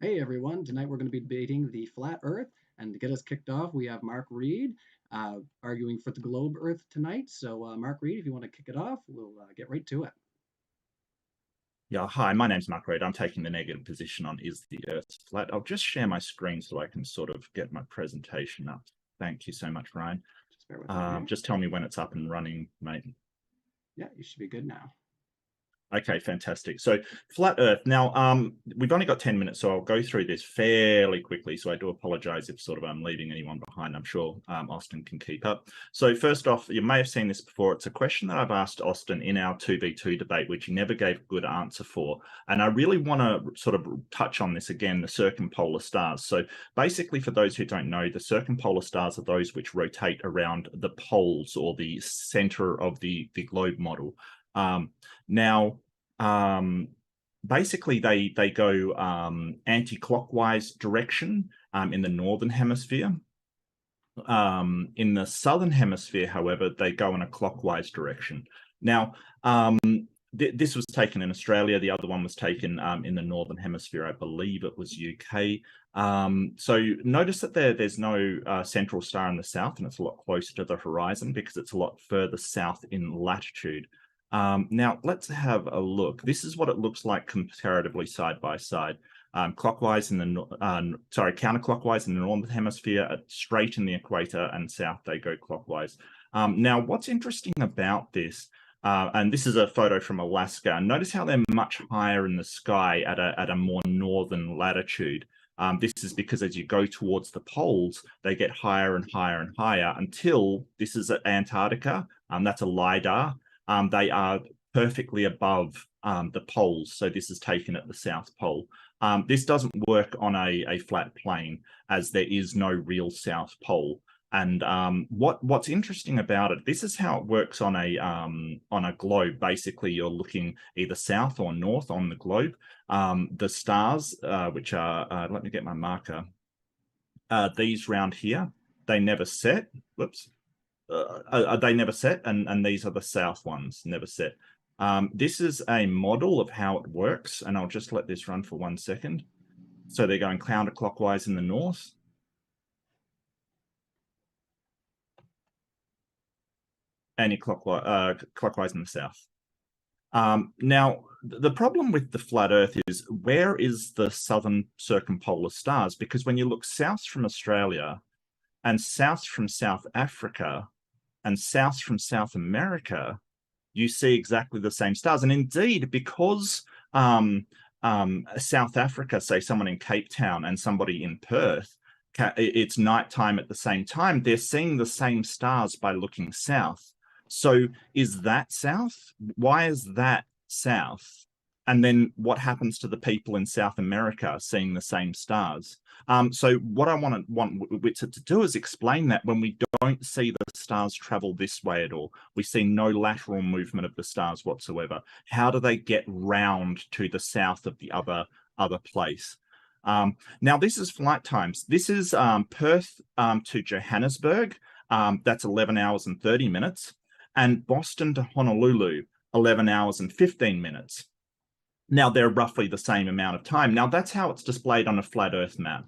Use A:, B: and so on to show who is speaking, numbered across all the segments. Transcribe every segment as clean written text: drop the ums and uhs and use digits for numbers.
A: Hey everyone, tonight we're going to be debating the flat Earth, and to get us kicked off, we have Mark Reid arguing for the globe Earth tonight. So, Mark Reid, if you want to kick it off, we'll get right to it.
B: Yeah, hi, my name's Mark Reid. I'm taking the negative position on is the Earth flat. I'll just share my screen so I can sort of get my presentation up. Thank you so much, Ryan.
A: Just bear with me here.
B: Just tell me when it's up and running, mate.
A: Yeah, you should be good now.
B: Okay, fantastic. So flat Earth. Now, we've only got 10 minutes, so I'll go through this fairly quickly. So I do apologize if sort of I'm leaving anyone behind. I'm sure Austin can keep up. So first off, you may have seen this before. It's a question that I've asked Austin in our 2v2 debate, which he never gave a good answer for. And I really want to sort of touch on this again, the circumpolar stars. So basically, for those who don't know, the circumpolar stars are those which rotate around the poles or the center of the globe model. Basically they go anti-clockwise direction in the northern hemisphere. In the southern hemisphere, however, they go in a clockwise direction. Now, this was taken in Australia. The other one was taken in the northern hemisphere. I believe it was UK. So notice that there's no central star in the south, and it's a lot closer to the horizon because it's a lot further south in latitude. Now, let's have a look. This is what it looks like comparatively side by side. Counterclockwise in the northern hemisphere, straight in the equator, and south they go clockwise. Now, what's interesting about this, and this is a photo from Alaska, notice how they're much higher in the sky at a more northern latitude. This is because as you go towards the poles, they get higher and higher and higher until this is at Antarctica. That's a LiDAR. They are perfectly above the poles. So this is taken at the South Pole. This doesn't work on a flat plane as there is no real South Pole. And what's interesting about it, this is how it works on a globe. Basically, you're looking either south or north on the globe. The stars, which are, let me get my marker, these round here, they never set. Whoops. They never set, and these are the south ones, never set. This is a model of how it works, and I'll just let this run for 1 second. So they're going counterclockwise in the north. Clockwise in the south. Now, the problem with the flat Earth is, where is the southern circumpolar stars? Because when you look south from Australia and south from South Africa and south from South America, you see exactly the same stars. And indeed, because South Africa, say someone in Cape Town and somebody in Perth, it's nighttime at the same time, they're seeing the same stars by looking south. So is that south? Why is that south? And then what happens to the people in South America seeing the same stars? So what I want Witsit to do is explain that when we don't see the stars travel this way at all, we see no lateral movement of the stars whatsoever. How do they get round to the south of the other place? Now, this is flight times. This is Perth to Johannesburg. That's 11 hours and 30 minutes. And Boston to Honolulu, 11 hours and 15 minutes. Now, they're roughly the same amount of time. Now, that's how it's displayed on a flat Earth map.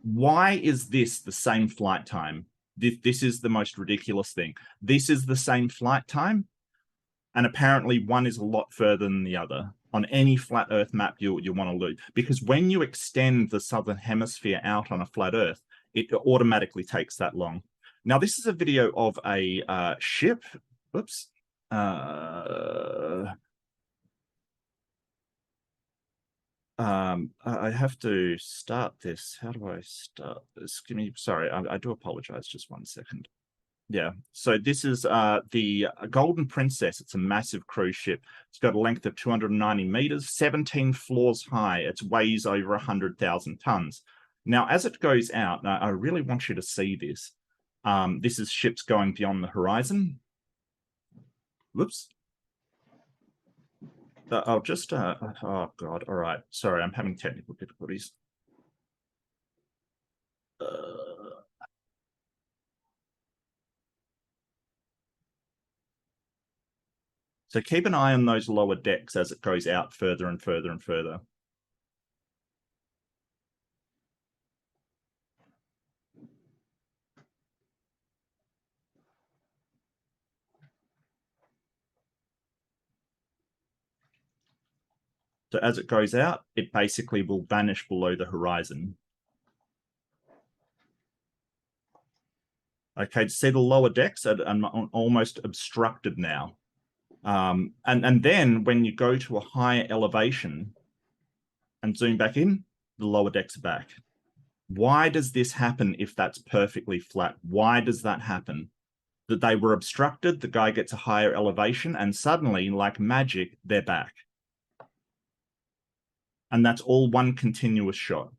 B: Why is this the same flight time? This is the most ridiculous thing. This is the same flight time, and apparently one is a lot further than the other. On any flat Earth map you want to look, because when you extend the southern hemisphere out on a flat Earth, it automatically takes that long. Now, this is a video of a ship. Oops. I have to start this. How do I start this? Sorry, I do apologize. Just 1 second. Yeah, so this is the Golden Princess. It's a massive cruise ship. It's got a length of 290 meters, 17 floors high. It weighs over 100,000 tons. Now, as it goes out, now, I really want you to see this. This is ships going beyond the horizon. Whoops. I'll just, oh God, all right. Sorry, I'm having technical difficulties. So keep an eye on those lower decks as it goes out further and further and further. So as it goes out, it basically will vanish below the horizon. Okay, see the lower decks are almost obstructed now. And then when you go to a higher elevation and zoom back in, the lower decks are back. Why does this happen if that's perfectly flat? Why does that happen? That they were obstructed, the guy gets a higher elevation, and suddenly, like magic, they're back. And that's all one continuous shot.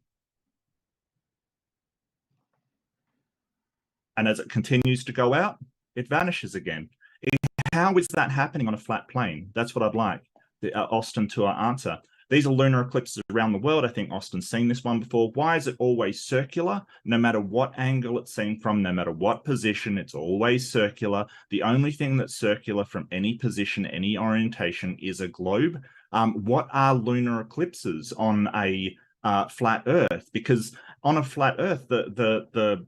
B: And as it continues to go out, it vanishes again. How is that happening on a flat plane? That's what I'd like Austin to answer. These are lunar eclipses around the world. I think Austin's seen this one before. Why is it always circular? No matter what angle it's seen from, no matter what position, it's always circular. The only thing that's circular from any position, any orientation is a globe. What are lunar eclipses on a flat Earth? Because on a flat Earth, the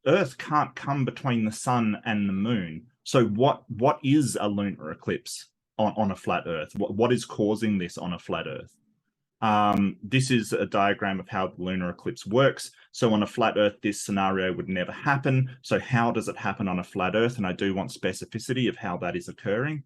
B: Earth can't come between the sun and the moon. So what is a lunar eclipse on a flat Earth? What is causing this on a flat Earth? This is a diagram of how the lunar eclipse works. So on a flat Earth, this scenario would never happen. So how does it happen on a flat Earth? And I do want specificity of how that is occurring.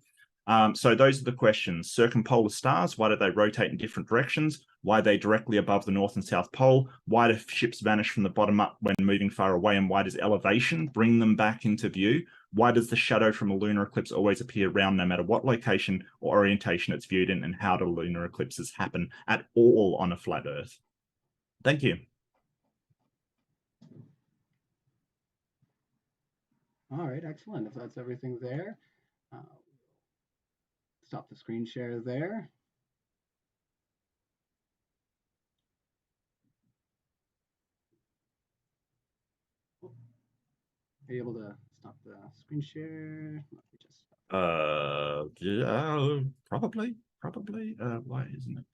B: So those are the questions. Circumpolar stars, why do they rotate in different directions? Why are they directly above the North and South Pole? Why do ships vanish from the bottom up when moving far away? And why does elevation bring them back into view? Why does the shadow from a lunar eclipse always appear round no matter what location or orientation it's viewed in? And how do lunar eclipses happen at all on a flat Earth? Thank you.
A: All right, excellent. If that's everything there, stop the screen share there. Are you able to stop the screen share? Let me just
B: Yeah, probably. Why isn't it?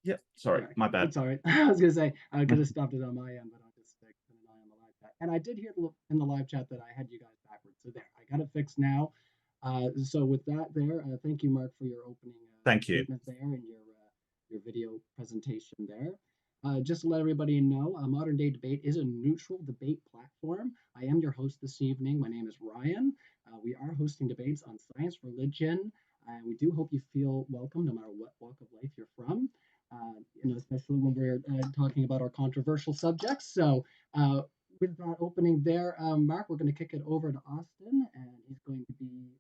B: Yeah, sorry, my bad.
A: It's all right. I was gonna say I could have stopped it on my end, but I'll just put an eye on the live chat. And I did hear in the live chat that I had you guys backwards. So there, I got it fixed now. So with that there, thank you, Mark, for your opening
B: Thank you.
A: statement there and your video presentation there. Just to let everybody know, Modern Day Debate is a neutral debate platform. I am your host this evening. My name is Ryan. We are hosting debates on science, religion, and we do hope you feel welcome no matter what walk of life you're from. Especially when we're talking about our controversial subjects. So, with that opening there, Mark, we're going to kick it over to Austin, and he's going to be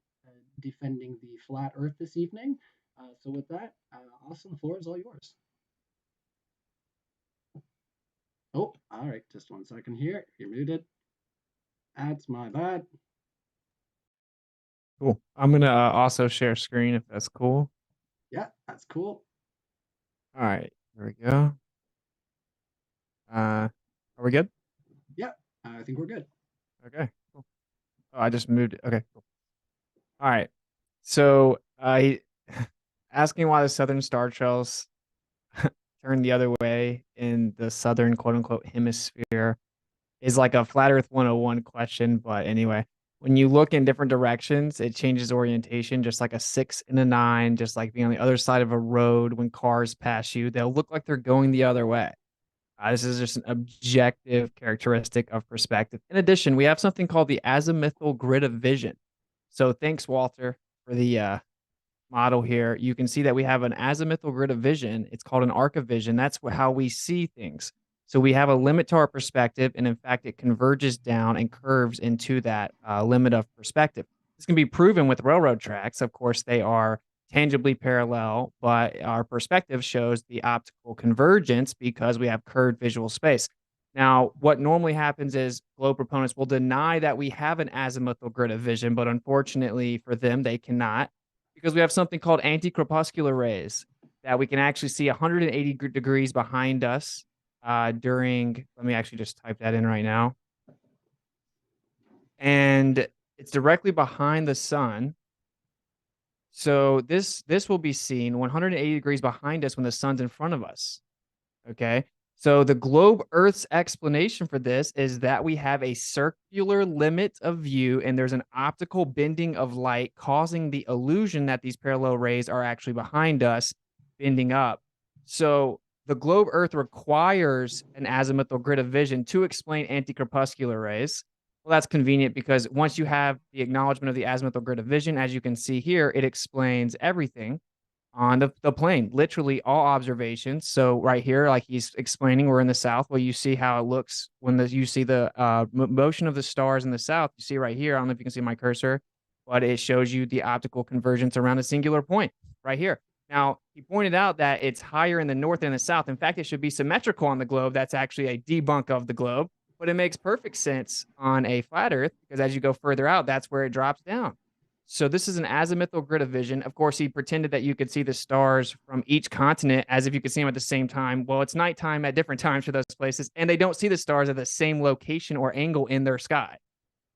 A: defending the flat Earth this evening. So, with that, Austin, the floor is all yours. Oh, all right. Just 1 second here. You're muted. That's my bad.
C: Cool. I'm gonna also share screen if that's cool.
A: Yeah, that's cool.
C: All right, there we go. Are we good?
A: Yeah, I think we're good.
C: Okay, cool. Oh, I just moved it. Okay, cool. All right. So asking why the southern star trails turn the other way in the southern quote unquote hemisphere is like a flat Earth 101 question. But anyway, when you look in different directions, it changes orientation, just like a 6 and a 9, just like being on the other side of a road when cars pass you, they'll look like they're going the other way. This is just an objective characteristic of perspective. In addition, we have something called the azimuthal grid of vision. So thanks, Walter, for the model here. You can see that we have an azimuthal grid of vision. It's called an arc of vision. That's how we see things. So we have a limit to our perspective, and in fact, it converges down and curves into that limit of perspective. This can be proven with railroad tracks. Of course, they are tangibly parallel, but our perspective shows the optical convergence because we have curved visual space. Now, what normally happens is globe proponents will deny that we have an azimuthal grid of vision, but unfortunately for them, they cannot, because we have something called anti-crepuscular rays that we can actually see 180 degrees behind us during, let me actually just type that in right now. And it's directly behind the sun. So this will be seen 180 degrees behind us when the sun's in front of us. Okay. So the globe Earth's explanation for this is that we have a circular limit of view and there's an optical bending of light causing the illusion that these parallel rays are actually behind us. bending up. So the globe Earth requires an azimuthal grid of vision to explain anti-crepuscular rays. Well, that's convenient because once you have the acknowledgement of the azimuthal grid of vision, as you can see here, it explains everything on the plane, literally all observations. So right here, like he's explaining, we're in the south. Well, you see how it looks when you see the motion of the stars in the south. You see right here, I don't know if you can see my cursor, but it shows you the optical convergence around a singular point right here. Now, he pointed out that it's higher in the north and the south. In fact, it should be symmetrical on the globe. That's actually a debunk of the globe, but it makes perfect sense on a flat Earth because as you go further out, that's where it drops down. So this is an azimuthal grid of vision. Of course, he pretended that you could see the stars from each continent as if you could see them at the same time. Well, it's nighttime at different times for those places, and they don't see the stars at the same location or angle in their sky.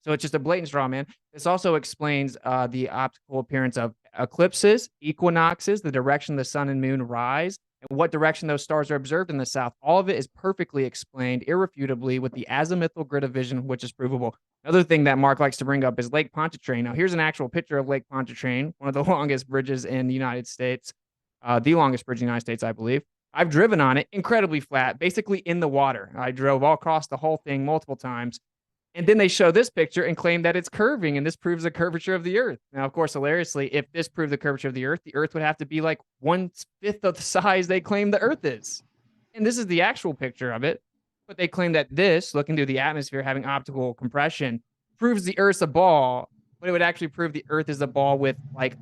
C: So it's just a blatant straw man. This also explains the optical appearance of eclipses, equinoxes, the direction the sun and moon rise, and what direction those stars are observed in the south. All of it is perfectly explained irrefutably with the azimuthal grid of vision, which is provable. Another thing that Mark likes to bring up is Lake Pontchartrain. Now, here's an actual picture of Lake Pontchartrain, one of the longest bridges in the United States, the longest bridge in the United States, I believe. I've driven on it, incredibly flat, basically in the water. I drove all across the whole thing multiple times. And then they show this picture and claim that it's curving, and this proves the curvature of the Earth. Now, of course, hilariously, if this proved the curvature of the Earth would have to be like 1/5 of the size they claim the Earth is. And this is the actual picture of it. But they claim that this, looking through the atmosphere, having optical compression, proves the Earth's a ball, but it would actually prove the Earth is a ball with like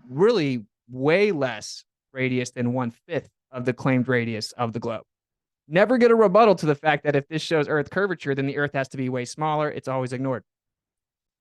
C: really way less radius than 1/5 of the claimed radius of the globe. Never get a rebuttal to the fact that if this shows Earth curvature, then the Earth has to be way smaller. It's always ignored.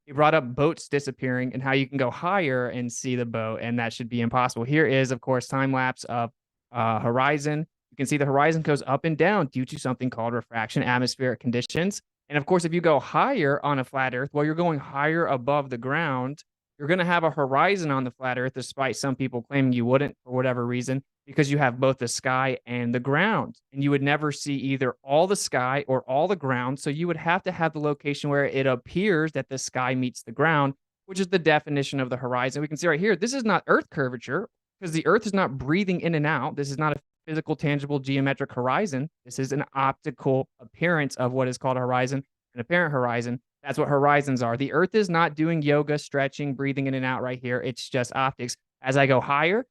C: He brought up boats disappearing and how you can go higher and see the boat, and that should be impossible. Here is, of course, time lapse of horizon. You can see the horizon goes up and down due to something called refraction, atmospheric conditions. And of course, if you go higher on a flat Earth, well, you're going higher above the ground. You're going to have a horizon on the flat Earth, despite some people claiming you wouldn't for whatever reason, because you have both the sky and the ground. And you would never see either all the sky or all the ground. So you would have to have the location where it appears that the sky meets the ground, which is the definition of the horizon. We can see right here, this is not Earth curvature because the Earth is not breathing in and out. This is not a physical, tangible, geometric horizon. This is an optical appearance of what is called a horizon, an apparent horizon. That's what horizons are. The Earth is not doing yoga, stretching, breathing in and out right here. It's just optics. As I go higher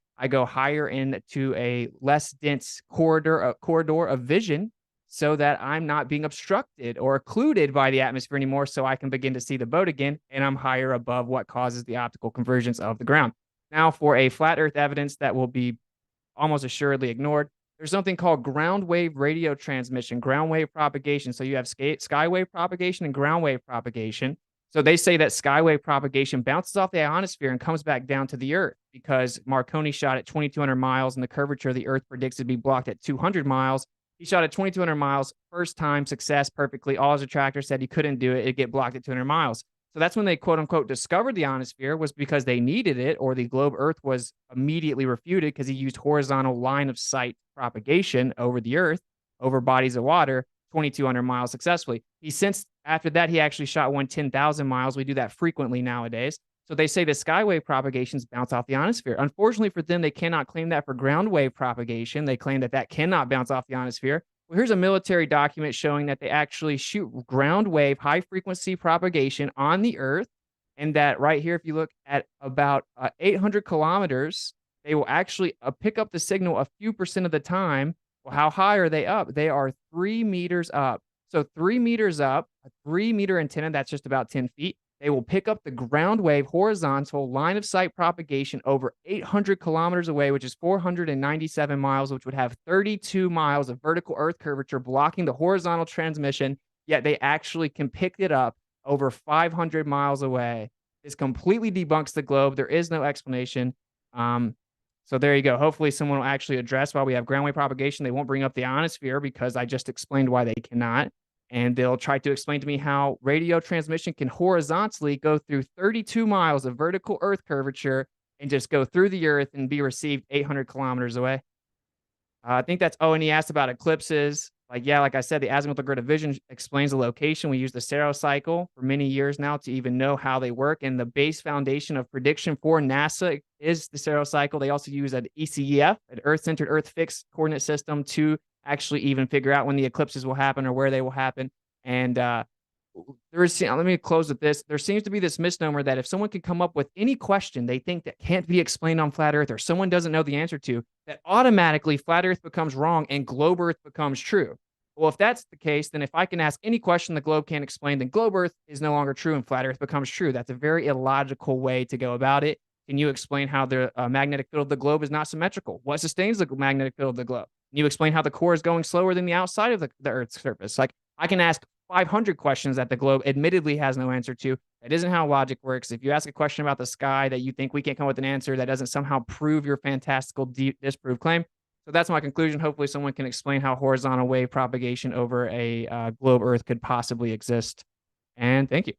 C: into a less dense corridor of vision so that I'm not being obstructed or occluded by the atmosphere anymore so I can begin to see the boat again, and I'm higher above what causes the optical convergence of the ground. Now, for a flat Earth evidence that will be almost assuredly ignored, there's something called ground wave radio transmission, ground wave propagation. So you have sky wave propagation and ground wave propagation. So they say that skywave propagation bounces off the ionosphere and comes back down to the Earth because Marconi shot at 2,200 miles and the curvature of the Earth predicted to be blocked at 200 miles. He shot at 2,200 miles, first time success perfectly. All his attractors said he couldn't do it. It'd get blocked at 200 miles. So that's when they quote unquote discovered the ionosphere, was because they needed it, or the globe Earth was immediately refuted because he used horizontal line of sight propagation over the Earth, over bodies of water, 2,200 miles successfully. After that, he actually shot one 10,000 miles. We do that frequently nowadays. So they say the skywave propagations bounce off the ionosphere. Unfortunately for them, they cannot claim that for ground wave propagation. They claim that that cannot bounce off the ionosphere. Well, here's a military document showing that they actually shoot ground wave high frequency propagation on the Earth. And that right here, if you look at about 800 kilometers, they will actually pick up the signal a few percent of the time. Well, how high are they up? They are 3 meters up. So 3 meters up, a 3-meter antenna, that's just about 10 feet. They will pick up the ground wave horizontal line of sight propagation over 800 kilometers away, which is 497 miles, which would have 32 miles of vertical Earth curvature blocking the horizontal transmission. Yet they actually can pick it up over 500 miles away. This completely debunks the globe. There is no explanation. So there you go. Hopefully someone will actually address why we have ground wave propagation. They won't bring up the ionosphere because I just explained why they cannot. And they'll try to explain to me how radio transmission can horizontally go through 32 miles of vertical Earth curvature and just go through the Earth and be received 800 kilometers away. I think that's, and he asked about eclipses. Like, yeah, like I said, the azimuthal grid of vision explains the location. We use the Sero cycle for many years now to even know how they work. And the base foundation of prediction for NASA is the Sero cycle. They also use an ECEF, an Earth-centered, Earth-fixed coordinate system, to actually even figure out when the eclipses will happen or where they will happen. And let me close with this. There seems to be this misnomer that if someone can come up with any question they think that can't be explained on flat Earth, or someone doesn't know the answer to, that automatically flat Earth becomes wrong and globe Earth becomes true. Well, if that's the case, then if I can ask any question the globe can't explain, then globe Earth is no longer true and flat Earth becomes true. That's a very illogical way to go about it. Can you explain how the magnetic field of the globe is not symmetrical? What sustains the magnetic field of the globe? Can you explain how the core is going slower than the outside of the Earth's surface? Like, I can ask 500 questions that the globe admittedly has no answer to. That isn't how logic works. If you ask a question about the sky that you think we can't come up with an answer, that doesn't somehow prove your fantastical disproved claim. So that's my conclusion. Hopefully someone can explain how horizontal wave propagation over a globe Earth could possibly exist. And thank you.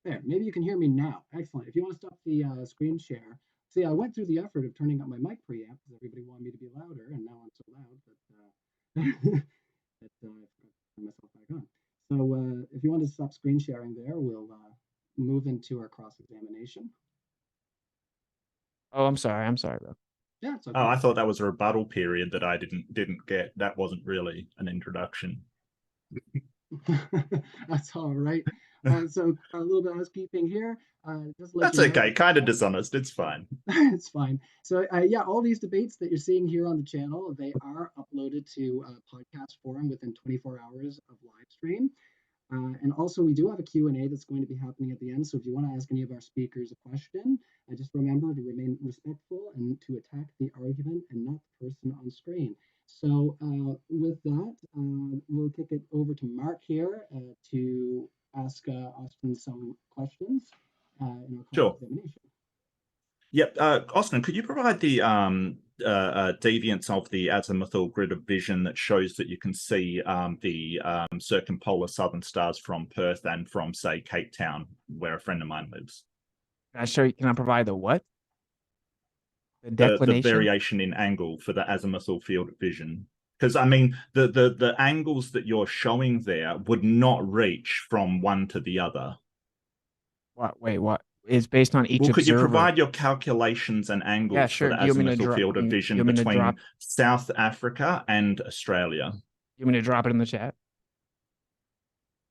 A: There, maybe you can hear me now. Excellent. If you want to stop the screen share, see, I went through the effort of turning up my mic preamp because everybody wanted me to be louder, and now I'm so loud that, that I forgot to turn myself back on. So if you want to stop screen sharing there, we'll move into our cross-examination.
C: Oh, I'm sorry. I'm sorry, bro.
A: Yeah, it's okay.
B: Oh, I thought that was a rebuttal period that I didn't get. That wasn't really an introduction.
A: That's all right. So a little bit of housekeeping here.
B: That's okay. Kind of dishonest. It's fine.
A: It's fine. So yeah, all these debates that you're seeing here on the channel, they are uploaded to podcast forum within 24 hours of live stream. And also, we do have a Q&A that's going to be happening at the end. So if you want to ask any of our speakers a question, just remember to remain respectful and to attack the argument and not the person on screen. So with that, we'll kick it over to Mark here to ask Austin some questions in our
B: Sure.
A: examination.
B: Yep. Austin, could you provide the deviance of the azimuthal grid of vision that shows that you can see the circumpolar southern stars from Perth and from, say, Cape Town, where a friend of mine lives?
C: Can I show you? Can I provide the what? The declination?
B: The variation in angle for the azimuthal field of vision. Because, I mean, the angles that you're showing there would not reach from one to the other.
C: What? Wait, what? Is based on each
B: Well, could
C: observer.
B: you provide your calculations and angles for the azimuthal field of vision between South Africa and Australia?
C: You want me to drop it in the chat?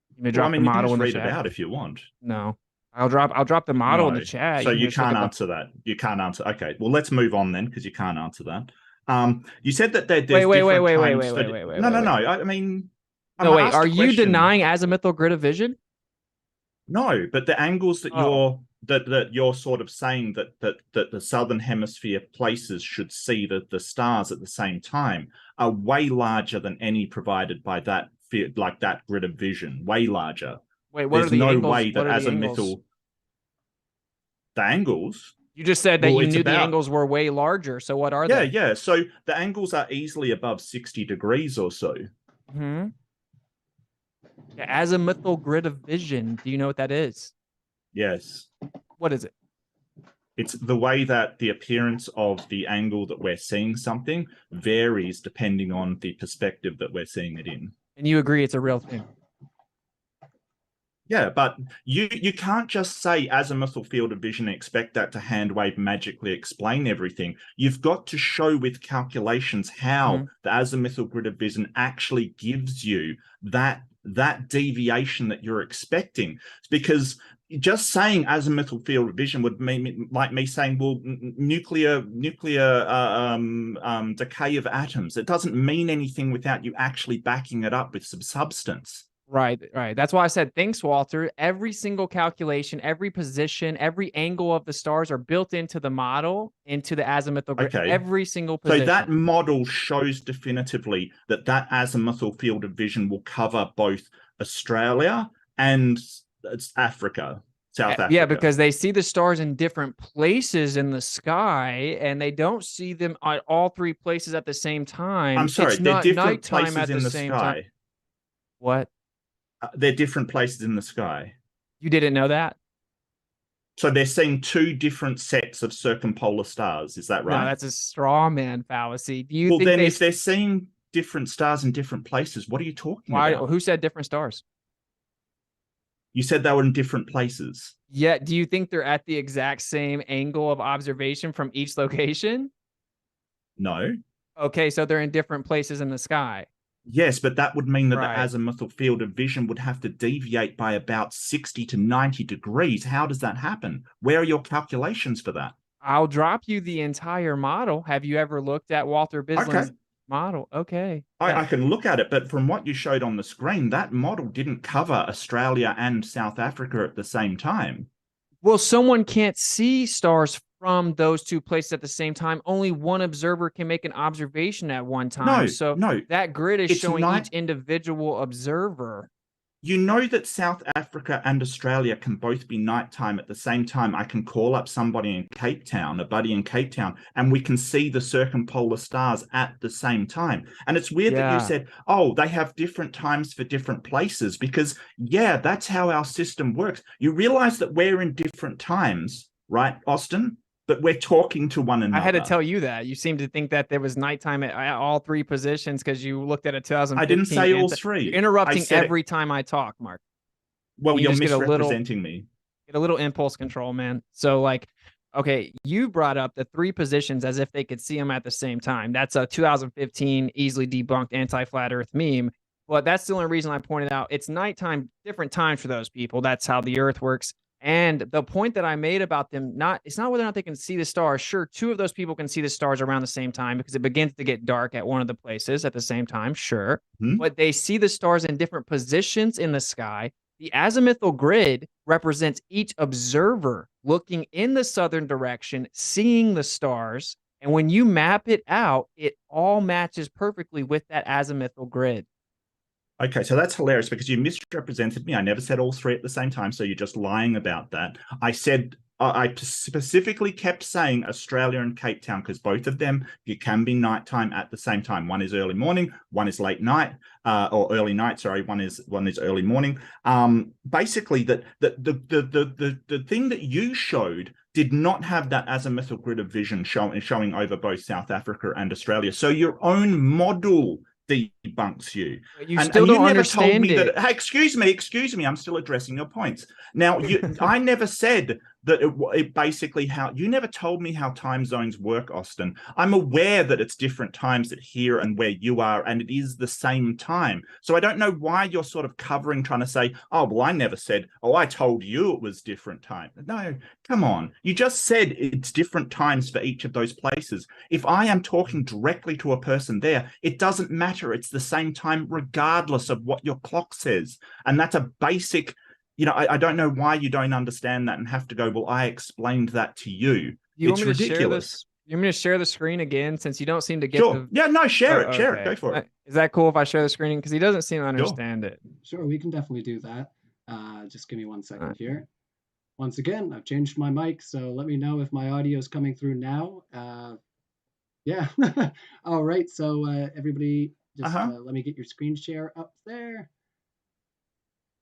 B: You want me to drop the model in the chat? You can just read it out if you want.
C: No. I'll drop the model in the chat.
B: So you can't answer that. You can't answer. Okay. Well, let's move on then, because you can't answer that. You said that there's
C: wait.
B: No. I mean,
C: no, wait. Are you denying azimuthal grid of vision?
B: No, but the angles that you're sort of saying that the southern hemisphere places should see the stars at the same time are way larger than any provided by that like that grid of vision. Way larger.
C: Wait, what are the angles? There's no way that
B: azimuthal. The angles.
C: You just said that you knew the angles were way larger. So what are they?
B: Yeah. So the angles are easily above 60 degrees or so.
C: Hmm. The azimuthal grid of vision. Do you know what that is?
B: Yes.
C: What is it?
B: It's the way that the appearance of the angle that we're seeing something varies depending on the perspective that we're seeing it in.
C: And you agree it's a real thing?
B: Yeah, but you can't just say azimuthal field of vision and expect that to hand wave magically explain everything. You've got to show with calculations how the azimuthal grid of vision actually gives you that deviation that you're expecting. Because just saying azimuthal field of vision would mean like me saying, well, nuclear decay of atoms. It doesn't mean anything without you actually backing it up with some substance.
C: Right. That's why I said, thanks, Walter. Every single calculation, every position, every angle of the stars are built into the model, into the azimuthal grid. Okay. Every single position.
B: So that model shows definitively that azimuthal field of vision will cover both Australia and Africa, South Africa.
C: Yeah, because they see the stars in different places in the sky, and they don't see them at all three places at the same time.
B: I'm sorry, they're different places in the sky.
C: What?
B: They're different places in the sky.
C: You didn't know that?
B: So they're seeing two different sets of circumpolar stars. Is that
C: No,
B: right?
C: that's a straw man fallacy. Do you
B: Well,
C: think
B: then
C: they
B: if they're seeing different stars in different places, what are you talking
C: why
B: about?
C: who said different stars?
B: You said they were in different places.
C: Yeah, do you think they're at the exact same angle of observation from each location?
B: No.
C: Okay, so they're in different places in the sky.
B: Yes, but that would mean that the
C: Right.
B: azimuthal field of vision would have to deviate by about 60 to 90 degrees. How does that happen? Where are your calculations for that?
C: I'll drop you the entire model. Have you ever looked at Walter
B: Okay,
C: Bislin's model? Okay.
B: I
C: Yeah.
B: can look at it, but from what you showed on the screen, that model didn't cover Australia and South Africa at the same time.
C: Well, someone can't see stars from those two places at the same time. Only one observer can make an observation at one time.
B: No,
C: So
B: no,
C: that grid is
B: it's
C: showing
B: night.
C: each individual observer.
B: You know that South Africa and Australia can both be nighttime at the same time. I can call up somebody in Cape Town, a buddy in Cape Town, and we can see the circumpolar stars at the same time. And it's weird that you
C: Yeah.
B: said, oh, they have different times for different places, because, yeah, that's how our system works. You realize that we're in different times, right, Austin? But we're talking to one
C: I had to
B: another.
C: tell you that. You seem to think that there was nighttime at all three positions because you looked at a
B: I didn't
C: 2015.
B: say all
C: You're
B: three. I
C: interrupting
B: said it.
C: every time I talk, Mark.
B: Well,
C: You
B: you're
C: just
B: misrepresenting me.
C: get a little impulse control, man. So like, okay, you brought up the three positions as if they could see them at the same time. That's a 2015 easily debunked anti-flat earth meme. But that's the only reason I pointed out it's nighttime, different times for those people. That's how the earth works. And the point that I made about them, it's not whether or not they can see the stars. Sure, two of those people can see the stars around the same time because it begins to get dark at one of the places at the same time. Sure.
B: Hmm?
C: But they see the stars in different positions in the sky. The azimuthal grid represents each observer looking in the southern direction, seeing the stars. And when you map it out, it all matches perfectly with that azimuthal grid.
B: Okay, so that's hilarious because you misrepresented me. I never said all three at the same time, so you're just lying about that. I said I specifically kept saying Australia and Cape Town because both of them you can be nighttime at the same time. One is early morning, one is late night, or early night. Sorry, one is early morning. Basically, the thing that you showed did not have that azimuthal grid of vision showing over both South Africa and Australia. So your own model debunks you.
C: You
B: And
C: still
B: you
C: don't
B: never told
C: understand
B: me
C: it.
B: that, hey, excuse me, I'm still addressing your points. Now, I never said that it basically how, you never told me how time zones work, Austin. I'm aware that it's different times at here and where you are, and it is the same time. So I don't know why you're sort of covering, trying to say, oh, well, I never said, oh, I told you it was different time. No, come on. You just said it's different times for each of those places. If I am talking directly to a person there, it doesn't matter. It's the same time regardless of what your clock says. And that's a basic, I don't know why you don't understand that and have to go, well, I explained that to you.
C: You
B: It's
C: want me to share
B: ridiculous.
C: this? You want me to share the screen again since you don't seem to get
B: Sure. Yeah, no, share it.
C: okay.
B: Go for it.
C: Is that cool if I share the screen? Because he doesn't seem to understand it.
A: Sure, we can definitely do that. Just give me 1 second
C: Alright.
A: here. Once again, I've changed my mic, so let me know if my audio is coming through now. Yeah. All right. So everybody, just let me get your screen share up there.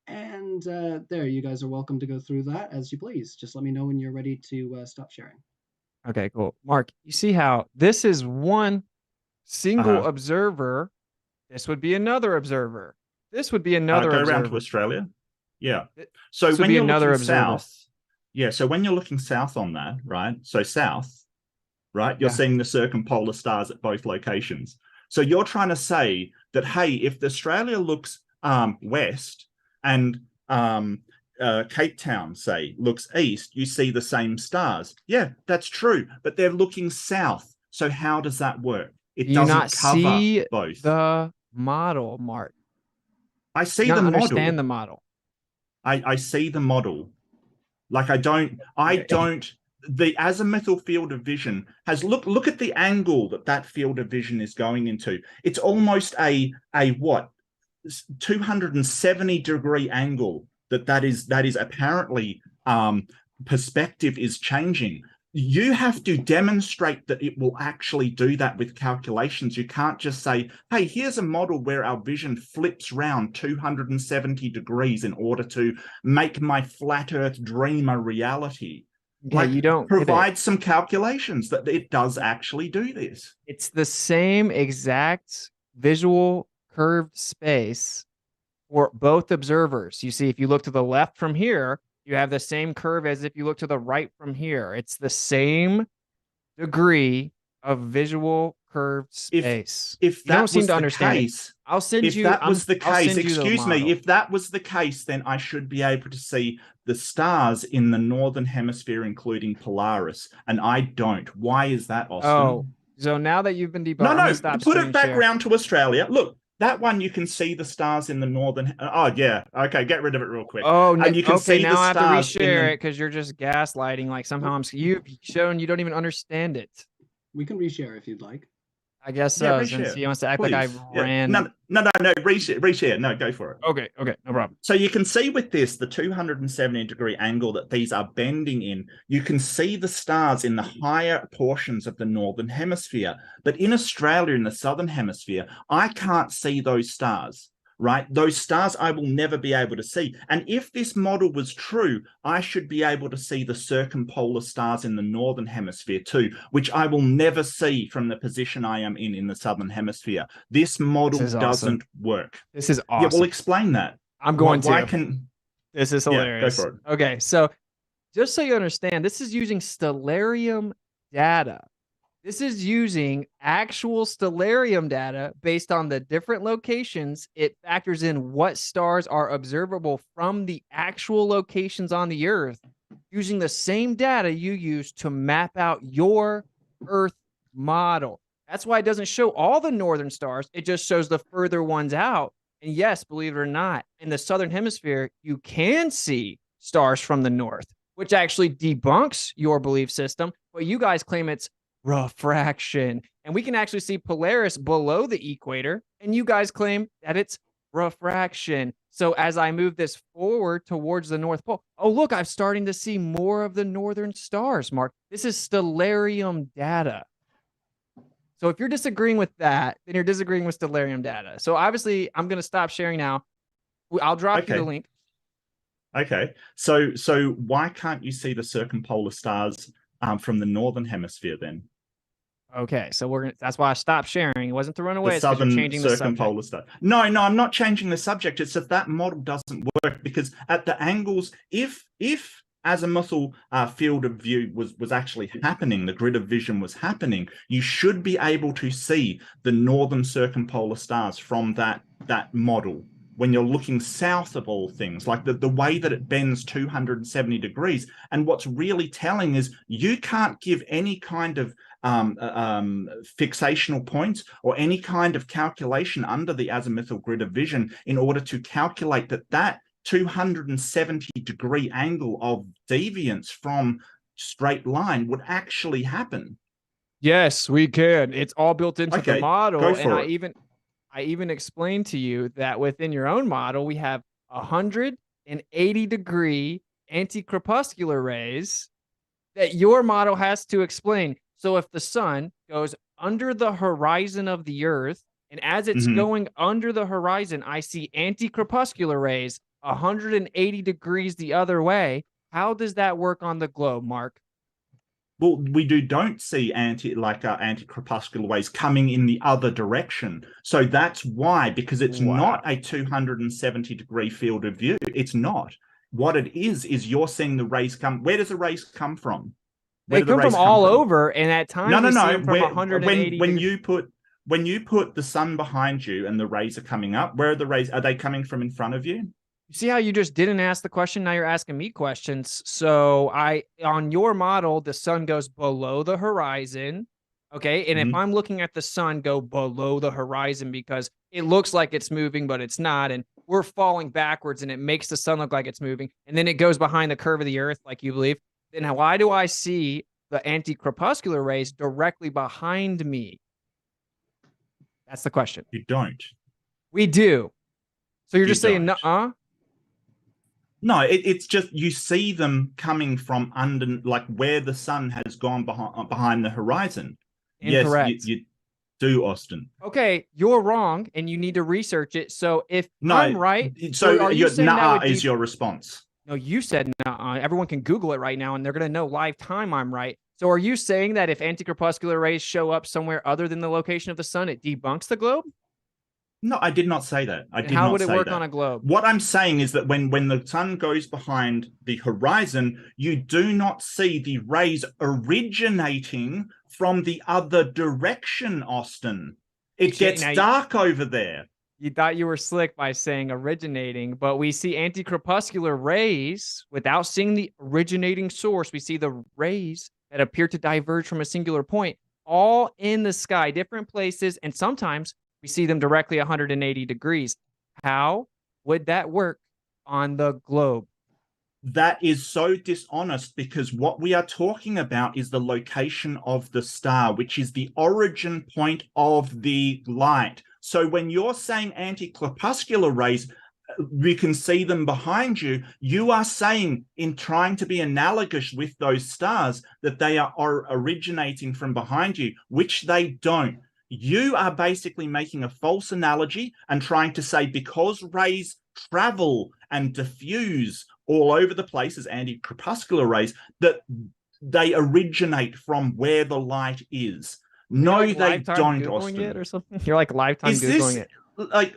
A: And there, you guys are welcome to go through that as you please. Just let me know when you're ready to stop sharing.
C: Okay, cool. Mark, you see how this is one single
B: Uh-huh.
C: observer. This would be another observer. This would be another
B: Go
C: observer.
B: around to Australia. Yeah.
C: Th-
B: So
C: this would
B: when
C: be
B: you're
C: another
B: looking
C: observer.
B: south, so when you're looking south on that, right? So south, right? You're
C: Yeah.
B: seeing the circumpolar stars at both locations. So you're trying to say that, hey, if Australia looks west and Cape Town, say, looks east, you see the same stars. Yeah, that's true. But they're looking south. So how does that work? It
C: Do you
B: doesn't
C: not
B: cover
C: see
B: both.
C: the model, Mark?
B: I
C: Do
B: see
C: you not
B: the
C: understand
B: model.
C: the model?
B: I see the model. Like I don't, the azimuthal field of vision has, look at the angle that field of vision is going into. It's almost a what, 270-degree angle that is apparently perspective is changing. you have to demonstrate that it will actually do that with calculations. You can't just say, hey, here's a model where our vision flips round 270 degrees in order to make my flat earth dream a reality.
C: Okay,
B: Like,
C: you don't get it.
B: provide some calculations that it does actually do this.
C: It's the same exact visual curved space for both observers. You see, if you look to the left from here, you have the same curve as if you look to the right from here. It's the same degree of visual curved space.
B: If
C: You don't
B: that
C: seem
B: was
C: to
B: the
C: understand it.
B: case,
C: I'll send
B: if
C: you.
B: that was the
C: I'll
B: case,
C: send you the
B: excuse me,
C: model.
B: if that was the case, then I should be able to see the stars in the northern hemisphere, including Polaris, and I don't. Why is that, Austin?
C: Oh, so now that you've been debunked,
B: No,
C: I'm
B: no,
C: gonna stop
B: put
C: screen
B: it back
C: share.
B: round to Australia. Look, that one you can see the stars in the northern. Oh yeah, okay, get rid of it real quick.
C: Oh, no,
B: You can
C: okay.
B: see
C: Now
B: the
C: I have to
B: stars in
C: reshare
B: the.
C: it because you're just gaslighting. Like somehow you've shown you don't even understand it.
A: We can reshare if you'd like.
C: I guess
B: Yeah,
C: so. Since
B: reshare,
C: he wants to act like I
B: please. Yeah,
C: ran.
B: no, reshare. No, go for it.
C: Okay, no problem.
B: So you can see with this, the 270-degree angle that these are bending in, you can see the stars in the higher portions of the northern hemisphere. But in Australia, in the southern hemisphere, I can't see those stars, right? Those stars I will never be able to see. And if this model was true, I should be able to see the circumpolar stars in the northern hemisphere too, which I will never see from the position I am in the southern hemisphere. This model doesn't work.
C: This is awesome.
B: Yeah, well, explain that.
C: I'm going
B: why
C: to.
B: Can
C: This is hilarious.
B: Yeah, go for it.
C: Okay, so just so you understand, this is using stellarium data. This is using actual stellarium data based on the different locations. It factors in what stars are observable from the actual locations on the Earth using the same data you use to map out your Earth model. That's why it doesn't show all the northern stars. It just shows the further ones out. And yes, believe it or not, in the southern hemisphere, you can see stars from the north, which actually debunks your belief system. But you guys claim it's refraction. And we can actually see Polaris below the equator. And you guys claim that it's refraction. So as I move this forward towards the North Pole, oh, look, I'm starting to see more of the northern stars, Mark. This is stellarium data. So if you're disagreeing with that, then you're disagreeing with stellarium data. So obviously, I'm going to stop sharing now. I'll drop you the link.
B: Okay. So why can't you see the circumpolar stars from the northern hemisphere then?
C: Okay, so that's why I stopped sharing. It wasn't to run away.
B: The
C: It's because you're changing the
B: circumpolar star. No, I'm not changing the subject. It's that model doesn't work because at the angles, if azimuthal field of view was actually happening, the grid of vision was happening, you should be able to see the northern circumpolar stars from that model when you're looking south of all things, like the way that it bends 270 degrees. And what's really telling is you can't give any kind of fixational points or any kind of calculation under the azimuthal grid of vision in order to calculate that 270-degree angle of deviance from straight line would actually happen.
C: Yes, we can. It's all built into the model.
B: Go for
C: it. I even explained to you that within your own model, we have 180-degree anti-crepuscular rays that your model has to explain. So if the sun goes under the horizon of the Earth, and as it's going under the horizon, I see anti-crepuscular rays 180 degrees the other way. How does that work on the globe, Mark?
B: Well, we don't see anti-crepuscular waves coming in the other direction. So that's why, because it's not a 270-degree field of view. It's not. What it is you're seeing the rays come. Where does the rays come from?
C: They come from all over, and at times we see them from 180
B: when you put the sun behind you and the rays are coming up, where are the rays? Are they coming from in front of you?
C: You see how you just didn't ask the question? Now you're asking me questions. So on your model, the sun goes below the horizon. Okay. And if I'm looking at the sun go below the horizon because it looks like it's moving, but it's not, and we're falling backwards and it makes the sun look like it's moving, and then it goes behind the curve of the Earth, like you believe, then why do I see the anti-crepuscular rays directly behind me? That's the question.
B: You don't.
C: We do. So you're just saying, nuh-uh?
B: No, it's just you see them coming from under, like where the sun has gone behind the horizon. Yes,
C: Incorrect.
B: you do, Austin.
C: Okay, you're wrong, and you need to research it. So if I'm
B: No,
C: right,
B: so
C: are you
B: your
C: saying that
B: nah
C: would
B: is your response.
C: No, you said nuh-uh. Everyone can Google it right now, and they're going to know live time I'm right. So are you saying that if anticorpuscular rays show up somewhere other than the location of the sun, it debunks the globe?
B: No, I did not say that. I
C: And
B: did
C: how
B: not
C: would it
B: say
C: work on
B: that.
C: a globe?
B: What I'm saying is that when the sun goes behind the horizon, you do not see the rays originating from the other direction, Austin. It gets
C: Now,
B: dark over there.
C: you thought you were slick by saying originating, but we see anticorpuscular rays without seeing the originating source. We see the rays that appear to diverge from a singular point, all in the sky, different places, and sometimes we see them directly 180 degrees. How would that work on the globe?
B: That is so dishonest, because what we are talking about is the location of the star, which is the origin point of the light. So when you're saying anticorpuscular rays, we can see them behind you. You are saying, in trying to be analogous with those stars, that they are originating from behind you, which they don't. You are basically making a false analogy and trying to say because rays travel and diffuse all over the place as anticorpuscular rays, that they originate from where the light is. No,
C: like
B: they
C: lifetime
B: don't,
C: Googling
B: Austin.
C: it or something? You're like lifetime
B: Is
C: Googling
B: this
C: it.
B: like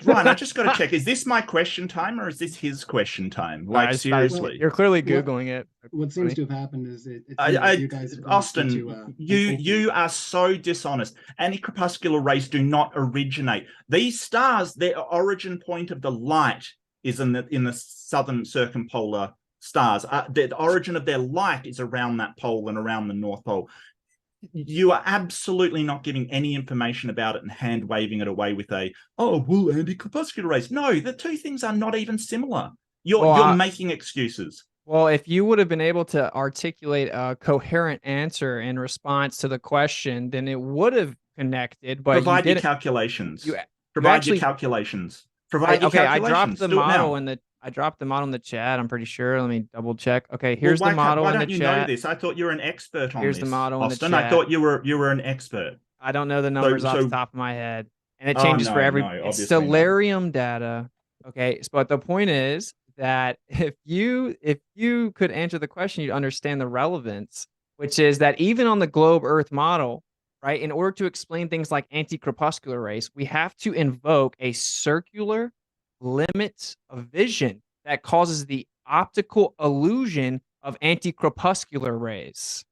B: Ryan? I just got to check. Is this my question time or is this his question time? Like seriously,
C: You're clearly
A: What
C: Googling it.
A: what seems to have happened is it seems like you guys have gone
B: Austin,
A: into an
B: you are so dishonest. Anticorpuscular rays do not originate. These stars, their origin point of the light is in the southern circumpolar stars. The origin of their light is around that pole and around the North Pole. You are absolutely not giving any information about it and hand waving it away with anticorpuscular rays. No, the two things are not even similar. You're making excuses.
C: Well, if you would have been able to articulate a coherent answer in response to the question, then it would have connected, but
B: Provide
C: you
B: your
C: didn't.
B: calculations.
C: You
B: Provide your calculations. Provide your
C: I dropped
B: calculations.
C: the
B: Do it
C: model
B: now.
C: in the chat. I'm pretty sure. Let me double check. Okay,
B: Well,
C: here's the model
B: why
C: in the
B: don't you know
C: chat.
B: this? I thought you were an expert on
C: Here's the
B: this,
C: model in the
B: Austin. I
C: chat.
B: thought you were an expert.
C: I don't know the numbers off the top of my head, and it changes for every. It's
B: obviously not.
C: stellarium data. Okay, but the point is that if you could answer the question, you'd understand the relevance, which is that even on the globe Earth model, right, in order to explain things like anticorpuscular rays, we have to invoke a circular limit of vision that causes the optical illusion of anticorpuscular rays.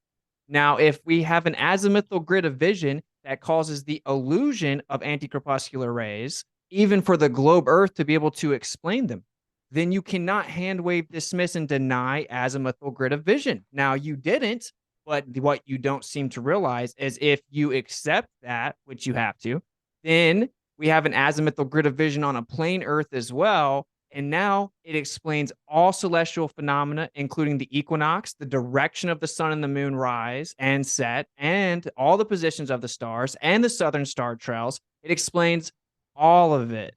C: Now, if we have an azimuthal grid of vision that causes the illusion of anticorpuscular rays, even for the globe Earth to be able to explain them, then you cannot hand wave, dismiss, and deny azimuthal grid of vision. Now, you didn't, but what you don't seem to realize is if you accept that, which you have to, then we have an azimuthal grid of vision on a plane Earth as well. And now it explains all celestial phenomena, including the equinox, the direction of the sun and the moon rise and set, and all the positions of the stars and the southern star trails. It explains all of it.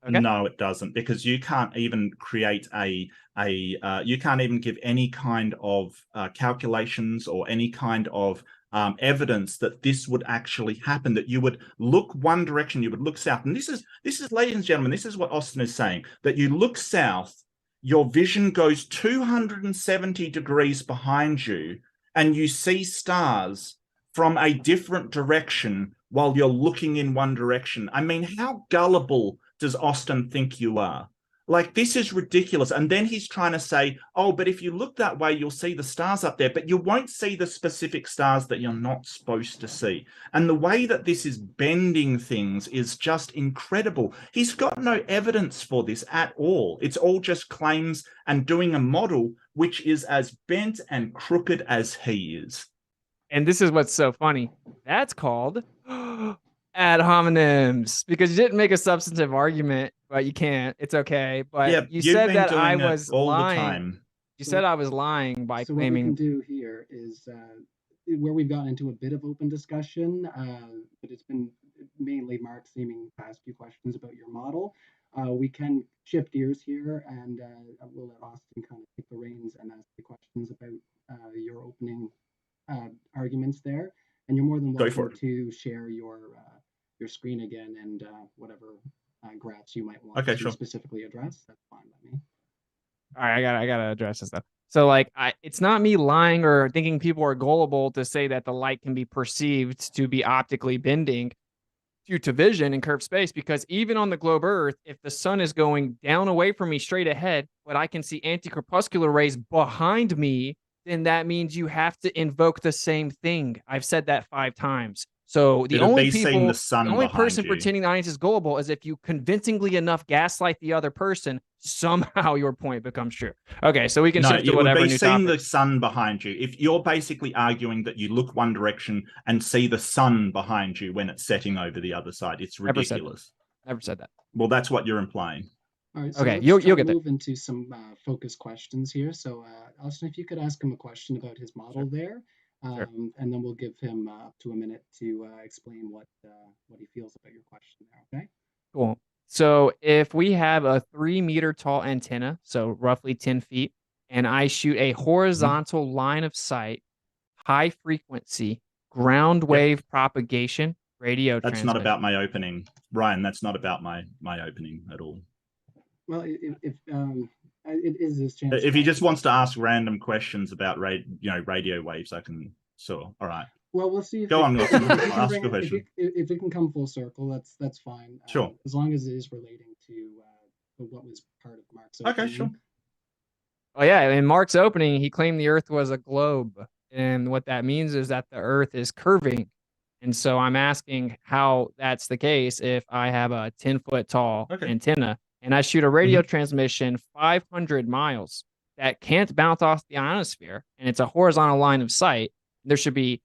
C: Okay.
B: No, it doesn't, because you can't even create you can't even give any kind of calculations or any kind of evidence that this would actually happen, that you would look one direction, you would look south. And this is, ladies and gentlemen, this is what Austin is saying, that you look south, your vision goes 270 degrees behind you, and you see stars from a different direction while you're looking in one direction. I mean, how gullible does Austin think you are? Like, this is ridiculous. And then he's trying to say, oh, but if you look that way, you'll see the stars up there, but you won't see the specific stars that you're not supposed to see. And the way that this is bending things is just incredible. He's got no evidence for this at all. It's all just claims and doing a model which is as bent and crooked as he is.
C: And this is what's so funny. That's called ad hominems, because you didn't make a substantive argument, but you can't. It's okay. But
B: Yeah,
C: you
B: you've
C: said
B: been
C: that I
B: doing it
C: was
B: all the
C: lying.
B: time.
C: You said I was lying by
A: So what we can
C: claiming.
A: do here is where we've gotten into a bit of open discussion, but it's been mainly Mark seeming to ask you questions about your model. We can shift gears here, and we'll let Austin kind of take the reins and ask the questions about your opening arguments there. And you're more than
B: Go for
A: welcome
B: it.
A: to share your screen again and whatever graphs you might want
B: Okay,
A: to
B: sure.
A: specifically address. That's fine by me.
C: All right, I gotta address this stuff. So like it's not me lying or thinking people are gullible to say that the light can be perceived to be optically bending due to vision in curved space, because even on the globe Earth, if the sun is going down away from me straight ahead, but I can see anti-corpuscular rays behind me, then that means you have to invoke the same thing. I've said that 5 times. So
B: It would be seeing the sun
C: the only
B: behind
C: person
B: you.
C: pretending the audience is gullible is if you convincingly enough gaslight the other person, somehow your point becomes true. Okay, so we can shift to
B: it would
C: whatever
B: be
C: new
B: seeing
C: topic.
B: the sun behind you. If you're basically arguing that you look one direction and see the sun behind you when it's setting over the other side, it's ridiculous.
C: Never said that.
B: Well, that's what you're implying.
A: All right, so
C: Okay,
A: let's
C: you'll
A: try to
C: get there.
A: move into some focus questions here. So, Austin, if you could ask him a question about his model there,
C: Sure.
A: and then we'll give him up to a minute to explain what he feels about your question there. Okay.
C: Cool. So if we have a 3-meter tall antenna, so roughly 10 feet, and I shoot a horizontal line of sight, high frequency, ground wave propagation, radio
B: That's not
C: transmission.
B: about my opening, Ryan. That's not about my opening at all.
A: Well, if it is his chance.
B: If he just wants to ask random questions about radio waves, I can. So, all right.
A: Well, we'll see.
B: Go on, Austin. Ask a
A: If
B: question.
A: it can come full circle, that's fine.
B: Sure.
A: As long as it is relating to what was part of Mark's
B: Okay,
A: opening.
B: sure.
C: Oh yeah, in Mark's opening, he claimed the Earth was a globe, and what that means is that the Earth is curving. And so I'm asking how that's the case if I have a 10-foot tall antenna and I shoot a radio transmission 500 miles that can't bounce off the ionosphere, and it's a horizontal line of sight. There should be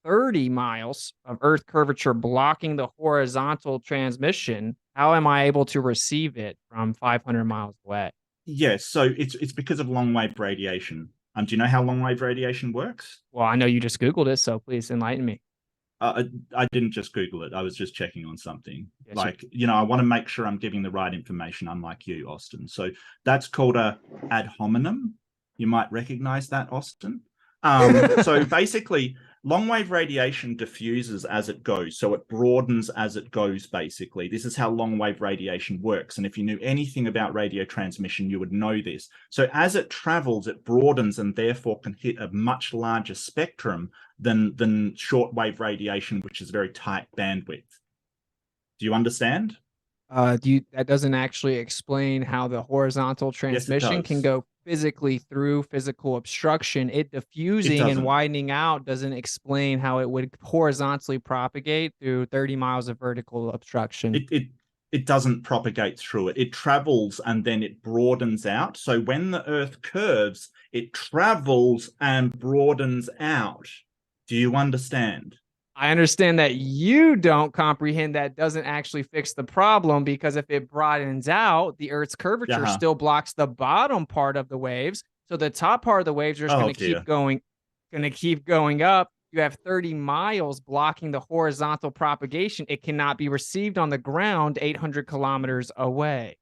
C: 30 miles of Earth curvature blocking the horizontal transmission. How am I able to receive it from 500 miles away?
B: Yes, so it's because of long wave radiation. Do you know how long wave radiation works?
C: Well, I know you just Googled it, so please enlighten me.
B: I didn't just Google it. I was just checking on something.
C: Yes,
B: I want to make sure I'm giving the right information, unlike you, Austin. So that's called a ad hominem. You might recognize that, Austin. So basically, long wave radiation diffuses as it goes. So it broadens as it goes, basically. This is how long wave radiation works. And if you knew anything about radio transmission, you would know this. So as it travels, it broadens and therefore can hit a much larger spectrum than shortwave radiation, which is very tight bandwidth. Do you understand?
C: That doesn't actually explain how the horizontal transmission can go physically through physical obstruction. It diffusing and widening out doesn't explain how it would horizontally propagate through 30 miles of vertical obstruction.
B: It doesn't propagate through it. It travels and then it broadens out. So when the Earth curves, it travels and broadens out. Do you understand?
C: I understand that you don't comprehend that doesn't actually fix the problem, because if it broadens out, the Earth's curvature still blocks the bottom part of the waves. So the top part of the waves are just going to keep going up. You have 30 miles blocking the horizontal propagation. It cannot be received on the ground 800 kilometers away.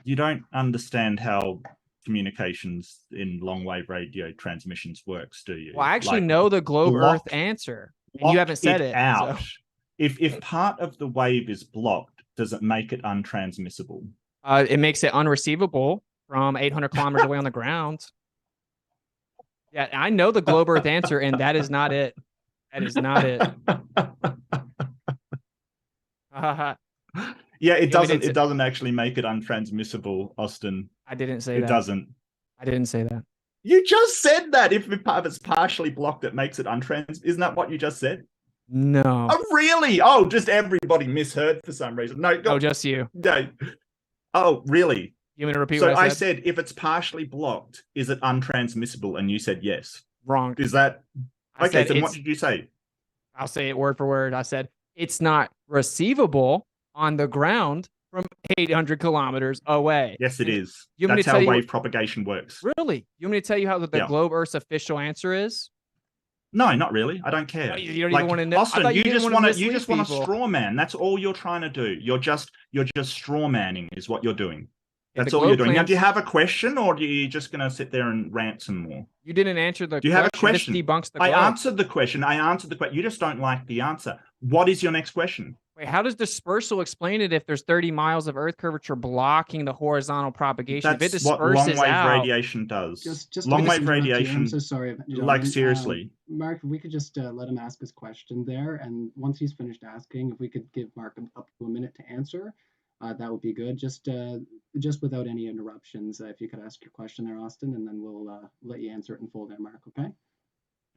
B: You don't understand how communications in long wave radio transmissions works, do you?
C: Well, I actually know the globe Earth answer. And you haven't said it
B: out.
C: So.
B: If part of the wave is blocked, does it make it untransmissible?
C: It makes it unreceivable from 800 kilometers away on the ground. Yeah, I know the globe Earth answer, and that is not it. That is not it.
B: Yeah, it doesn't. It doesn't actually make it untransmissible, Austin.
C: I didn't say that.
B: It doesn't.
C: I didn't say that.
B: You just said that if it's partially blocked, it makes it untrans. Isn't that what you just said?
C: No.
B: Oh, really? Oh, just everybody misheard for some reason. No,
C: just you.
B: No. Oh, really?
C: You want me to repeat
B: what
C: I said?
B: I said, if it's partially blocked, is it untransmissible? And you said yes.
C: Wrong.
B: Is that okay? So what did you say?
C: I'll say it word for word. I said it's not receivable on the ground from 800 kilometers away.
B: Yes, it is. That's how wave propagation works.
C: Really? You want me to tell you how the globe Earth's official answer is?
B: No, not really. I don't care.
C: Oh, you don't even
B: Like
C: want to know. I
B: Austin,
C: thought you didn't want to
B: you
C: mislead
B: just want to
C: people.
B: straw man. That's all you're trying to do. You're just straw manning is what you're doing.
C: Okay, the
B: That's all you're
C: globe
B: doing. Now, do you
C: claims
B: have a question, or are you just going to sit there and rant some more?
C: you didn't answer the
B: Do you have a
C: question. This
B: question?
C: debunks the
B: I
C: globe.
B: answered the question. I answered the question. You just don't like the answer. What is your next question?
C: Wait, how does dispersal explain it if there's 30 miles of Earth curvature blocking the horizontal propagation? If it
B: That's what
C: disperses
B: long-wave
C: out,
B: radiation does.
A: Just to
B: Long-wave
A: interrupt here, I'm
B: radiation,
A: so sorry,
B: like
A: gentlemen.
B: seriously.
A: Mark, if we could just let him ask his question there, and once he's finished asking, if we could give Mark up to a minute to answer, that would be good. Just without any interruptions. If you could ask your question there, Austin, and then we'll let you answer it in full there, Mark. Okay?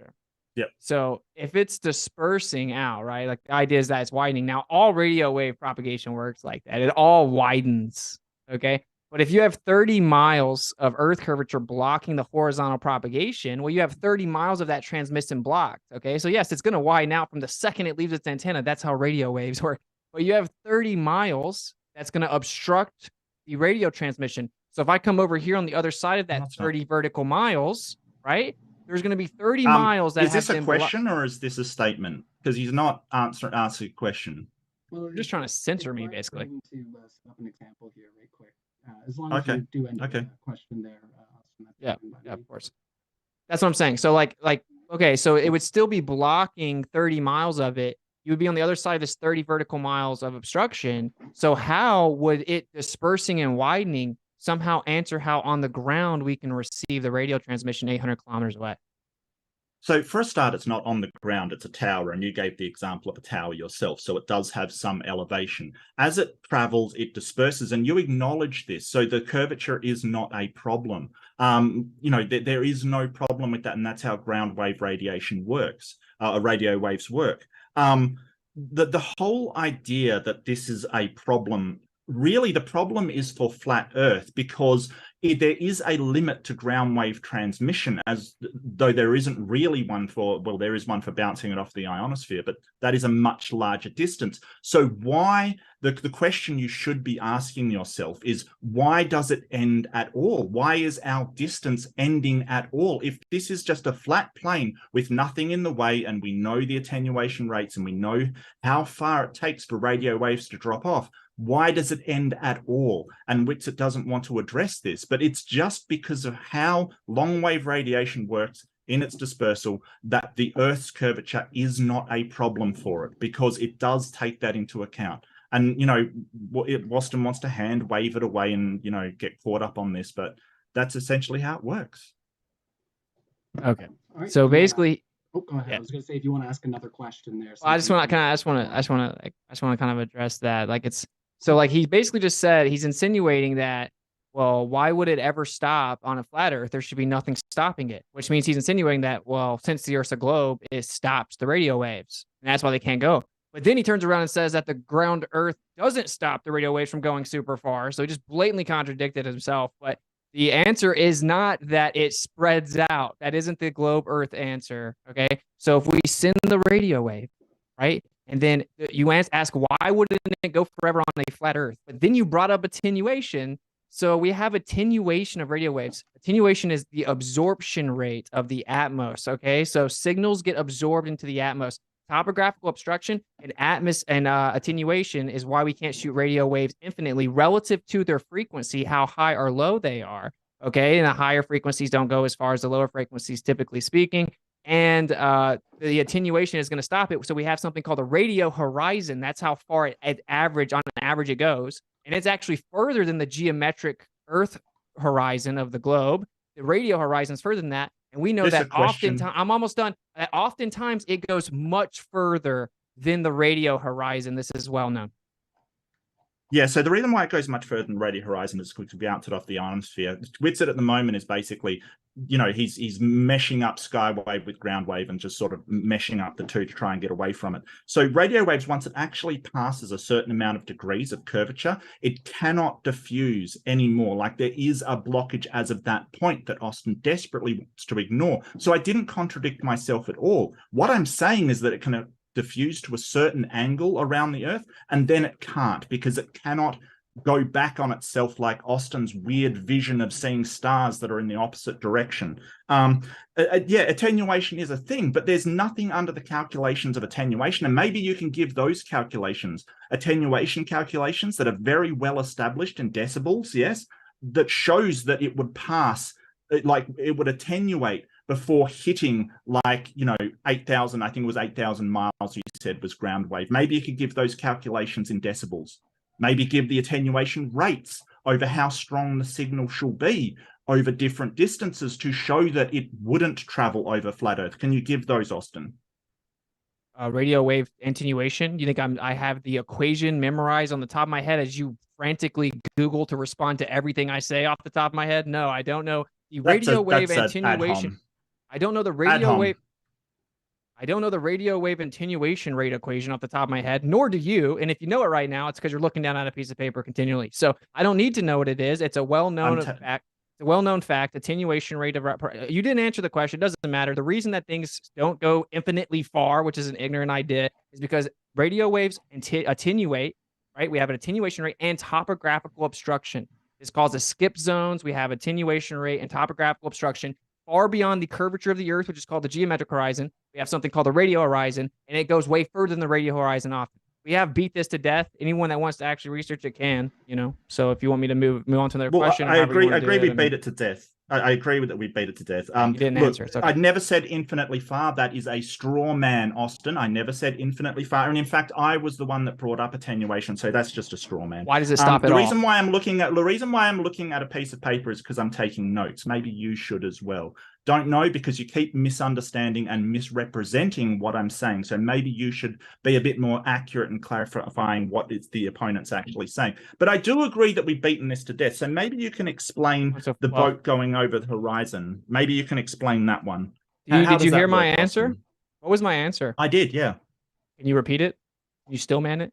C: sure.
B: Yep.
C: So if it's dispersing out, right? Like the idea is that it's widening. Now, all radio wave propagation works like that. It all widens. Okay. But if you have 30 miles of Earth curvature blocking the horizontal propagation, well, you have 30 miles of that transmission blocked. Okay. So, yes, it's going to widen out from the second it leaves its antenna. That's how radio waves work. But you have 30 miles that's going to obstruct the radio transmission. So, if I come over here on the other side of that 30 vertical miles, right? There's going to be 30 miles that
B: is this
C: have
B: a
C: been
B: question or is this a statement? Because he's not asking a question.
A: Well,
C: You're just trying to censor me,
A: fine for
C: basically.
A: him to set up an example here, right quick. As long as you do end the question there, Austin.
C: Yeah, yeah, of course. That's what I'm saying. So, okay, so it would still be blocking 30 miles of it. You would be on the other side of this 30 vertical miles of obstruction. So, how would it dispersing and widening somehow answer how on the ground we can receive the radio transmission 800 kilometers away?
B: So for a start, it's not on the ground, it's a tower, and you gave the example of a tower yourself, so it does have some elevation. As it travels, it disperses, and you acknowledge this, so the curvature is not a problem. There is no problem with that, and that's how ground wave radiation works, radio waves work. The whole idea that this is a problem, really the problem is for flat Earth, because there is a limit to ground wave transmission, as though there isn't really one for, well, there is one for bouncing it off the ionosphere, but that is a much larger distance. So why, the question you should be asking yourself is, why does it end at all? Why is our distance ending at all? If this is just a flat plane with nothing in the way, and we know the attenuation rates, and we know how far it takes for radio waves to drop off, why does it end at all? And Witsit doesn't want to address this, but it's just because of how long wave radiation works in its dispersal that the Earth's curvature is not a problem for it, because it does take that into account. And, Boston wants to hand wave it away and, get caught up on this, but that's essentially how it works.
C: Okay.
A: Right,
C: so basically,
A: oh, go ahead.
C: Yeah.
A: I was going to say, if you want to ask another question there.
C: Well, I just want to kind of address that. He basically just said, he's insinuating that, well, why would it ever stop on a flat Earth? There should be nothing stopping it, which means he's insinuating that, well, since the Earth's a globe, it stops the radio waves, and that's why they can't go. But then he turns around and says that the ground Earth doesn't stop the radio waves from going super far. So he just blatantly contradicted himself. But the answer is not that it spreads out. That isn't the globe Earth answer. Okay. So if we send the radio wave, right? And then you ask, why wouldn't it go forever on a flat Earth? But then you brought up attenuation. So we have attenuation of radio waves. Attenuation is the absorption rate of the atmos. Okay. So signals get absorbed into the atmos. Topographical obstruction and attenuation is why we can't shoot radio waves infinitely relative to their frequency, how high or low they are. Okay. And the higher frequencies don't go as far as the lower frequencies, typically speaking. And the attenuation is going to stop it. So we have something called a radio horizon. That's how far on an average it goes. And it's actually further than the geometric Earth horizon of the globe. The radio horizon is further than that. And we know that oftentimes, I'm almost done. Oftentimes it goes much further than the radio horizon. This is well known.
B: Yeah, so the reason why it goes much further than radio horizon is because we bounce it off the ionosphere. Witsit at the moment is basically, he's meshing up skywave with ground wave and just sort of meshing up the two to try and get away from it. So radio waves, once it actually passes a certain amount of degrees of curvature, it cannot diffuse anymore. Like, there is a blockage as of that point that Austin desperately wants to ignore. So I didn't contradict myself at all. What I'm saying is that it can diffuse to a certain angle around the Earth, and then it can't, because it cannot go back on itself, like Austin's weird vision of seeing stars that are in the opposite direction. Yeah, attenuation is a thing, but there's nothing under the calculations of attenuation. And maybe you can give those calculations, attenuation calculations that are very well established in decibels, yes, that shows that it would pass, like it would attenuate before hitting, like, 8,000, I think it was 8,000 miles you said was ground wave. Maybe you could give those calculations in decibels. Maybe give the attenuation rates over how strong the signal shall be over different distances to show that it wouldn't travel over flat Earth. Can you give those, Austin?
C: Radio wave attenuation. You think I have the equation memorized on the top of my head as you frantically Google to respond to everything I say off the top of my head? No, I don't know the radio wave attenuation. I don't know the radio wave. I don't know the radio wave attenuation rate equation off the top of my head, nor do you. And if you know it right now, it's because you're looking down at a piece of paper continually. So I don't need to know what it is. It's a well-known fact. It's a well-known fact. Attenuation rate of. You didn't answer the question. It doesn't matter. The reason that things don't go infinitely far, which is an ignorant idea, is because radio waves attenuate. Right? We have an attenuation rate and topographical obstruction. This causes skip zones. We have attenuation rate and topographical obstruction far beyond the curvature of the Earth, which is called the geometric horizon. We have something called the radio horizon, and it goes way further than the radio horizon often. We have beat this to death. Anyone that wants to actually research it can, So if you want me to move on to another question,
B: I agree. We beat it to death. I agree with that. We beat it to death.
C: You didn't answer. It's okay.
B: I never said infinitely far. That is a straw man, Austin. I never said infinitely far. And in fact, I was the one that brought up attenuation. So that's just a straw man.
C: Why does it stop at all?
B: The reason why I'm looking at a piece of paper is because I'm taking notes. Maybe you should as well. Don't know, because you keep misunderstanding and misrepresenting what I'm saying. So maybe you should be a bit more accurate and clarifying what is the opponent's actually saying. But I do agree that we've beaten this to death. So maybe you can explain the boat going over the horizon. Maybe you can explain that one.
C: Did you hear my answer? Austin? What was my answer?
B: I did, yeah.
C: Can you repeat it? Can you still man it?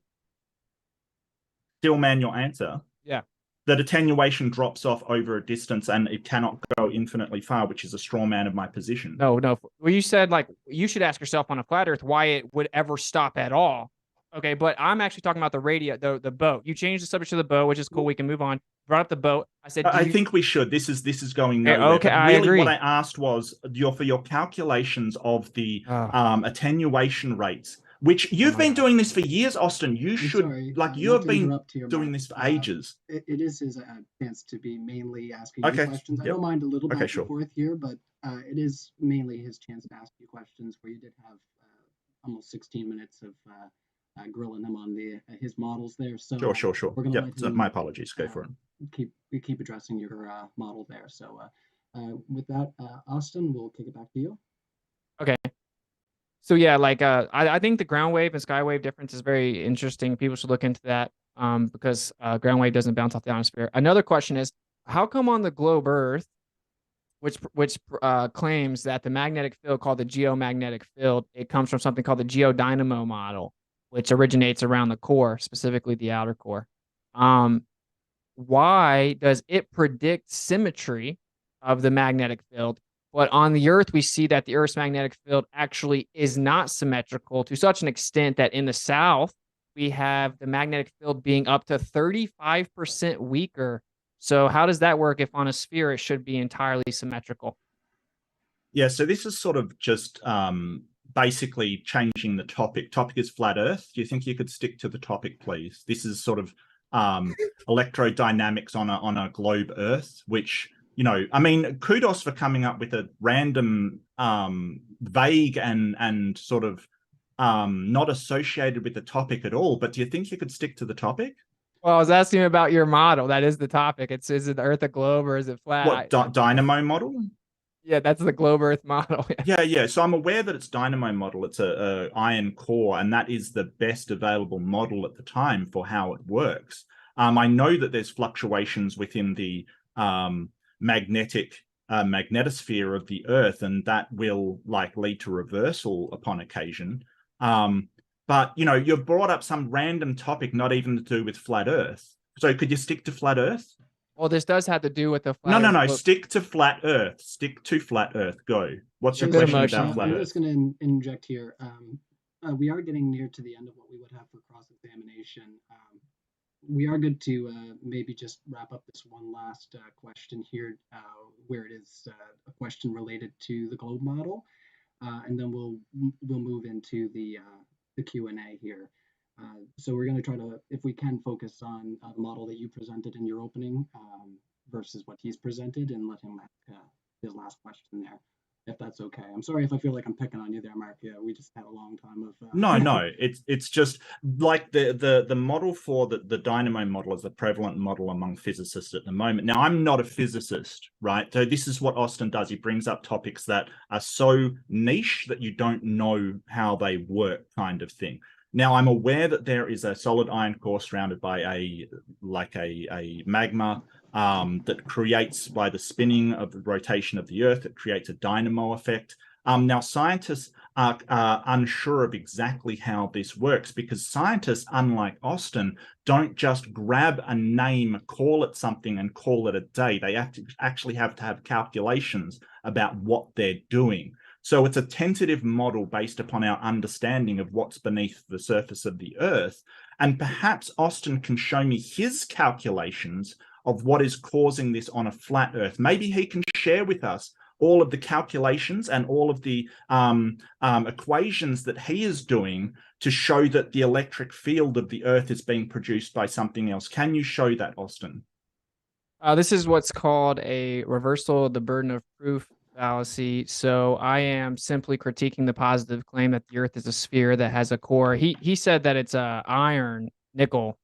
B: Still man your answer?
C: Yeah.
B: That attenuation drops off over a distance and it cannot go infinitely far, which is a straw man of my position.
C: No. Well, you said, like, you should ask yourself on a flat Earth why it would ever stop at all. Okay, but I'm actually talking about the radio, the boat. You changed the subject to the boat, which is cool. We can move on. Brought up the boat. I said,
B: I think we should. This is going nowhere.
C: Okay, I agree.
B: What I asked was for your calculations of the attenuation rates, which you've been doing this for years, Austin. You should, you have been doing this for ages.
A: It is his chance to be mainly asking you questions. I don't mind a little back and forth here, but it is mainly his chance to ask you questions, where you did have almost 16 minutes of grilling him on his models there. So
B: sure.
A: We're gonna let him,
B: my apologies. Go for it.
A: Keep addressing your model there. So with that, Austin, we'll kick it back to you.
C: Okay. So yeah, I think the ground wave and sky wave difference is very interesting. People should look into that because ground wave doesn't bounce off the atmosphere. Another question is, how come on the globe Earth, which claims that the magnetic field called the geomagnetic field, it comes from something called the geodynamo model, which originates around the core, specifically the outer core. Why does it predict symmetry of the magnetic field? But on the Earth, we see that the Earth's magnetic field actually is not symmetrical to such an extent that in the south, we have the magnetic field being up to 35% weaker. So how does that work if on a sphere it should be entirely symmetrical?
B: Yeah, so this is sort of just basically changing the topic. Topic is flat Earth. Do you think you could stick to the topic, please? This is sort of electrodynamics on a globe Earth, which... I mean, kudos for coming up with a random, vague and sort of not associated with the topic at all. But do you think you could stick to the topic?
C: Well, I was asking about your model. That is the topic. Is it the Earth a globe or is it flat?
B: What, dynamo model?
C: Yeah, that's the globe Earth model.
B: Yeah. So I'm aware that it's dynamo model. It's a iron core, and that is the best available model at the time for how it works. I know that there's fluctuations within the magnetosphere of the Earth, and that will lead to reversal upon occasion. But you've brought up some random topic, not even to do with flat Earth. So could you stick to flat Earth?
C: Well, this does have to do with the flat
B: No. Stick to flat Earth. Stick to flat Earth. Go. What's your question about flat Earth?
A: I'm just going to interject here. We are getting near to the end of what we would have for cross-examination. we are good to maybe just wrap up this one last question here, where it is a question related to the globe model, and then we'll move into the Q&A here. So we're going to try to, if we can, focus on the model that you presented in your opening versus what he's presented, and let him ask his last question there, if that's okay. I'm sorry if I feel like I'm picking on you there, Mark. Yeah, we just had a long time of
B: No, it's just like the model for the dynamo model is the prevalent model among physicists at the moment. Now, I'm not a physicist, right? So this is what Austin does. He brings up topics that are so niche that you don't know how they work, kind of thing. Now, I'm aware that there is a solid iron core surrounded by a magma that creates, by the spinning of the rotation of the Earth, it creates a dynamo effect. Now, scientists are unsure of exactly how this works, because scientists, unlike Austin, don't just grab a name, call it something, and call it a day. They actually have to have calculations about what they're doing. So it's a tentative model based upon our understanding of what's beneath the surface of the Earth. And perhaps Austin can show me his calculations of what is causing this on a flat Earth. Maybe he can share with us all of the calculations and all of the equations that he is doing to show that the electric field of the Earth is being produced by something else. Can you show that, Austin?
C: This is what's called a reversal of the burden of proof fallacy. So I am simply critiquing the positive claim that the Earth is a sphere that has a core. He said that it's iron, nickel,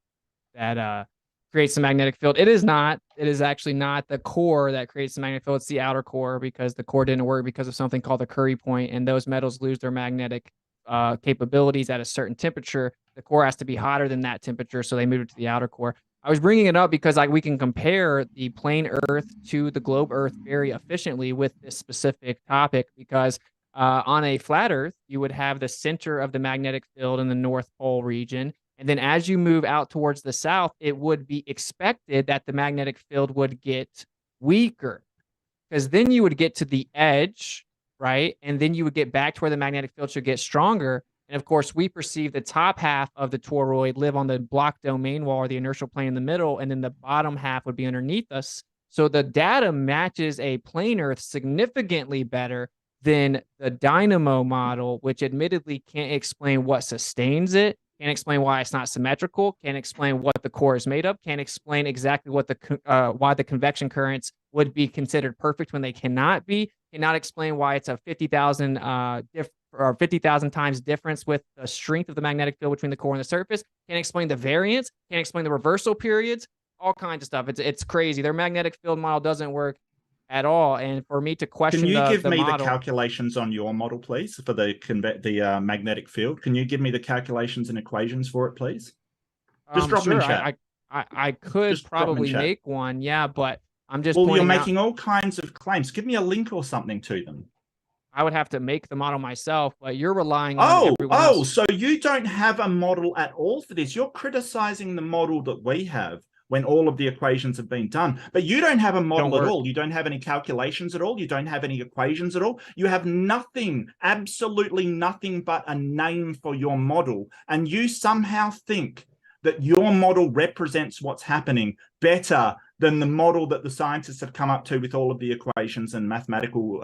C: that creates the magnetic field. It is not. It is actually not the core that creates the magnetic field. It's the outer core, because the core didn't work because of something called the Curie point, and those metals lose their magnetic capabilities at a certain temperature. The core has to be hotter than that temperature, so they moved it to the outer core. I was bringing it up because we can compare the plane Earth to the globe Earth very efficiently with this specific topic, because on a flat Earth, you would have the center of the magnetic field in the North Pole region. And then as you move out towards the south, it would be expected that the magnetic field would get weaker, because then you would get to the edge, right? And then you would get back to where the magnetic field should get stronger. And of course, we perceive the top half of the toroid live on the block domain wall, or the inertial plane in the middle, and then the bottom half would be underneath us. So the data matches a plane Earth significantly better than the dynamo model, which admittedly can't explain what sustains it, can't explain why it's not symmetrical, can't explain what the core is made of, can't explain exactly what why the convection currents would be considered perfect when they cannot be, cannot explain why it's a 50,000 or 50,000 times difference with the strength of the magnetic field between the core and the surface, can't explain the variance, can't explain the reversal periods, all kinds of stuff. It's crazy. Their magnetic field model doesn't work at all. And for me to question
B: Can you give me
C: model,
B: the calculations on your model, please, for the magnetic field? Can you give me the calculations and equations for it, please? Just drop them in
C: sure,
B: chat.
C: I could
B: Just drop them in
C: probably
B: chat.
C: make one, yeah, but I'm just
B: Well, you're
C: pointing out
B: making all kinds of claims. Give me a link or something to them.
C: I would have to make the model myself, but you're relying on everyone else.
B: So you don't have a model at all for this. You're criticizing the model that we have when all of the equations have been done. But you don't have a model at all. You don't have any calculations at all. You don't have any equations at all. You have nothing, absolutely nothing but a name for your model. And you somehow think that your model represents what's happening better than the model that the scientists have come up to with all of the equations and mathematical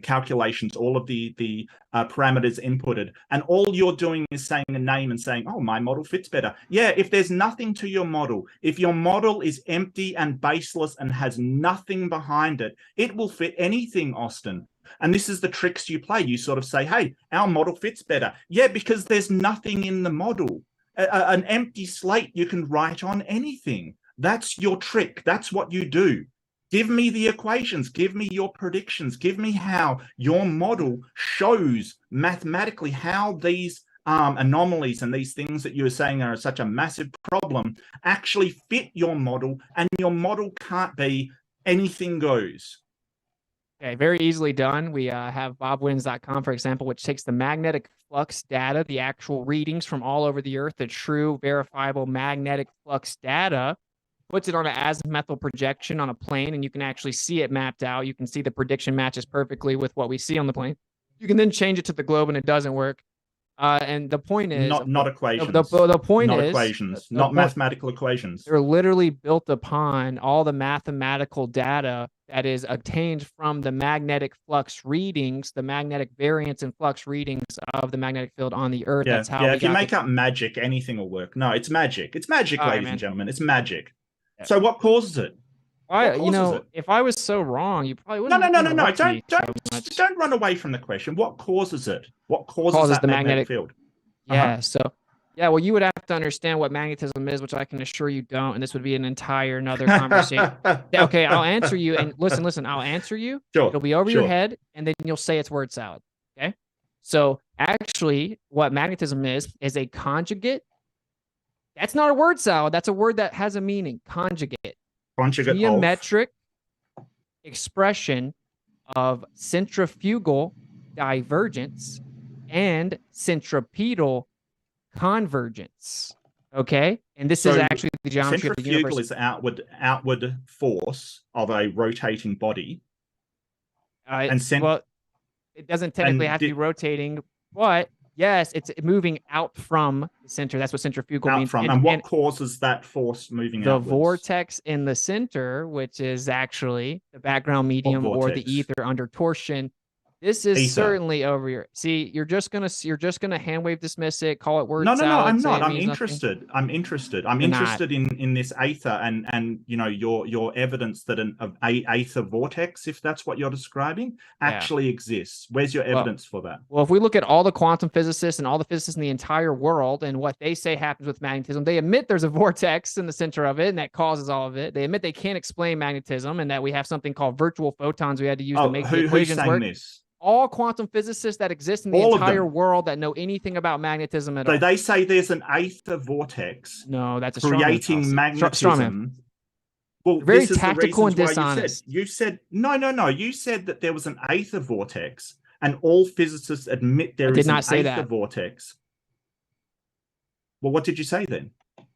B: calculations, all of the parameters inputted. And all you're doing is saying a name and saying, oh, my model fits better. Yeah, if there's nothing to your model, if your model is empty and baseless and has nothing behind it, it will fit anything, Austin. And this is the tricks you play. You sort of say, hey, our model fits better. Yeah, because there's nothing in the model. An empty slate, you can write on anything. That's your trick. That's what you do. Give me the equations. Give me your predictions. Give me how your model shows mathematically how these anomalies and these things that you were saying are such a massive problem actually fit your model, and your model can't be anything goes.
C: Okay, very easily done. We have bobwins.com, for example, which takes the magnetic flux data, the actual readings from all over the Earth, the true verifiable magnetic flux data, puts it on an azimuthal projection on a plane, and you can actually see it mapped out. You can see the prediction matches perfectly with what we see on the plane. You can then change it to the globe, and it doesn't work. And the point is,
B: not equations.
C: The point
B: not
C: is,
B: equations, not mathematical equations.
C: They're literally built upon all the mathematical data that is obtained from the magnetic flux readings, the magnetic variance and flux readings of the magnetic field on the Earth.
B: Yeah,
C: That's how.
B: Yeah, if you make up magic, anything will work. No, it's magic. It's magic, ladies and gentlemen. It's magic.
C: Yeah.
B: So what causes it?
C: If I was so wrong, you probably wouldn't.
B: No. Don't run away from the question. What causes it? What causes that
C: the
B: magnetic field?
C: Yeah. So, yeah. Well, you would have to understand what magnetism is, which I can assure you don't, and this would be an entire another conversation. Okay, I'll answer you. And listen. I'll answer you.
B: Sure.
C: It'll be over your head, and then you'll say it's word salad. Okay. So actually, what magnetism is a conjugate. That's not a word salad. That's a word that has a meaning. Conjugate. Geometric expression of centrifugal divergence and centripetal convergence. Okay, and this is actually the geometry of the universe.
B: Centrifugal is outward force of a rotating body.
C: Well, it doesn't technically have to be rotating, but yes, it's moving out from the center. That's what centrifugal means.
B: And what causes that force moving outwards?
C: The vortex in the center, which is actually the background medium or the ether under torsion. This is certainly over your. See, you're just gonna hand wave dismiss it, call it word salad.
B: No, I'm not. I'm interested. I'm interested in this ether and your evidence that an ether vortex, if that's what you're describing, actually exists. Where's your evidence for that?
C: Well, if we look at all the quantum physicists and all the physicists in the entire world and what they say happens with magnetism, they admit there's a vortex in the center of it and that causes all of it. They admit they can't explain magnetism and that we have something called virtual photons we had to use to make the equations work.
B: This?
C: All quantum physicists that exist in the entire world that know anything about magnetism at all.
B: They say there's an ether vortex.
C: No, that's a
B: creating magnetism.
C: Well, very tactical and dishonest.
B: You said no. You said that there was an ether vortex, and all physicists admit there is an ether vortex. Well, what did you say then?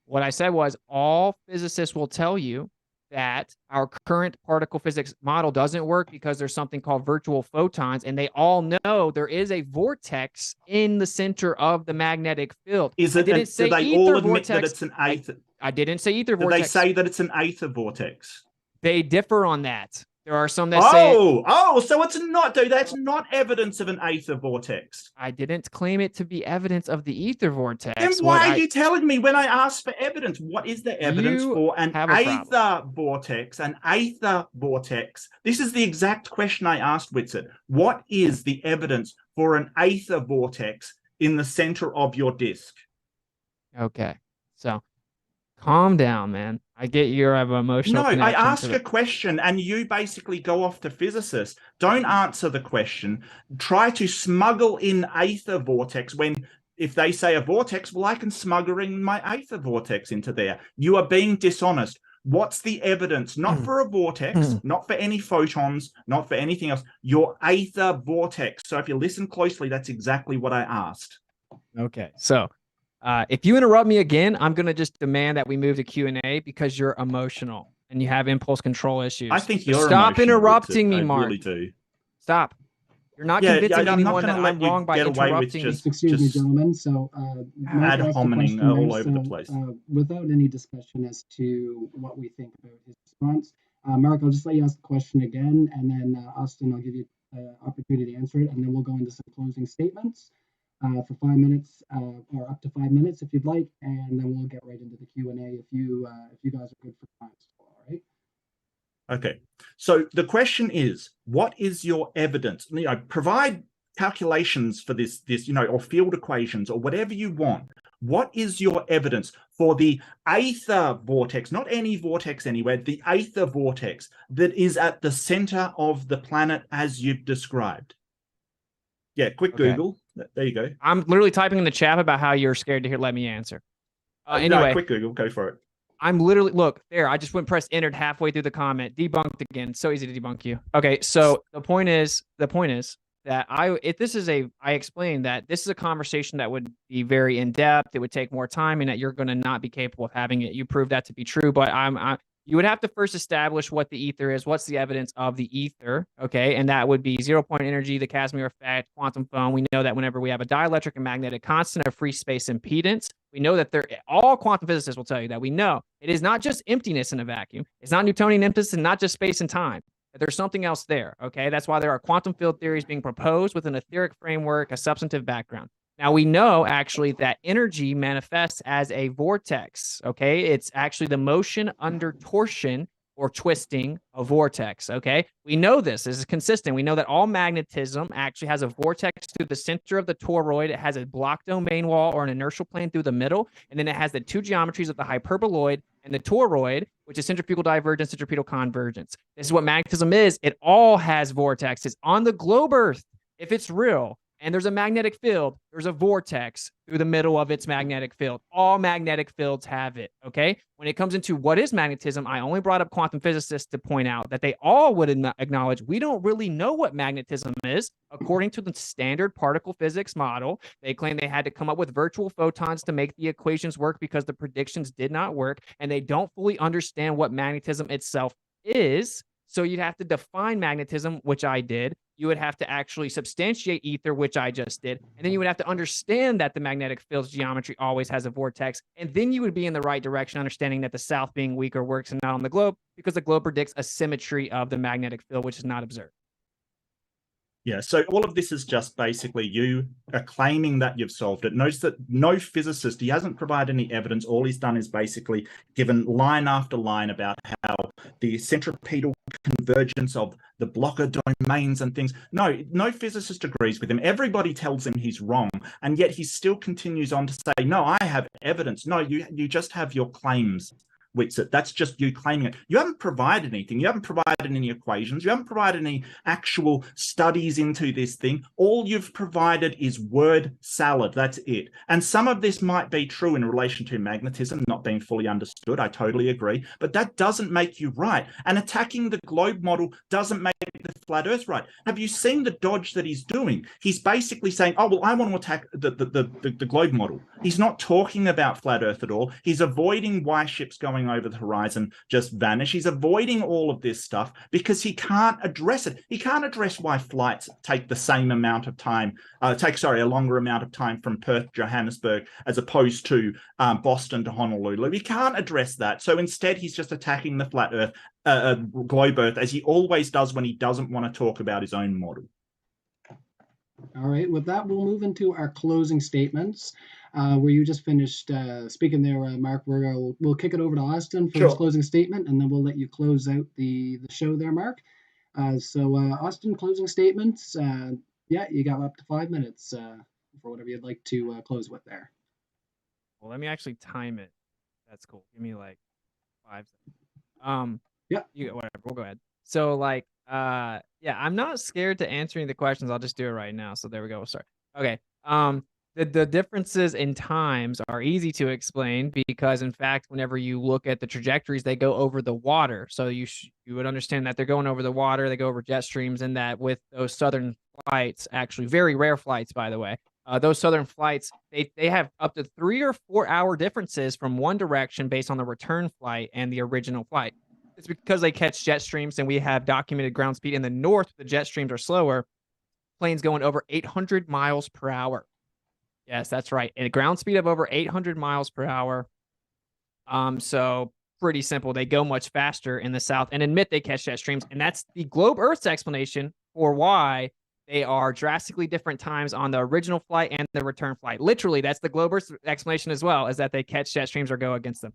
C: What I said was all physicists will tell you that our current particle physics model doesn't work because there's something called virtual photons, and they all know there is a vortex in the center of the magnetic field.
B: Do they all admit that it's an ether?
C: I didn't say ether vortex.
B: Do they say that it's an ether vortex?
C: They differ on that. There are some that say...
B: So it's not, dude. That's not evidence of an ether vortex.
C: I didn't claim it to be evidence of the ether vortex.
B: Then why are you telling me when I asked for evidence? What is the evidence for an ether vortex? An ether vortex. This is the exact question I asked Witsit. What is the evidence for an ether vortex in the center of your disk?
C: Okay, so calm down, man. I get your emotional connection.
B: I ask a question and you basically go off to physicists. Don't answer the question. Try to smuggle in ether vortex when, if they say a vortex, well, I can smuggle in my ether vortex into there. You are being dishonest. What's the evidence? Not for a vortex, not for any photons, not for anything else. Your ether vortex. So if you listen closely, that's exactly what I asked.
C: Okay, so... if you interrupt me again, I'm going to just demand that we move to Q&A because you're emotional and you have impulse control issues.
B: I think you're
C: Stop interrupting me, Mark.
B: I really do.
C: Stop. You're not convincing anyone that I'm wrong by
B: interrupting
C: me.
A: Excuse me, gentlemen. So,
B: ad hominem all over the place.
A: Without any discussion as to what we think about his response, Mark, I'll just let you ask the question again, and then Austin, I'll give you an opportunity to answer it, and then we'll go into some closing statements. For 5 minutes, or up to 5 minutes if you'd like, and then we'll get right into the Q&A if you guys are good for time. All right.
B: Okay. So the question is, what is your evidence? Provide calculations for this, or field equations or whatever you want. What is your evidence for the ether vortex, not any vortex anywhere, the ether vortex that is at the center of the planet as you've described? Yeah, quick Google. There you go.
C: I'm literally typing in the chat about how you're scared to let me answer. Anyway,
B: quick Google, go for it.
C: I'm literally, look, there, I just went press entered halfway through the comment. Debunked again. So easy to debunk you. Okay, so the point is that I explained that this is a conversation that would be very in-depth. It would take more time and that you're going to not be capable of having it. You proved that to be true, but You would have to first establish what the ether is. What's the evidence of the ether? Okay. And that would be 0-point energy, the Casimir effect, quantum foam. We know that whenever we have a dielectric and magnetic constant of free space impedance, we know that all quantum physicists will tell you that we know it is not just emptiness in a vacuum. It's not Newtonian emptiness and not just space and time. There's something else there. Okay. That's why there are quantum field theories being proposed with an etheric framework, a substantive background. Now, we know actually that energy manifests as a vortex, okay? It's actually the motion under torsion or twisting a vortex, okay? We know this is consistent. We know that all magnetism actually has a vortex through the center of the toroid. It has a block domain wall or an inertial plane through the middle, and then it has the two geometries of the hyperboloid and the toroid, which is centrifugal divergence, centripetal convergence. This is what magnetism is. It all has vortexes. On the globe Earth, if it's real, and there's a magnetic field, there's a vortex through the middle of its magnetic field. All magnetic fields have it, okay? When it comes into what is magnetism, I only brought up quantum physicists to point out that they all would acknowledge we don't really know what magnetism is. According to the standard particle physics model, they claim they had to come up with virtual photons to make the equations work because the predictions did not work, and they don't fully understand what magnetism itself is. So you'd have to define magnetism, which I did. You would have to actually substantiate ether, which I just did. And then you would have to understand that the magnetic field's geometry always has a vortex. And then you would be in the right direction, understanding that the south being weaker works and not on the globe, because the globe predicts a symmetry of the magnetic field, which is not observed.
B: Yeah, so all of this is just basically you are claiming that you've solved it. Notice that no physicist, he hasn't provided any evidence. All he's done is basically given line after line about how the centripetal convergence of the blocker domains and things. No physicist agrees with him. Everybody tells him he's wrong, and yet he still continues on to say, no, I have evidence. No, you just have your claims. Witsit. That's just you claiming it. You haven't provided anything. You haven't provided any equations. You haven't provided any actual studies into this thing. All you've provided is word salad. That's it. And some of this might be true in relation to magnetism not being fully understood. I totally agree. But that doesn't make you right. And attacking the globe model doesn't make the flat earth right. Have you seen the dodge that he's doing? He's basically saying, oh, well, I want to attack the globe model. He's not talking about flat earth at all. He's avoiding why ships going over the horizon just vanish. He's avoiding all of this stuff because he can't address it. He can't address why flights take the same amount of time, a longer amount of time from Perth to Johannesburg as opposed to Boston to Honolulu. He can't address that. So instead, he's just attacking the flat earth, globe earth, as he always does when he doesn't want to talk about his own model.
A: All right, with that, we'll move into our closing statements. Where you just finished speaking there, Mark. We'll kick it over to Austin for his closing statement, and then we'll let you close out the show there, Mark. So Austin, closing statements. Yeah, you got up to 5 minutes for whatever you'd like to close with there.
C: Well, let me actually time it. That's cool. Give me like 5 seconds.
A: Yeah.
C: Whatever. We'll go ahead. So yeah, I'm not scared to answering the questions. I'll just do it right now. So there we go. We'll start. Okay. The differences in times are easy to explain because, in fact, whenever you look at the trajectories, they go over the water. So you would understand that they're going over the water, they go over jet streams, and that with those southern flights, actually very rare flights, by the way, those southern flights, they have up to 3 or 4 hour differences from one direction based on the return flight and the original flight. It's because they catch jet streams, and we have documented ground speed in the north. The jet streams are slower. Planes going over 800 miles per hour. Yes, that's right. And a ground speed of over 800 miles per hour. So pretty simple. They go much faster in the south and admit they catch jet streams. And that's the globe Earth's explanation for why they are drastically different times on the original flight and the return flight. Literally, that's the globe Earth's explanation as well, is that they catch jet streams or go against them.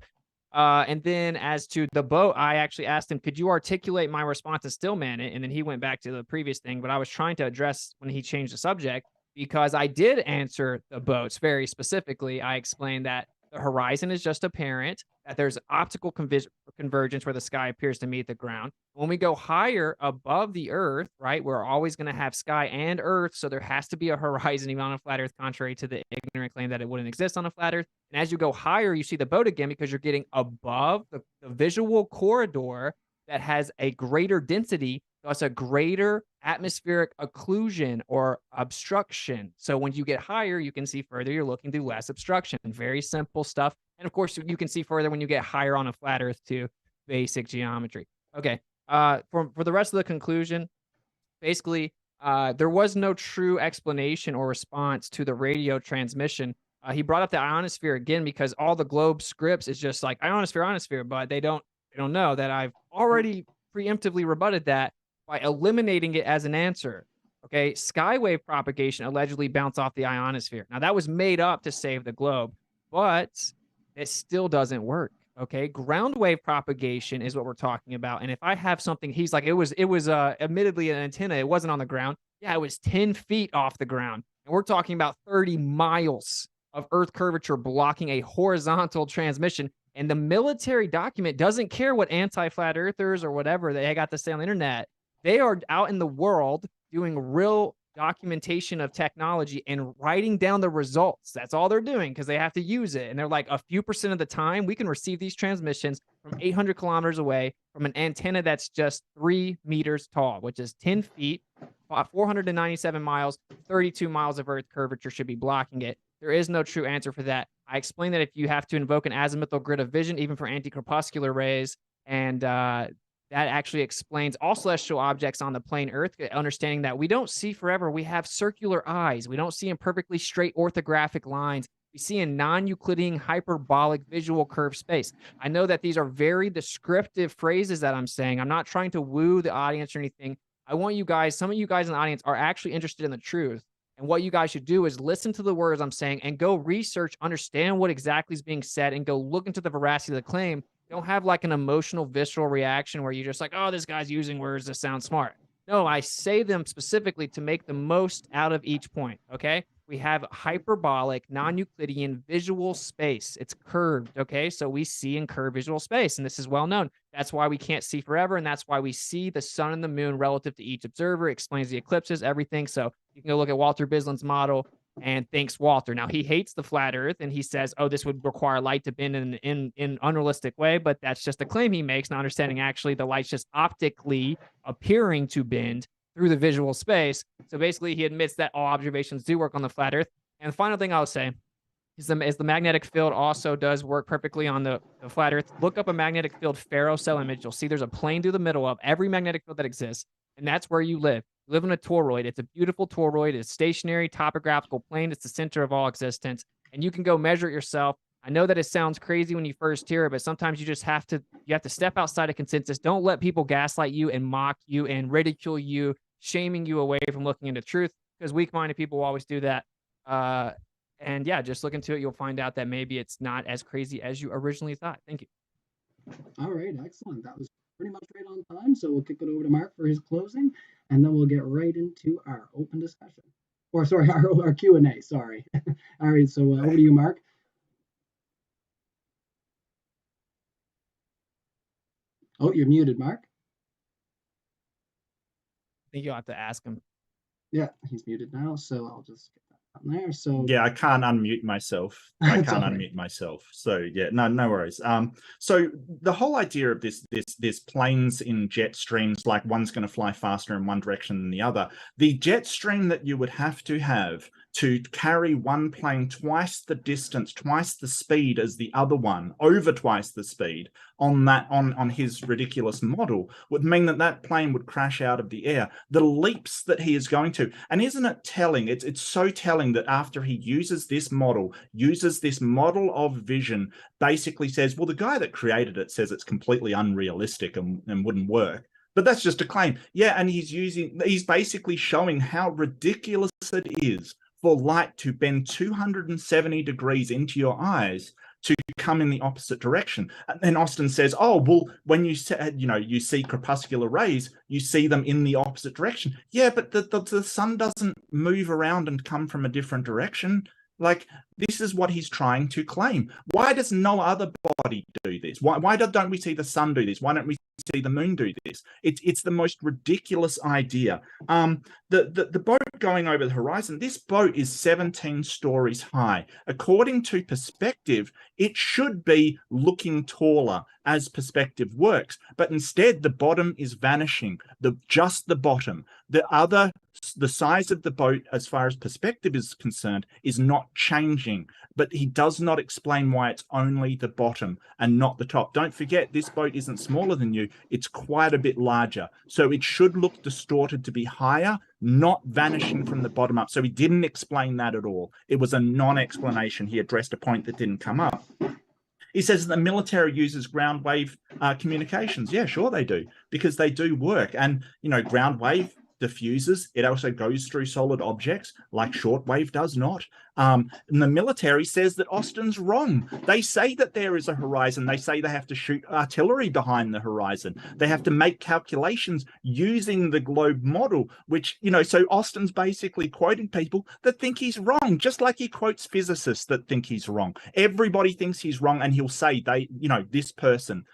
C: And then as to the boat, I actually asked him, could you articulate my response to Stillman it? And then he went back to the previous thing, but I was trying to address when he changed the subject, because I did answer the boats very specifically. I explained that the horizon is just apparent, that there's optical convergence where the sky appears to meet the ground. When we go higher above the Earth, right, we're always going to have sky and Earth, so there has to be a horizon even on a flat Earth, contrary to the ignorant claim that it wouldn't exist on a flat Earth. And as you go higher, you see the boat again because you're getting above the visual corridor that has a greater density, thus a greater atmospheric occlusion or obstruction. So when you get higher, you can see further. You're looking through less obstruction. Very simple stuff. And of course, you can see further when you get higher on a flat Earth too. basic geometry. Okay. For the rest of the conclusion, basically, there was no true explanation or response to the radio transmission. He brought up the ionosphere again because all the globe scripts is just like ionosphere, ionosphere, but they don't know that I've already preemptively rebutted that by eliminating it as an answer. Okay, skywave propagation allegedly bounced off the ionosphere. Now that was made up to save the globe, but it still doesn't work. Okay, ground wave propagation is what we're talking about. And if I have something, he's like, it was admittedly an antenna. It wasn't on the ground. Yeah, it was 10 feet off the ground. And we're talking about 30 miles of Earth curvature blocking a horizontal transmission. And the military document doesn't care what anti-flat earthers or whatever they got to say on the internet. They are out in the world doing real documentation of technology and writing down the results. That's all they're doing because they have to use it. And they're like, a few percent of the time, we can receive these transmissions from 800 kilometers away from an antenna that's just 3 meters tall, which is 10 feet, 497 miles, 32 miles of Earth curvature should be blocking it. There is no true answer for that. I explained that if you have to invoke an azimuthal grid of vision, even for anti-corpuscular rays, and that actually explains all celestial objects on the plane Earth, understanding that we don't see forever. We have circular eyes. We don't see in perfectly straight orthographic lines. We see in non-Euclidean hyperbolic visual curved space. I know that these are very descriptive phrases that I'm saying. I'm not trying to woo the audience or anything. I want you guys, some of you guys in the audience are actually interested in the truth. And what you guys should do is listen to the words I'm saying and go research, understand what exactly is being said, and go look into the veracity of the claim. Don't have like an emotional, visceral reaction where you're just like, oh, this guy's using words that sound smart. No, I say them specifically to make the most out of each point. Okay. We have hyperbolic, non-Euclidean visual space. It's curved. Okay. So we see in curved visual space, and this is well known. That's why we can't see forever. And that's why we see the sun and the moon relative to each observer. It explains the eclipses, everything. So you can go look at Walter Bisland's model and thanks Walter. Now he hates the flat earth and he says, oh, this would require light to bend in unrealistic way, but that's just a claim he makes, not understanding actually the light's just optically appearing to bend through the visual space. So basically he admits that all observations do work on the flat earth. And the final thing I'll say is the magnetic field also does work perfectly on the flat earth. Look up a magnetic field ferrocell image. You'll see there's a plane through the middle of every magnetic field that exists. And that's where you live. You live in a toroid. It's a beautiful toroid. It's a stationary topographical plane. It's the center of all existence. And you can go measure it yourself. I know that it sounds crazy when you first hear it, but sometimes you just have to step outside of consensus. Don't let people gaslight you and mock you and ridicule you, shaming you away from looking into truth, because weak-minded people will always do that. And yeah, just look into it. You'll find out that maybe it's not as crazy as you originally thought. Thank you.
A: All right, excellent. That was pretty much right on time. So we'll kick it over to Mark for his closing, and then we'll get right into our open discussion. Or sorry, our Q&A, sorry. All right, so over to you, Mark. Oh, you're muted, Mark.
C: I think you'll have to ask him.
A: Yeah, he's muted now, so I'll just get that on there. So
B: yeah, I can't unmute myself. I can't unmute myself. So yeah, no worries. So the whole idea of this planes in jet streams, like one's going to fly faster in one direction than the other. The jet stream that you would have to carry one plane twice the distance, twice the speed as the other one, over twice the speed on his ridiculous model, would mean that plane would crash out of the air. The leaps that he is going to, and isn't it telling? It's so telling that after he uses this model of vision, basically says, well, the guy that created it says it's completely unrealistic and wouldn't work. But that's just a claim. Yeah, and he's basically showing how ridiculous it is for light to bend 270 degrees into your eyes to come in the opposite direction. And then Austin says, oh, well, when you see crepuscular rays, you see them in the opposite direction. Yeah, but the sun doesn't move around and come from a different direction. Like, this is what he's trying to claim. Why does no other body do this? Why don't we see the sun do this? Why don't we see the moon do this? It's the most ridiculous idea. The boat going over the horizon, this boat is 17 stories high. According to perspective, it should be looking taller as perspective works, but instead the bottom is vanishing, just the bottom. The size of the boat, as far as perspective is concerned, is not changing, but he does not explain why it's only the bottom and not the top. Don't forget, this boat isn't smaller than you, it's quite a bit larger. So it should look distorted to be higher, not vanishing from the bottom up. So he didn't explain that at all. It was a non-explanation. He addressed a point that didn't come up. He says the military uses ground wave communications. Yeah, sure they do, because they do work. And, ground wave diffuses. It also goes through solid objects like shortwave does not. And the military says that Austin's wrong. They say that there is a horizon. They say they have to shoot artillery behind the horizon. They have to make calculations using the globe model, which, so Austin's basically quoting people that think he's wrong, just like he quotes physicists that think he's wrong. Everybody thinks he's wrong, and he'll say this person.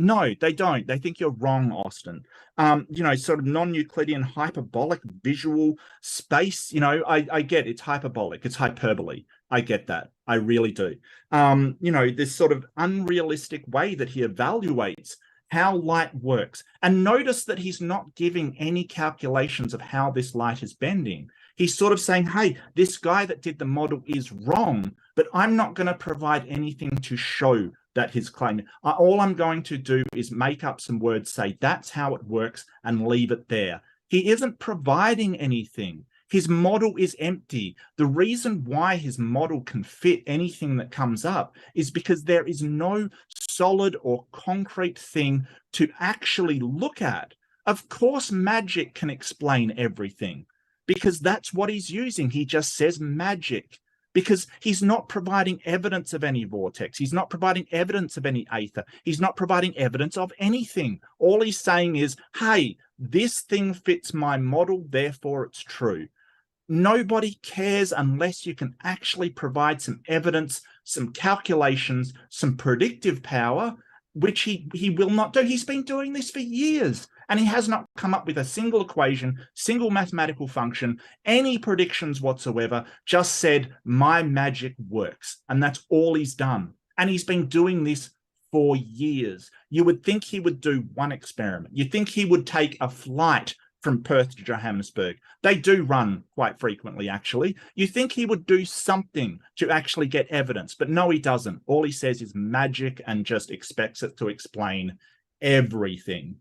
B: No, they don't. They think you're wrong, Austin. Sort of non-Euclidean hyperbolic visual space. I get it's hyperbolic. It's hyperbole. I get that. I really do. This sort of unrealistic way that he evaluates how light works. And notice that he's not giving any calculations of how this light is bending. He's sort of saying, hey, this guy that did the model is wrong, but I'm not going to provide anything to show that his claim. All I'm going to do is make up some words, say that's how it works, and leave it there. He isn't providing anything. His model is empty. The reason why his model can fit anything that comes up is because there is no solid or concrete thing to actually look at. Of course, magic can explain everything, because that's what he's using. He just says magic, because he's not providing evidence of any vortex. He's not providing evidence of any aether. He's not providing evidence of anything. All he's saying is, hey, this thing fits my model, therefore it's true. Nobody cares unless you can actually provide some evidence, some calculations, some predictive power, which he will not do. He's been doing this for years, and he has not come up with a single equation, single mathematical function, any predictions whatsoever, just said, my magic works. And that's all he's done. And he's been doing this for years. You would think he would do one experiment. You'd think he would take a flight from Perth to Johannesburg. They do run quite frequently, actually. You think he would do something to actually get evidence, but no, he doesn't. All he says is magic and just expects it to explain everything.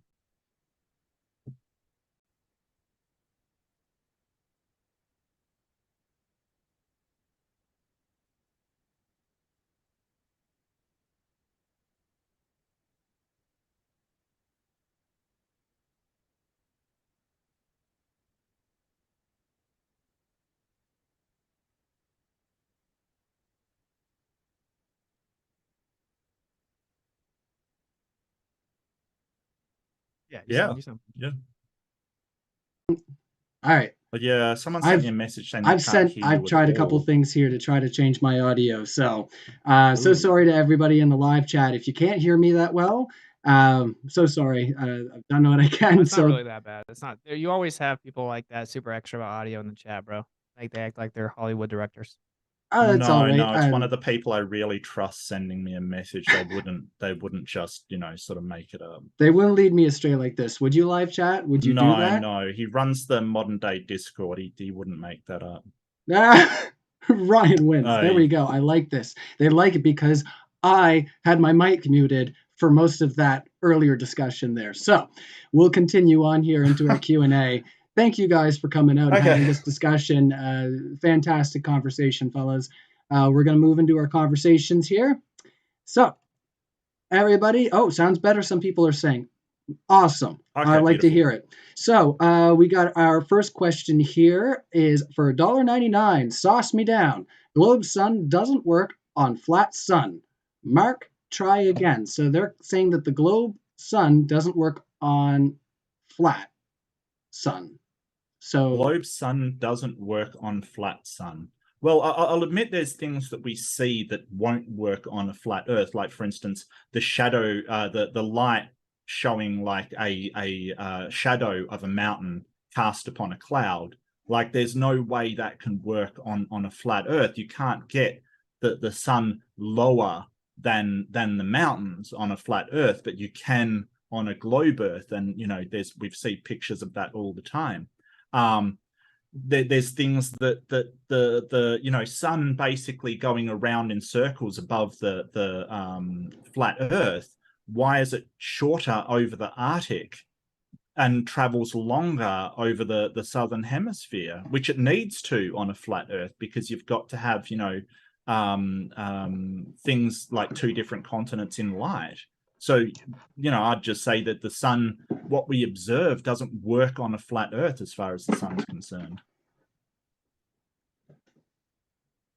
C: Yeah.
B: Yeah.
A: All right.
B: But yeah, someone sent me a message saying
A: I've tried a couple things here to try to change my audio. So sorry to everybody in the live chat if you can't hear me that well. So sorry. I've done what I can.
C: It's not really that bad. It's not. You always have people like that super extra about audio in the chat, bro. Like they act like they're Hollywood directors.
A: That's all right.
B: No, it's one of the people I really trust sending me a message. They wouldn't just, sort of make it up.
A: They wouldn't lead me astray like this. Would you live chat? Would you do that?
B: No. He runs the modern day Discord. He wouldn't make that up.
A: Ryan wins. There we go. I like this. They like it because I had my mic muted for most of that earlier discussion there. So we'll continue on here into our Q&A. Thank you guys for coming out and having this discussion. Fantastic conversation, fellas. We're going to move into our conversations here. So, everybody, sounds better. Some people are saying, awesome.
B: Okay,
A: I like to hear it. So, we got our first question here is for $1.99. Sauce me down. Globe sun doesn't work on flat sun. Mark, try again. So, they're saying that the globe sun doesn't work on flat sun. So
B: globe sun doesn't work on flat sun. Well, I'll admit there's things that we see that won't work on a flat Earth. Like, for instance, the shadow, the light showing like a shadow of a mountain cast upon a cloud. Like, there's no way that can work on a flat Earth. You can't get the sun lower than the mountains on a flat Earth, but you can on a globe Earth. And we've seen pictures of that all the time. There's things that the sun basically going around in circles above the flat Earth. Why is it shorter over the Arctic and travels longer over the southern hemisphere, which it needs to on a flat Earth, because you've got to have things like two different continents in light. So I'd just say that the sun, what we observe, doesn't work on a flat Earth as far as the sun's concerned.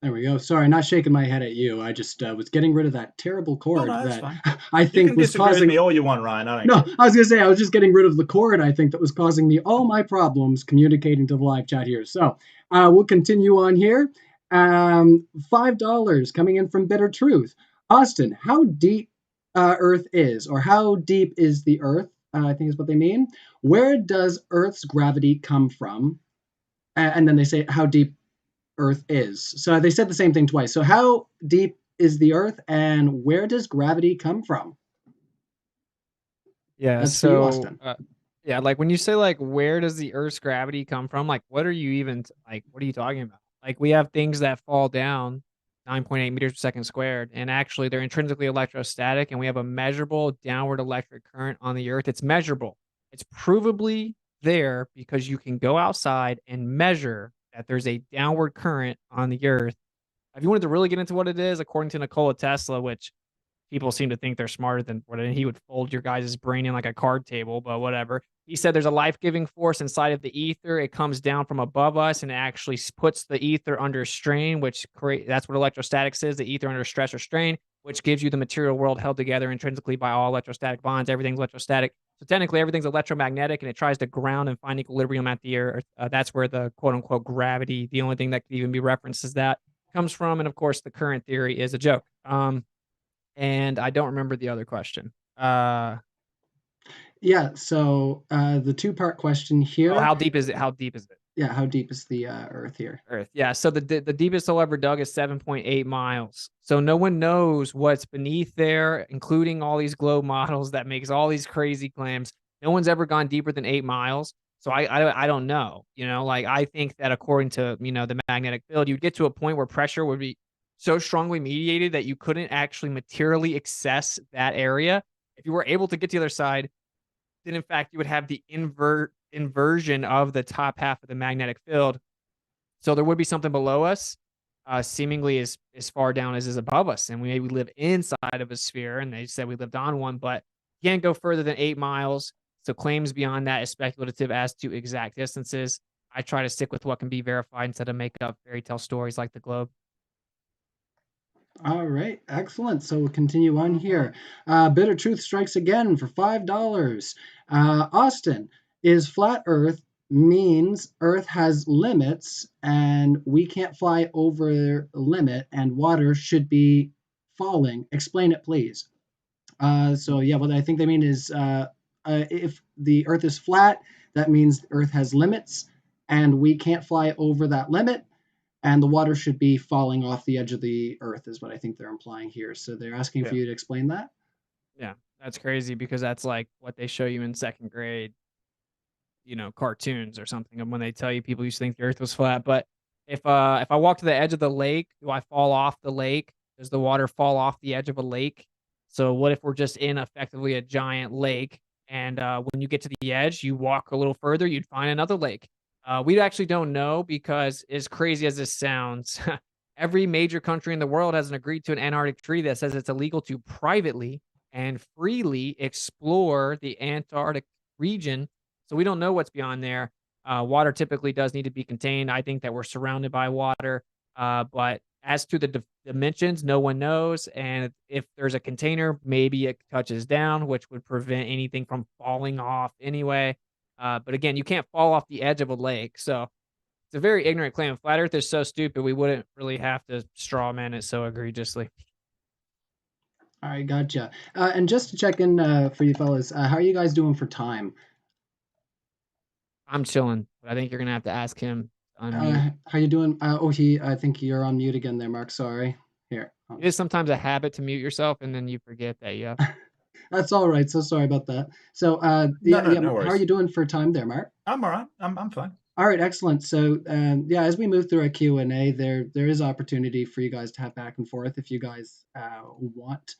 A: There we go. Sorry, not shaking my head at you. I just was getting rid of that terrible cord
B: that's
A: that
B: fine.
A: I
B: You
A: think
B: can
A: was
B: disagree with
A: causing
B: me all you want, Ryan. I don't
A: No,
B: care.
A: I was gonna say I was just getting rid of the cord. I think that was causing me all my problems communicating to the live chat here. So we'll continue on here. $5 coming in from Bitter Truth. Austin, how deep Earth is, or how deep is the Earth? I think is what they mean. Where does Earth's gravity come from? And then they say how deep Earth is. So they said the same thing twice. So how deep is the Earth, and where does gravity come from?
C: Yeah,
A: That's for you,
C: so
A: Austin.
C: yeah, like when you say like where does the Earth's gravity come from? Like what are you even like what are you talking about? Like we have things that fall down 9.8 meters per second squared, and actually they're intrinsically electrostatic, and we have a measurable downward electric current on the Earth. It's measurable. It's provably there because you can go outside and measure that there's a downward current on the Earth. If you wanted to really get into what it is, according to Nikola Tesla, which people seem to think they're smarter than what he would fold your guys' brain in like a card table, but whatever. He said there's a life-giving force inside of the ether. It comes down from above us and it actually puts the ether under strain, that's what electrostatics is, the ether under stress or strain, which gives you the material world held together intrinsically by all electrostatic bonds. Everything's electrostatic. So technically everything's electromagnetic, and it tries to ground and find equilibrium at the Earth. That's where the quote unquote gravity, the only thing that could even be referenced as that, comes from. And of course the current theory is a joke. And I don't remember the other question.
A: Yeah, so the two-part question here.
C: How deep is it? How deep is it?
A: Yeah, how deep is the Earth here?
C: Earth. Yeah, so the deepest hole ever dug is 7.8 miles. So no one knows what's beneath there, including all these globe models that makes all these crazy claims. No one's ever gone deeper than 8 miles. So I don't know. Like I think that according to the magnetic field, you'd get to a point where pressure would be so strongly mediated that you couldn't actually materially access that area. If you were able to get to the other side, then in fact you would have the inversion of the top half of the magnetic field. So there would be something below us, seemingly as far down as is above us, and we maybe live inside of a sphere. And they said we lived on one, but you can't go further than 8 miles. So claims beyond that is speculative as to exact distances. I try to stick with what can be verified instead of make up fairy tale stories like the globe.
A: All right, excellent. So we'll continue on here. Bitter Truth strikes again for $5. Austin, is flat Earth means Earth has limits and we can't fly over the limit and water should be falling? Explain it, please. So yeah, what I think they mean is if the Earth is flat, that means Earth has limits and we can't fly over that limit, and the water should be falling off the edge of the Earth is what I think they're implying here. So they're asking for you to explain that.
C: Yeah, that's crazy because that's like what they show you in second grade, cartoons or something. And when they tell you people used to think the Earth was flat, but if I walk to the edge of the lake, do I fall off the lake? Does the water fall off the edge of a lake? So what if we're just in effectively a giant lake, and when you get to the edge, you walk a little further, you'd find another lake. We actually don't know because, as crazy as this sounds, every major country in the world hasn't agreed to an Antarctic treaty that says it's illegal to privately and freely explore the Antarctic region. So we don't know what's beyond there. Water typically does need to be contained. I think that we're surrounded by water. But as to the dimensions, no one knows. And if there's a container, maybe it touches down, which would prevent anything from falling off anyway. But again, you can't fall off the edge of a lake. So it's a very ignorant claim. Flat Earth is so stupid, we wouldn't really have to straw man it so egregiously.
A: All right, gotcha. And just to check in for you fellas, how are you guys doing for time?
C: I'm chilling, but I think you're gonna have to ask him on mute.
A: How you doing? I think you're on mute again there, Mark. Sorry. Here.
C: It is sometimes a habit to mute yourself, and then you forget that you have.
A: That's all right. So sorry about that. So
B: No
A: how are
B: worries.
A: you doing for time there, Mark?
B: I'm all right. I'm fine.
A: All right, excellent. So yeah, as we move through our Q&A, there is opportunity for you guys to have back and forth if you guys want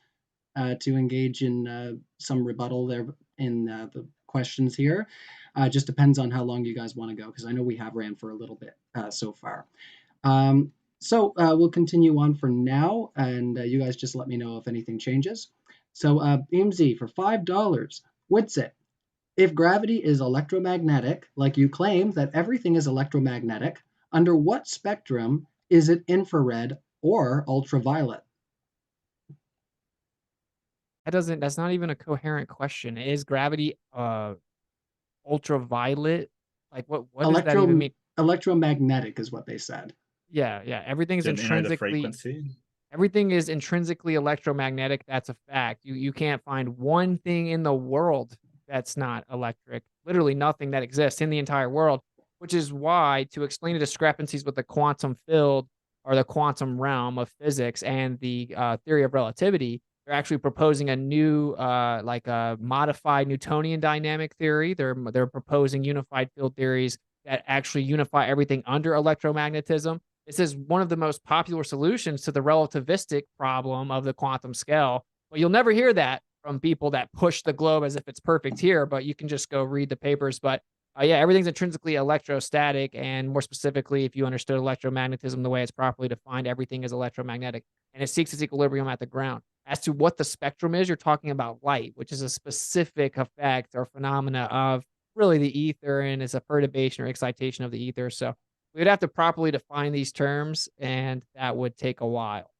A: to engage in some rebuttal there in the questions here. Just depends on how long you guys want to go, because I know we have ran for a little bit so far. So we'll continue on for now, and you guys just let me know if anything changes. So BMZ for $5. Witsit. If gravity is electromagnetic, like you claim that everything is electromagnetic, under what spectrum is it infrared or ultraviolet?
C: That's not even a coherent question. Is gravity ultraviolet? Like what does that even
A: Electro
C: mean?
A: electromagnetic is what they said.
C: Yeah. Everything's
B: Didn't you know the
C: intrinsically
B: frequency?
C: everything is intrinsically electromagnetic. That's a fact. You can't find one thing in the world that's not electric. Literally nothing that exists in the entire world, which is why to explain the discrepancies with the quantum field or the quantum realm of physics and the theory of relativity, they're actually proposing a new, like a modified Newtonian dynamic theory. They're proposing unified field theories that actually unify everything under electromagnetism. This is one of the most popular solutions to the relativistic problem of the quantum scale. But you'll never hear that from people that push the globe as if it's perfect here, but you can just go read the papers. But yeah, everything's intrinsically electrostatic. And more specifically, if you understood electromagnetism the way it's properly defined, everything is electromagnetic and it seeks its equilibrium at the ground. As to what the spectrum is, you're talking about light, which is a specific effect or phenomena of really the ether, and it's a perturbation or excitation of the ether. So we'd have to properly define these terms, and that would take a while.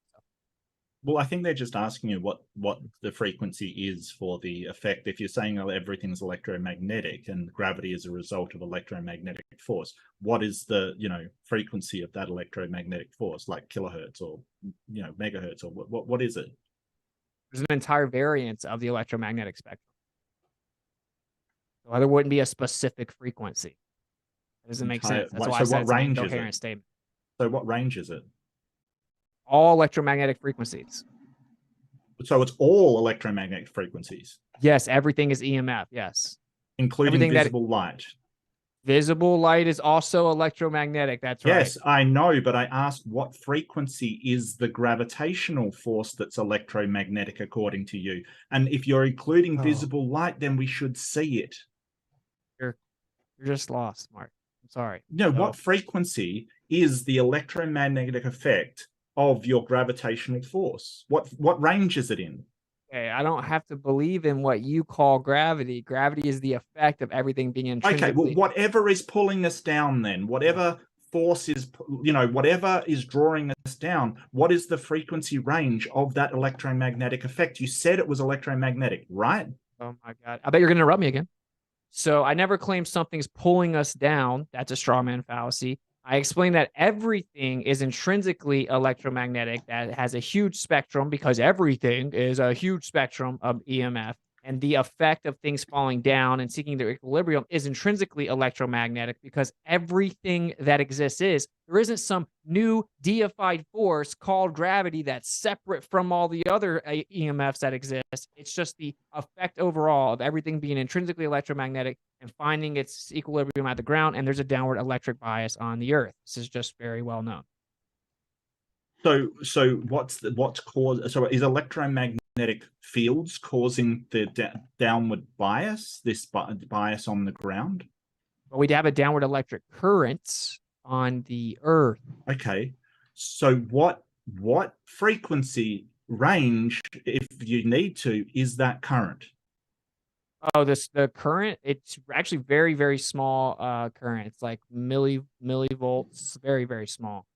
B: Well, I think they're just asking you what the frequency is for the effect. If you're saying everything's electromagnetic and gravity is a result of electromagnetic force, what is the frequency of that electromagnetic force, like kilohertz or megahertz, or what is it?
C: There's an entire variance of the electromagnetic spectrum. So there wouldn't be a specific frequency. It doesn't make sense. That's why I said it's an incoherent statement.
B: So what range is it?
C: All electromagnetic frequencies.
B: So it's all electromagnetic frequencies?
C: Yes, everything is EMF, yes.
B: Including everything visible light?
C: Visible light is also electromagnetic, that's right.
B: Yes, I know, but I asked what frequency is the gravitational force that's electromagnetic according to you? And if you're including visible light, then we should see it.
C: You're just lost, Mark. I'm sorry.
B: What frequency is the electromagnetic effect of your gravitational force? What range is it in?
C: Okay, I don't have to believe in what you call gravity. Gravity is the effect of everything being intrinsically.
B: Okay, well, whatever is pulling us down then, whatever force is, whatever is drawing us down, what is the frequency range of that electromagnetic effect? You said it was electromagnetic, right?
C: Oh my God. I bet you're going to interrupt me again. So I never claim something's pulling us down. That's a straw man fallacy. I explained that everything is intrinsically electromagnetic, that has a huge spectrum because everything is a huge spectrum of EMF. And the effect of things falling down and seeking their equilibrium is intrinsically electromagnetic because everything that exists is. There isn't some new deified force called gravity that's separate from all the other EMFs that exist. It's just the effect overall of everything being intrinsically electromagnetic and finding its equilibrium at the ground, and there's a downward electric bias on the Earth. This is just very well known.
B: So what's cause? So is electromagnetic fields causing the downward bias? This bias on the ground?
C: Well, we'd have a downward electric current on the Earth.
B: Okay, so what frequency range, if you need to, is that current?
C: Oh, the current, it's actually very, very small current. It's like millivolts, very, very small.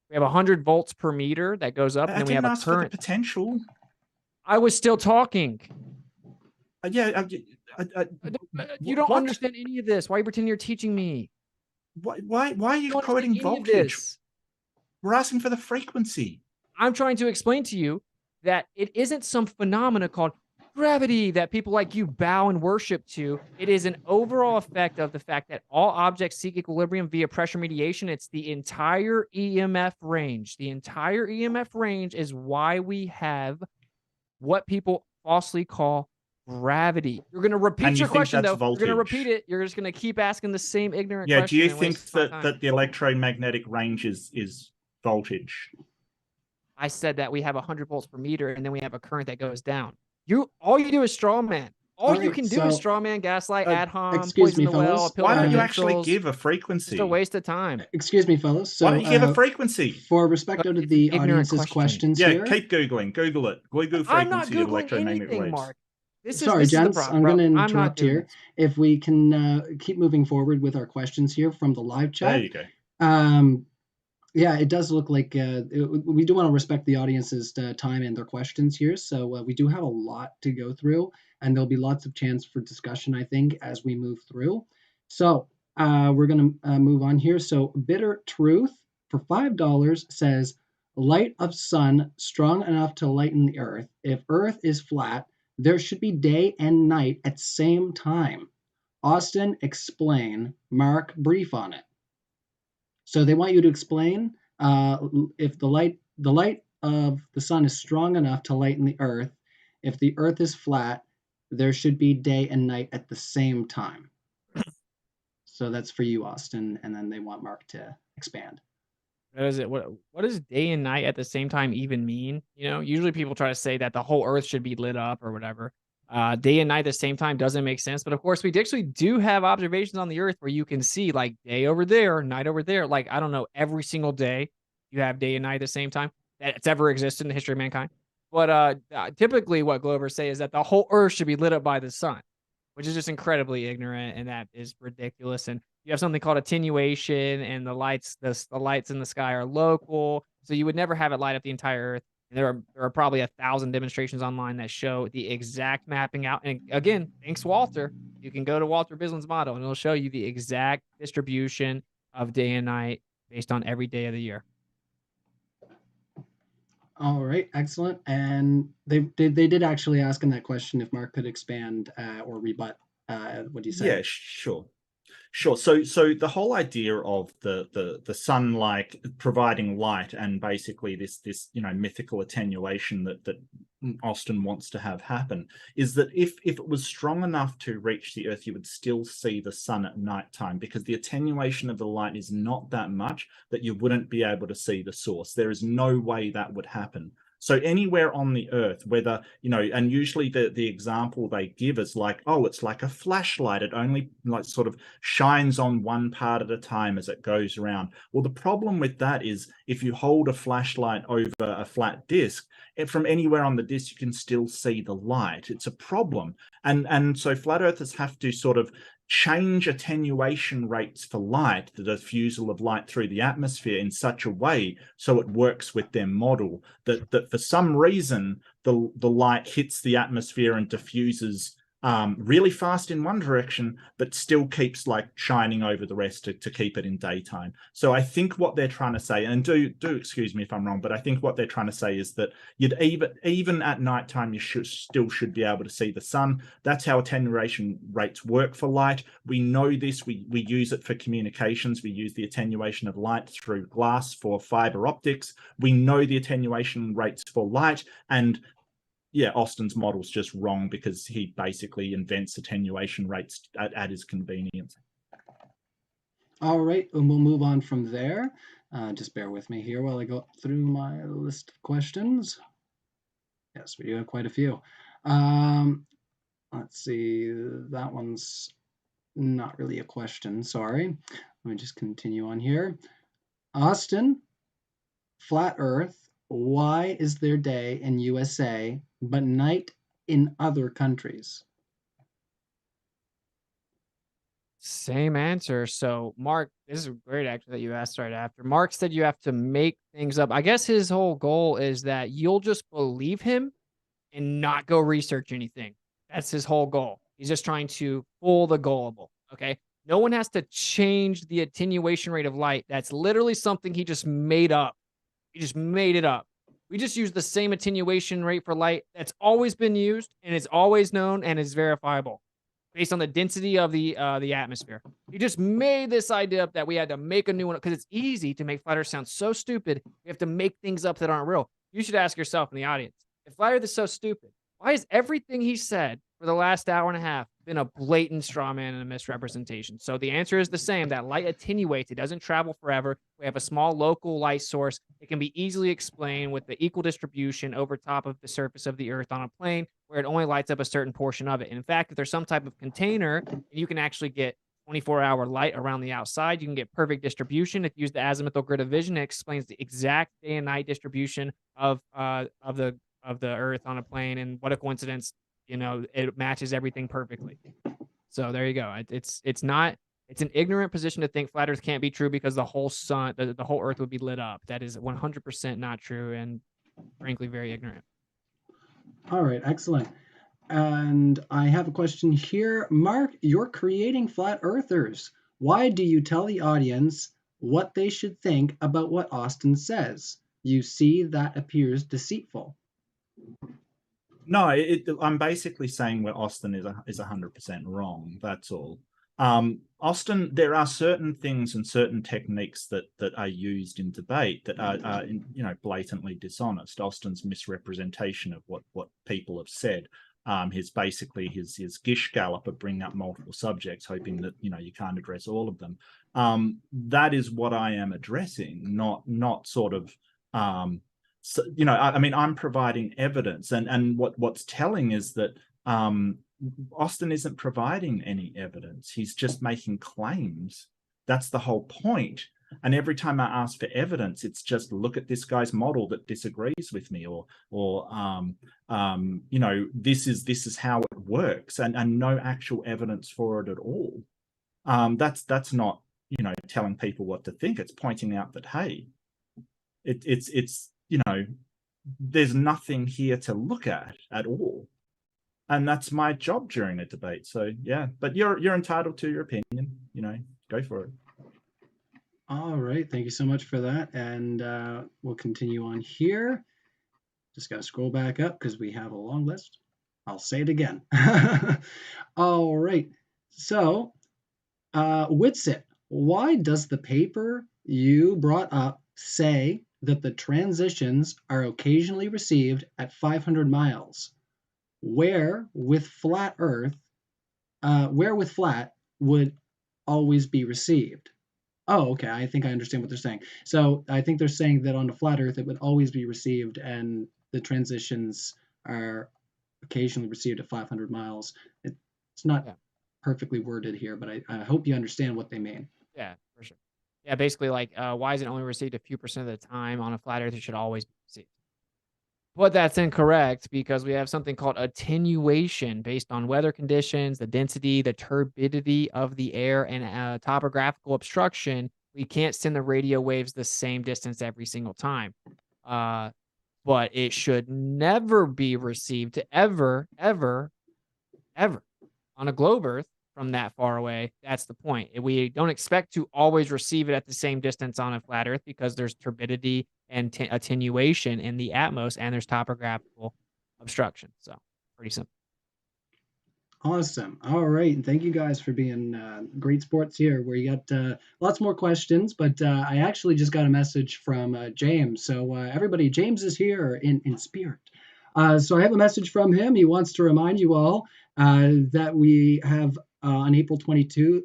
C: We have 100 volts per meter that goes up, and then we have a current.
B: For the potential.
C: I was still talking.
B: Yeah.
C: You don't understand any of this. Why are you pretending you're teaching me?
B: Why are you quoting voltage? We're asking for the frequency.
C: I'm trying to explain to you that it isn't some phenomena called gravity that people like you bow and worship to. It is an overall effect of the fact that all objects seek equilibrium via pressure mediation. It's the entire EMF range. The entire EMF range is why we have what people falsely call gravity. You're going to repeat
B: And you
C: your
B: think
C: question,
B: that's
C: though. You're going to repeat
B: voltage?
C: it. You're just going to keep asking the same ignorant
B: Yeah. Do
C: question
B: you
C: and
B: think
C: waste my
B: that
C: time.
B: that the electromagnetic range is voltage?
C: I said that we have 100 volts per meter, and then we have a current that goes down. All you do is straw man. All you can do is straw man, gaslight, ad hom,
A: excuse
C: poison
A: me,
C: the well,
A: fellas.
C: appeal
B: Why
C: to
B: don't you
C: the
B: actually
C: neutrals.
B: give a
C: Just a
B: frequency?
C: waste of time.
A: Excuse me, fellas. So,
B: Why don't you give a frequency?
A: For respect
C: But
A: of
C: it's
A: the
C: an ignorant
A: audience's
C: question.
A: questions
B: Yeah,
A: here.
B: keep Googling. Google it. Google
C: I'm not
B: frequency of
C: Googling
B: electromagnetic
C: anything,
B: waves.
C: Mark.
A: Sorry,
C: This is the
A: gents,
C: problem,
A: I'm
C: bro.
A: going to
C: I'm not
A: interrupt
C: doing
A: here.
C: this.
A: If we can keep moving forward with our questions here from the live chat.
B: There you go.
A: Yeah, it does look like we do want to respect the audience's time and their questions here. So we do have a lot to go through, and there'll be lots of chance for discussion, I think, as we move through. So we're going to move on here. So Bitter Truth for $5 says, light of sun strong enough to lighten the earth. If earth is flat, there should be day and night at same time. Austin, explain. Mark, brief on it. So they want you to explain if the light of the sun is strong enough to lighten the earth. If the earth is flat, there should be day and night at the same time. So that's for you, Austin, and then they want Mark to expand.
C: What is it? What does day and night at the same time even mean? You know, usually people try to say that the whole earth should be lit up or whatever. Day and night at the same time doesn't make sense. But of course, we actually do have observations on the earth where you can see like day over there, night over there. Like, I don't know, every single day you have day and night at the same time that it's ever existed in the history of mankind. But typically what Glovers say is that the whole earth should be lit up by the sun, which is just incredibly ignorant, and that is ridiculous. And you have something called attenuation, and the lights in the sky are local, so you would never have it light up the entire earth. And there are probably 1,000 demonstrations online that show the exact mapping out. And again, thanks Walter. You can go to Walter Bisland's model, and it'll show you the exact distribution of day and night based on every day of the year.
A: All right, excellent. And they did actually ask in that question if Mark could expand or rebut what you said.
B: Yeah, sure. Sure. So the whole idea of the sun like providing light and basically this mythical attenuation that Austin wants to have happen is that if it was strong enough to reach the earth, you would still see the sun at nighttime, because the attenuation of the light is not that much that you wouldn't be able to see the source. There is no way that would happen. So anywhere on the earth, whether, and usually the example they give is like, oh, it's like a flashlight. It only like sort of shines on one part at a time as it goes around. Well, the problem with that is if you hold a flashlight over a flat disk, from anywhere on the disk, you can still see the light. It's a problem. And so flat earthers have to sort of change attenuation rates for light, the diffusal of light through the atmosphere, in such a way so it works with their model, that for some reason the light hits the atmosphere and diffuses really fast in one direction, but still keeps like shining over the rest to keep it in daytime. So I think what they're trying to say, and do excuse me if I'm wrong, but I think what they're trying to say is that you'd even at nighttime you should be able to see the sun. That's how attenuation rates work for light. We know this. We use it for communications. We use the attenuation of light through glass for fiber optics. We know the attenuation rates for light, and yeah, Austin's model's just wrong because he basically invents attenuation rates at his convenience.
A: All right, and we'll move on from there. Just bear with me here while I go through my list of questions. Yes, we do have quite a few. Let's see, that one's not really a question, sorry. Let me just continue on here. Austin, flat Earth, why is there day in USA but night in other countries?
C: Same answer. So Mark, this is great actually that you asked right after. Mark said you have to make things up. I guess his whole goal is that you'll just believe him and not go research anything. That's his whole goal. He's just trying to fool the gullible. Okay. No one has to change the attenuation rate of light. That's literally something he just made up. He just made it up. We just use the same attenuation rate for light that's always been used and it's always known and is verifiable based on the density of the atmosphere. He just made this idea up that we had to make a new one because it's easy to make flat Earth sound so stupid. We have to make things up that aren't real. You should ask yourself in the audience, if flat Earth is so stupid, why is everything he said for the last hour and a half been a blatant straw man and a misrepresentation? So the answer is the same, that light attenuates. It doesn't travel forever. We have a small local light source. It can be easily explained with the equal distribution over top of the surface of the Earth on a plane where it only lights up a certain portion of it. And in fact, if there's some type of container, you can actually get 24-hour light around the outside. You can get perfect distribution. If you use the azimuthal grid of vision, it explains the exact day and night distribution of the Earth on a plane. And what a coincidence, it matches everything perfectly. So there you go. It's an ignorant position to think flat Earth can't be true because the whole sun, the whole Earth would be lit up. That is 100% not true and frankly very ignorant.
A: All right, excellent. And I have a question here. Mark, you're creating flat earthers. Why do you tell the audience what they should think about what Austin says? You see, that appears deceitful.
B: No, I'm basically saying where Austin is 100% wrong. That's all. Austin, there are certain things and certain techniques that are used in debate that are blatantly dishonest. Austin's misrepresentation of what people have said. His gish gallop of bringing up multiple subjects, hoping that you can't address all of them. That is what I am addressing, not sort of. So, I'm providing evidence, and what's telling is that Austin isn't providing any evidence. He's just making claims. That's the whole point. And every time I ask for evidence, it's just look at this guy's model that disagrees with me, or this is how it works, and no actual evidence for it at all. That's not telling people what to think. It's pointing out that hey, it's there's nothing here to look at all. And that's my job during a debate. So yeah, but you're entitled to your opinion. Go for it.
A: All right, thank you so much for that. And we'll continue on here. Just got to scroll back up because we have a long list. I'll say it again. All right. So, Witsit, why does the paper you brought up say that the transitions are occasionally received at 500 miles? Where with flat would always be received? Oh, okay. I think I understand what they're saying. So I think they're saying that on the flat Earth, it would always be received, and the transitions are occasionally received at 500 miles. It's not perfectly worded here, but I hope you understand what they mean.
C: Yeah, for sure. Yeah, basically, why is it only received a few percent of the time on a flat Earth? It should always be received. But that's incorrect because we have something called attenuation based on weather conditions, the density, the turbidity of the air, and topographical obstruction. We can't send the radio waves the same distance every single time. But it should never be received ever on a globe Earth from that far away. That's the point. We don't expect to always receive it at the same distance on a flat Earth because there's turbidity and attenuation in the atmos, and there's topographical obstruction. So pretty simple.
A: Awesome. All right. And thank you guys for being great sports here. We got lots more questions, but I actually just got a message from James. So everybody, James is here in spirit. So I have a message from him. He wants to remind you all that we have on April 22.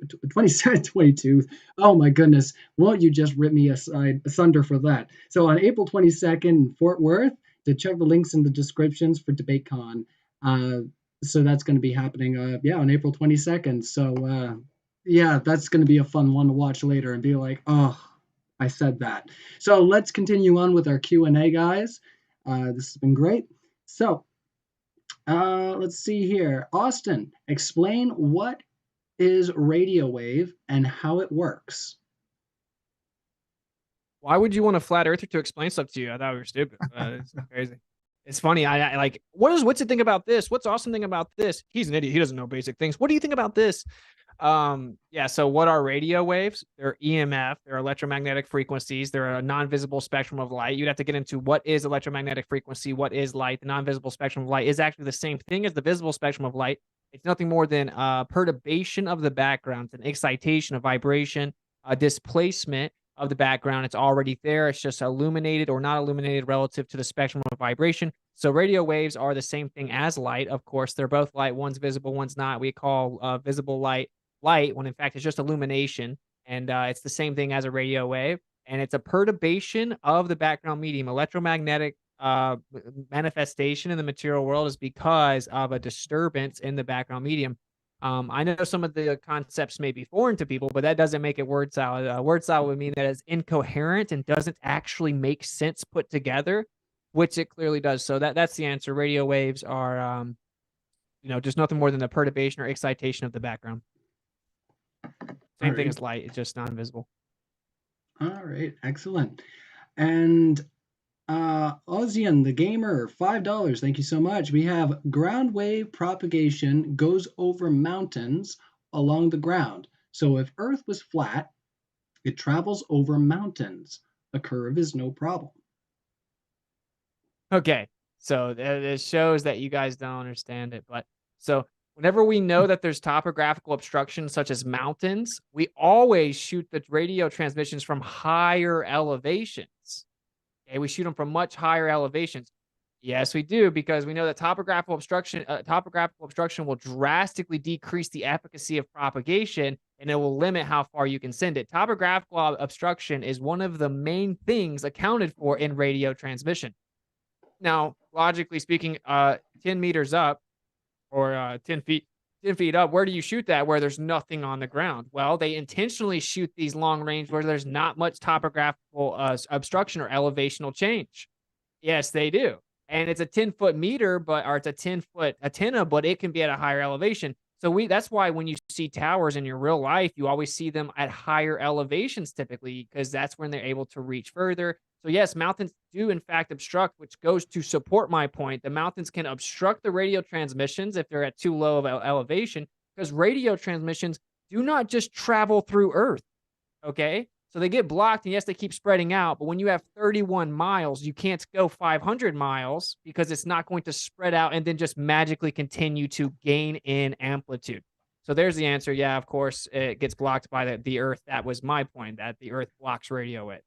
A: Oh my goodness. Won't you just rip me asunder for that? So on April 22nd in Fort Worth, to check the links in the descriptions for DebateCon. So that's going to be happening, on April 22nd. So, that's going to be a fun one to watch later and be like, oh, I said that. So let's continue on with our Q&A, guys. This has been great. So let's see here. Austin, explain what is radio wave and how it works.
C: Why would you want a flat earther to explain stuff to you? I thought we were stupid. It's crazy. It's funny. I what does Witsit think about this? What's Austin think about this? He's an idiot. He doesn't know basic things. What do you think about this? Yeah, so what are radio waves? They're EMF, they're electromagnetic frequencies, they're a non-visible spectrum of light. You'd have to get into what is electromagnetic frequency, what is light. The non-visible spectrum of light is actually the same thing as the visible spectrum of light. It's nothing more than perturbation of the background, an excitation, a vibration, a displacement of the background. It's already there. It's just illuminated or not illuminated relative to the spectrum of vibration. So radio waves are the same thing as light. Of course, they're both light. One's visible, one's not. We call visible light when in fact it's just illumination, and it's the same thing as a radio wave, and it's a perturbation of the background medium. Electromagnetic manifestation in the material world is because of a disturbance in the background medium. I know some of the concepts may be foreign to people, but that doesn't make it word salad. Word salad would mean that it's incoherent and doesn't actually make sense put together, which it clearly does. So that's the answer. Radio waves are just nothing more than the perturbation or excitation of the background. Same thing as light, it's just non-visible.
A: All right, excellent. And Ozian, the gamer, $5. Thank you so much. We have ground wave propagation goes over mountains along the ground. So if Earth was flat, it travels over mountains. A curve is no problem.
C: Okay, so it shows that you guys don't understand it. But so whenever we know that there's topographical obstruction, such as mountains, we always shoot the radio transmissions from higher elevations. Okay, we shoot them from much higher elevations. Yes, we do, because we know that topographical obstruction will drastically decrease the efficacy of propagation, and it will limit how far you can send it. Topographical obstruction is one of the main things accounted for in radio transmission. Now, logically speaking, 10 meters up or 10 feet up, where do you shoot that where there's nothing on the ground? Well, they intentionally shoot these long range where there's not much topographical obstruction or elevational change. Yes, they do. And it's a 10-foot meter, or it's a 10-foot antenna, but it can be at a higher elevation. So that's why when you see towers in your real life, you always see them at higher elevations typically, because that's when they're able to reach further. So yes, mountains do in fact obstruct, which goes to support my point. The mountains can obstruct the radio transmissions if they're at too low of elevation, because radio transmissions do not just travel through Earth, okay? So they get blocked, and yes, they keep spreading out. But when you have 31 miles, you can't go 500 miles because it's not going to spread out and then just magically continue to gain in amplitude. So there's the answer. Yeah, of course, it gets blocked by the Earth. That was my point, that the Earth blocks radio waves.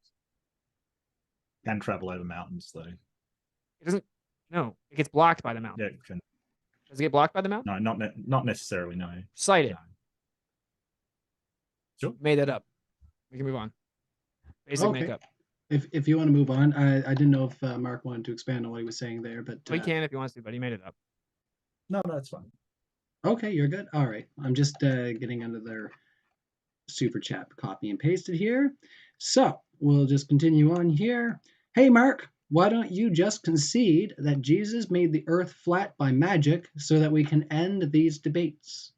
B: Can travel over mountains, though.
C: It doesn't. No, it gets blocked by the mountain.
B: Yeah, it can.
C: Does it get blocked by the mountain?
B: No, not necessarily. No.
C: Cite it.
B: No. Sure.
C: Made that up. We can move on. Basic makeup.
A: If you want to move on, I didn't know if Mark wanted to expand on what he was saying there, but
C: he can if he wants to, but he made it up.
B: No, that's fine.
A: Okay, you're good. All right, I'm just getting under their super chat, copy and pasted here. So we'll just continue on here. Hey, Mark, why don't you just concede that Jesus made the earth flat by magic so that we can end these debates?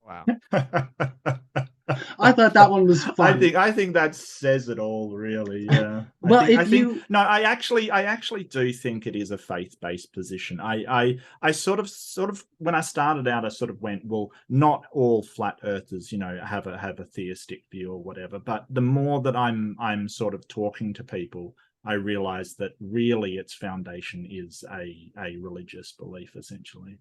C: Wow.
A: I thought that one was fun.
B: I think that says it all, really. Yeah. I actually do think it is a faith-based position. I sort of when I started out, I sort of went, well, not all flat earthers, have a theistic view or whatever. But the more that I'm sort of talking to people, I realize that really its foundation is a religious belief, essentially.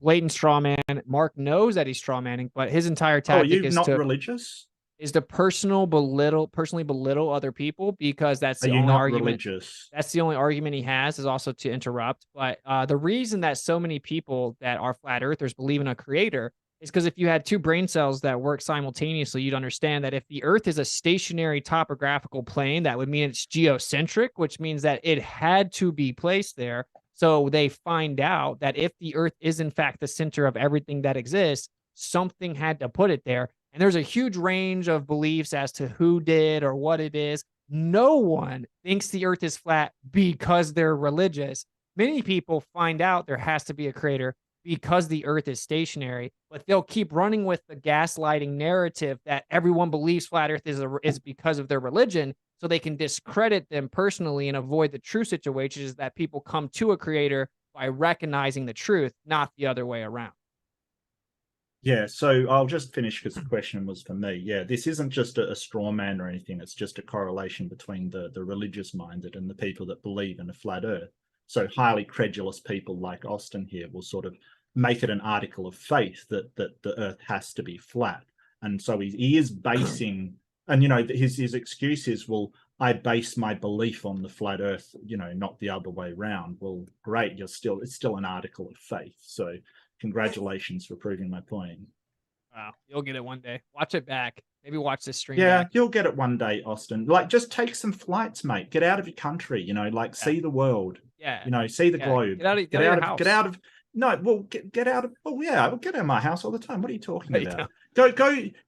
C: Blatant straw man. Mark knows that he's straw manning, but his entire tactic is
B: religious?
C: Is to personally belittle other people, because that's the only argument.
B: Religious?
C: That's the only argument he has, is also to interrupt. But the reason that so many people that are flat earthers believe in a creator is because if you had two brain cells that work simultaneously, you'd understand that if the Earth is a stationary topographical plane, that would mean it's geocentric, which means that it had to be placed there. So they find out that if the Earth is in fact the center of everything that exists, something had to put it there. And there's a huge range of beliefs as to who did or what it is. No one thinks the Earth is flat because they're religious. Many people find out there has to be a creator because the Earth is stationary, but they'll keep running with the gaslighting narrative that everyone believes flat Earth is because of their religion, so they can discredit them personally and avoid the true situation, is that people come to a creator by recognizing the truth, not the other way around.
B: Yeah, so I'll just finish because the question was for me. Yeah, this isn't just a straw man or anything. It's just a correlation between the religious minded and the people that believe in a flat earth. So highly credulous people like Austin here will sort of make it an article of faith that the earth has to be flat. And so he is basing, and his excuse is, well, I base my belief on the flat earth, not the other way around. Well, great, it's still an article of faith. So congratulations for proving my point.
C: Wow, you'll get it one day. Watch it back. Maybe watch this stream
B: Yeah,
C: back.
B: you'll get it one day, Austin. Like, just take some flights, mate. Get out of your country, see the world.
C: Yeah.
B: See the globe.
C: Get out of your house.
B: Get out of no, well, get out of we'll get out of my house all the time. What are you talking
C: Right,
B: about?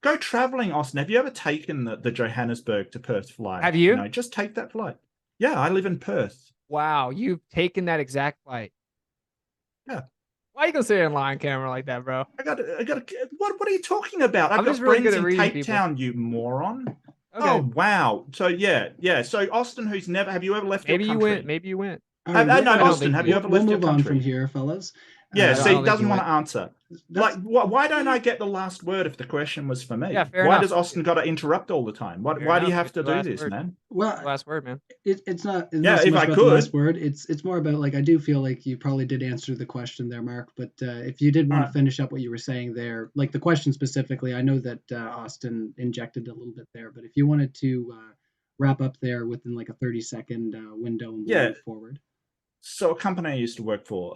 B: Go traveling, Austin. Have you ever taken the Johannesburg to Perth flight?
C: Have you?
B: Just take that flight. Yeah, I live in Perth.
C: Wow, you've taken that exact flight.
B: Yeah.
C: Why are you gonna say it on line camera like that, bro?
B: I got what are you talking about? I've got
C: just really
B: friends
C: good at
B: in
C: reading
B: Cape
C: people.
B: Town, you moron.
C: Okay.
B: Oh wow. So yeah. So Austin, have you ever left your country?
C: Maybe you went.
A: All right,
B: No, Austin, have you ever left your
A: We'll move on
B: country?
A: from here, fellas.
B: Yeah,
C: I
B: see,
C: don't
B: he
C: think
B: doesn't
C: you
B: want to answer.
A: That's-
B: Why don't I get the last word if the question was for me?
C: Yeah, fair
B: Why
C: enough.
B: does Austin got to interrupt all the time?
C: Fair
B: Why do you
C: enough.
B: have to
C: Get the
B: do
C: last
B: this,
C: word.
B: man?
A: Well,
C: Last word, man.
A: it's not
B: Yeah,
A: so
B: if
A: much
B: I
A: about
B: could.
A: the last word. It's more about, like, I do feel like you probably did answer the question there, Mark. But if you did want to finish up what you were saying there, like the question specifically, I know that Austin injected a little bit there, but if you wanted to wrap up there within like a 30-second window, and we'll move forward.
B: So a company I used to work for,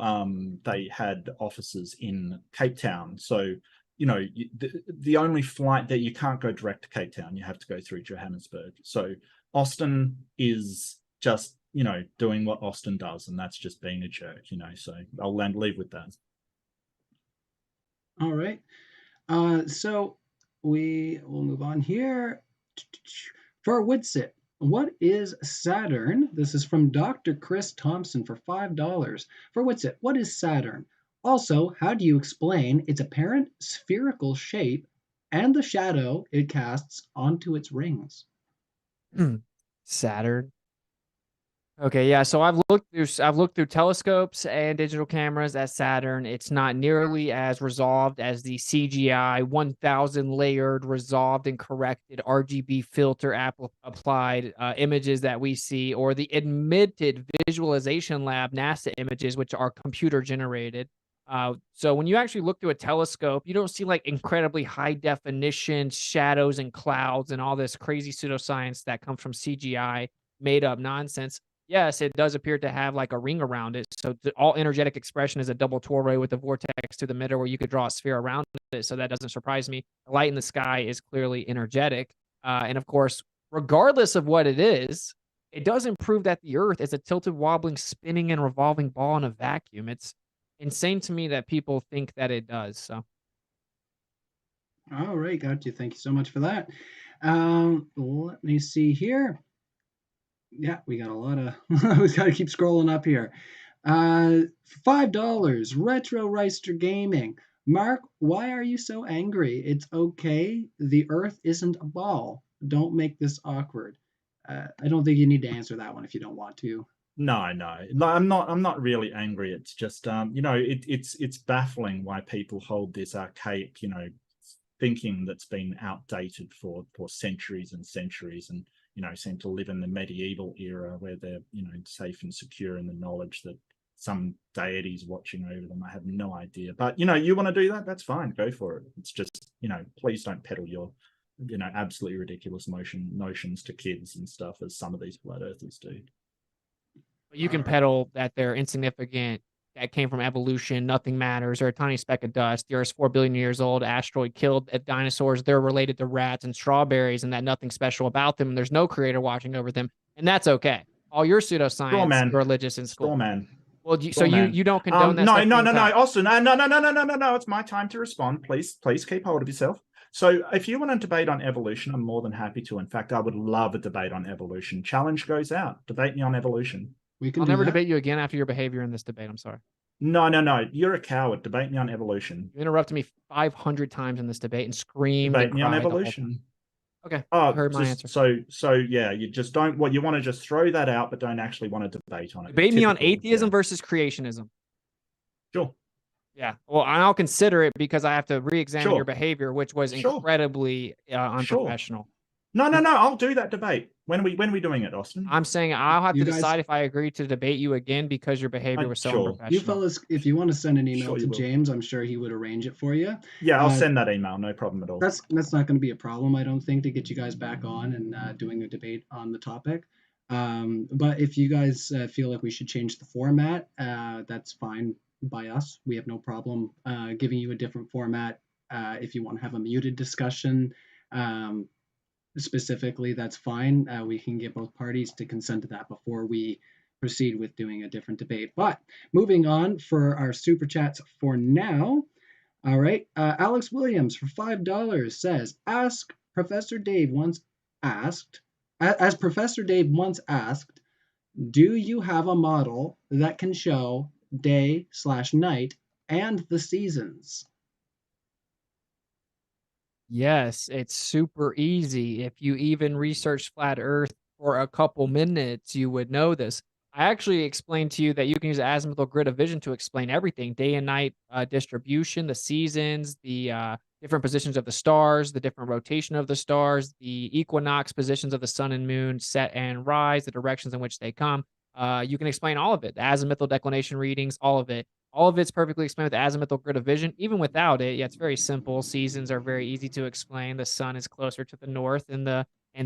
B: they had offices in Cape Town. So, the only flight that you can't go direct to Cape Town, you have to go through Johannesburg. So Austin is just, doing what Austin does, and that's just being a jerk, so I'll leave with that.
A: All right. So we will move on here. For Witsit, what is Saturn? This is from Dr. Chris Thompson for $5. For Witsit, what is Saturn? Also, how do you explain its apparent spherical shape and the shadow it casts onto its rings?
C: Saturn. Okay, yeah. So I've looked through telescopes and digital cameras at Saturn. It's not nearly as resolved as the CGI 1,000 layered, resolved and corrected RGB filter applied images that we see, or the admitted visualization lab NASA images, which are computer generated. So when you actually look through a telescope, you don't see like incredibly high definition shadows and clouds and all this crazy pseudoscience that comes from CGI made up nonsense. Yes, it does appear to have like a ring around it. So all energetic expression is a double toroid with a vortex to the middle where you could draw a sphere around it. So that doesn't surprise me. The light in the sky is clearly energetic. And of course, regardless of what it is, it doesn't prove that the Earth is a tilted, wobbling, spinning, and revolving ball in a vacuum. It's insane to me that people think that it does. So,
A: All right, got you. Thank you so much for that. Let me see here. Yeah, we got a lot of. We got to keep scrolling up here. $5. Retro Reister Gaming. Mark, why are you so angry? It's okay. The Earth isn't a ball. Don't make this awkward. I don't think you need to answer that one if you don't want to.
B: No, I'm not really angry. It's just, it's baffling why people hold this archaic, thinking that's been outdated for centuries and centuries, and seem to live in the medieval era where they're safe and secure in the knowledge that some deity's watching over them. I have no idea, but you want to do that, that's fine, go for it. It's just, please don't peddle your absolutely ridiculous notions to kids and stuff, as some of these flat earthers do.
C: you can peddle that they're insignificant, that came from evolution, nothing matters, or a tiny speck of dust. The Earth's 4 billion years old, asteroid killed dinosaurs, they're related to rats and strawberries, and that nothing special about them, and there's no creator watching over them, and that's okay. All your pseudoscience, religious in school.
B: Man.
C: Well, so you don't condone that?
B: No, Austin, no. It's my time to respond. Please keep hold of yourself. So if you want to debate on evolution, I'm more than happy to. In fact, I would love a debate on evolution. Challenge goes out. Debate me on evolution.
C: I'll never debate you again after your behavior in this debate. I'm sorry.
B: No. You're a coward. Debate me on evolution.
C: You interrupted me 500 times in this debate and screamed. Debate me on evolution. Okay. I heard my answer.
B: So yeah, you just don't. What you want to just throw that out, but don't actually want to debate on it.
C: Debate me on atheism versus creationism.
B: Sure.
C: Yeah. Well, I'll consider it because I have to re-examine your
B: Sure,
C: behavior, which was
B: sure,
C: incredibly
B: sure.
C: unprofessional.
B: No, no, no. I'll do that debate. When are we doing it, Austin?
C: I'm saying I'll have
A: You
C: to
A: guys,
C: decide if I agree to debate you again because your behavior was so
B: Sure,
A: you
C: unprofessional.
A: fellas, if you want to send an email
B: sure you
A: to
B: will.
A: James, I'm sure he would arrange it for you.
B: Yeah, I'll
A: Uh,
B: send that email. No problem at all.
A: that's not going to be a problem, I don't think, to get you guys back on and doing a debate on the topic. But if you guys feel like we should change the format, that's fine by us. We have no problem giving you a different format. If you want to have a muted discussion, um, specifically, that's fine. We can get both parties to consent to that before we proceed with doing a different debate. But moving on for our super chats for now. All right. Alex Williams for $5 says, "Ask Professor Dave once asked, as Professor Dave once asked, do you have a model that can show day/night and the seasons?"
C: Yes, it's super easy. If you even research flat Earth for a couple minutes, you would know this. I actually explained to you that you can use azimuthal grid of vision to explain everything: day and night distribution, the seasons, the different positions of the stars, the different rotation of the stars, the equinox positions of the sun and moon, set and rise, the directions in which they come. You can explain all of it: the azimuthal declination readings, all of it. All of it's perfectly explained with the azimuthal grid of vision. Even without it, yeah, it's very simple. Seasons are very easy to explain. The sun is closer to the north in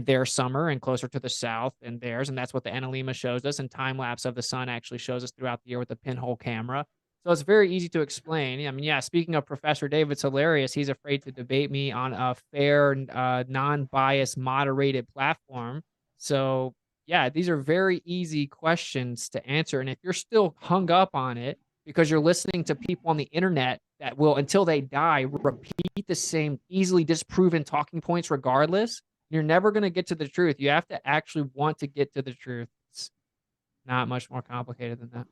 C: their summer and closer to the south in theirs, and that's what the analemma shows us. And time lapse of the sun actually shows us throughout the year with the pinhole camera. So it's very easy to explain. I mean, yeah. Speaking of Professor David's hilarious. He's afraid to debate me on a fair, non-biased, moderated platform. So yeah, these are very easy questions to answer. And if you're still hung up on it because you're listening to people on the internet that will, until they die, repeat the same easily disproven talking points regardless, you're never going to get to the truth. You have to actually want to get to the truth. It's not much more complicated than that.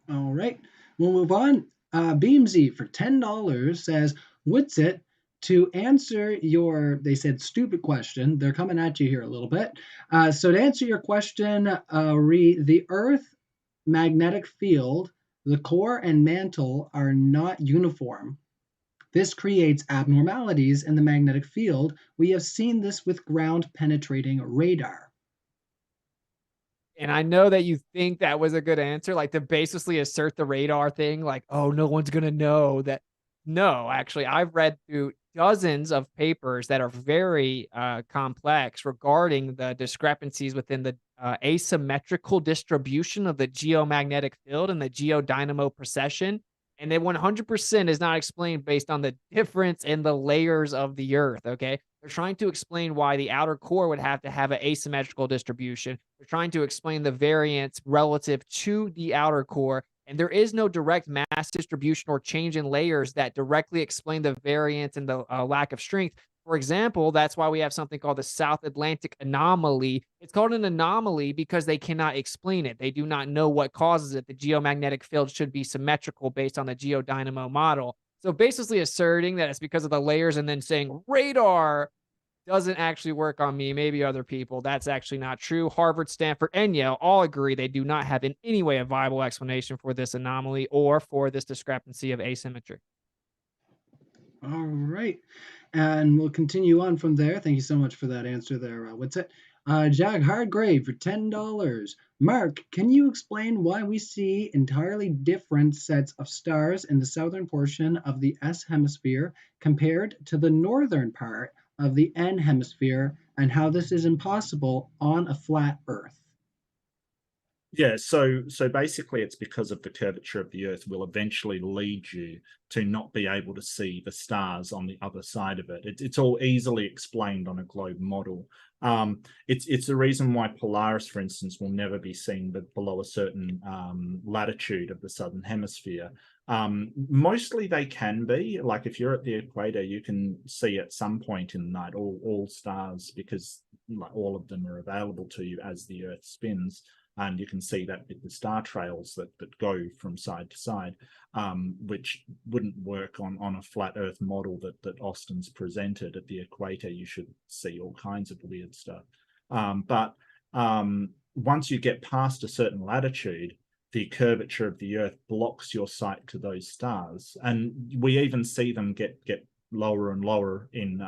A: All right, we'll move on. Beamsy for $10 says, Witsit, to answer your, they said, stupid question. They're coming at you here a little bit. So to answer your question, the Earth magnetic field, the core and mantle are not uniform. This creates abnormalities in the magnetic field. We have seen this with ground penetrating radar.
C: And I know that you think that was a good answer, like to basically assert the radar thing, like, oh, no one's going to know that. No, actually, I've read through dozens of papers that are very complex regarding the discrepancies within the asymmetrical distribution of the geomagnetic field and the geodynamo precession. And they 100% is not explained based on the difference in the layers of the Earth. Okay. They're trying to explain why the outer core would have to have an asymmetrical distribution. They're trying to explain the variance relative to the outer core. And there is no direct mass distribution or change in layers that directly explain the variance and the lack of strength. For example, that's why we have something called the South Atlantic anomaly. It's called an anomaly because they cannot explain it. They do not know what causes it. The geomagnetic field should be symmetrical based on the geodynamo model. So basically asserting that it's because of the layers and then saying radar doesn't actually work on me, maybe other people. That's actually not true. Harvard, Stanford, and Yale all agree they do not have in any way a viable explanation for this anomaly or for this discrepancy of asymmetry.
A: All right. And we'll continue on from there. Thank you so much for that answer there. What's it? Jag Hardgrave for $10. Mark, can you explain why we see entirely different sets of stars in the southern portion of the S hemisphere compared to the northern part of the N hemisphere, and how this is impossible on a flat Earth?
B: Yeah, so basically it's because of the curvature of the Earth will eventually lead you to not be able to see the stars on the other side of it. It's all easily explained on a globe model. It's the reason why Polaris, for instance, will never be seen but below a certain latitude of the southern hemisphere. Mostly they can be, like if you're at the equator, you can see at some point in the night all stars because like, all of them are available to you as the Earth spins. And you can see that with the star trails that go from side to side, which wouldn't work on a flat Earth model that Austin's presented. At the equator, you should see all kinds of weird stuff. But once you get past a certain latitude, the curvature of the Earth blocks your sight to those stars, and we even see them get lower and lower in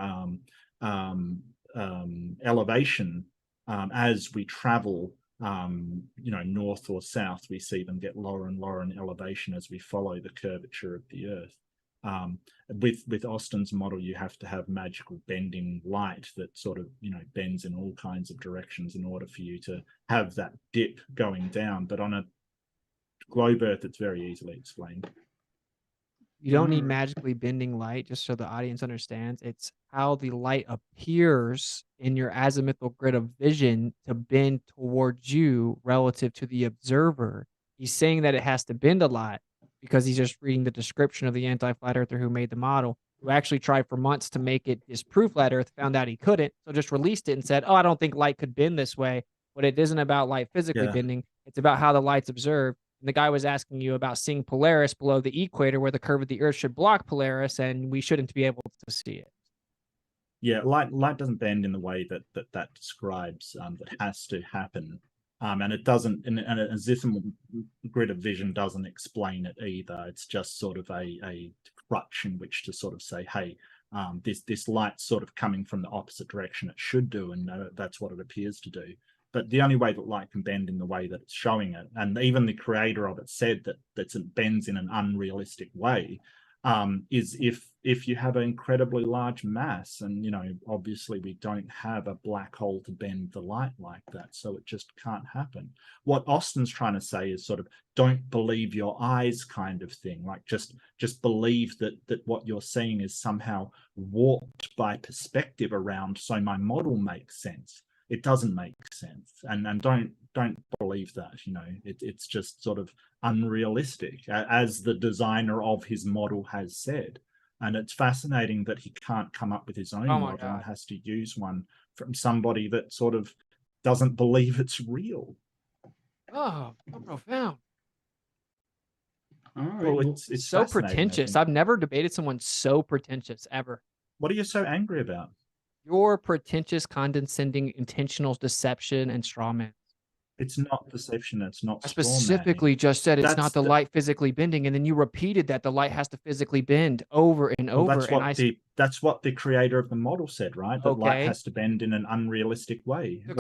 B: elevation as we travel. North or south, we see them get lower and lower in elevation as we follow the curvature of the Earth. With Austin's model, you have to have magical bending light that sort of bends in all kinds of directions in order for you to have that dip going down. But on a globe Earth, it's very easily explained.
C: You don't need magically bending light, just so the audience understands. It's how the light appears in your azimuthal grid of vision to bend towards you relative to the observer. He's saying that it has to bend a lot because he's just reading the description of the anti-flat earther who made the model, who actually tried for months to make it disprove flat Earth, found out he couldn't, so just released it and said, "Oh, I don't think light could bend this way." But it isn't about light physically bending. It's about how the light's observed. And the guy was asking you about seeing Polaris below the equator where the curve of the Earth should block Polaris, and we shouldn't be able to see it.
B: Yeah, light doesn't bend in the way that describes that has to happen. And it doesn't, and an azimuthal grid of vision doesn't explain it either. It's just sort of a crutch in which to sort of say, hey, this light's sort of coming from the opposite direction it should do, and that's what it appears to do. But the only way that light can bend in the way that it's showing it, and even the creator of it said that it bends in an unrealistic way, is if you have an incredibly large mass, and obviously we don't have a black hole to bend the light like that, so it just can't happen. What Austin's trying to say is sort of don't believe your eyes kind of thing, like just believe that what you're seeing is somehow warped by perspective around, so my model makes sense. It doesn't make sense, and don't believe that. It's just sort of unrealistic, as the designer of his model has said. And it's fascinating that he can't come up with his own model and has to use one from somebody that sort of doesn't believe it's real.
C: Oh, so profound.
A: All right.
B: Well, it's
C: so pretentious. I've never debated someone so pretentious ever.
B: What are you so angry about?
C: Your pretentious, condescending, intentional deception and straw man.
B: It's not deception. It's not.
C: I specifically just said it's not the light physically bending, and then you repeated that the light has to physically bend over and over.
B: That's what the creator of the model said, right? That light has to bend in an unrealistic way.
C: The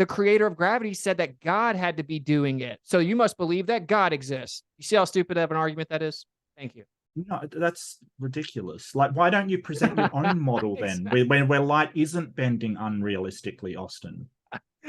C: creator of gravity said that God had to be doing it. So you must believe that God exists. You see how stupid of an argument that is? Thank you.
B: No, that's ridiculous. Like, why don't you present your own model then, where light isn't bending unrealistically, Austin?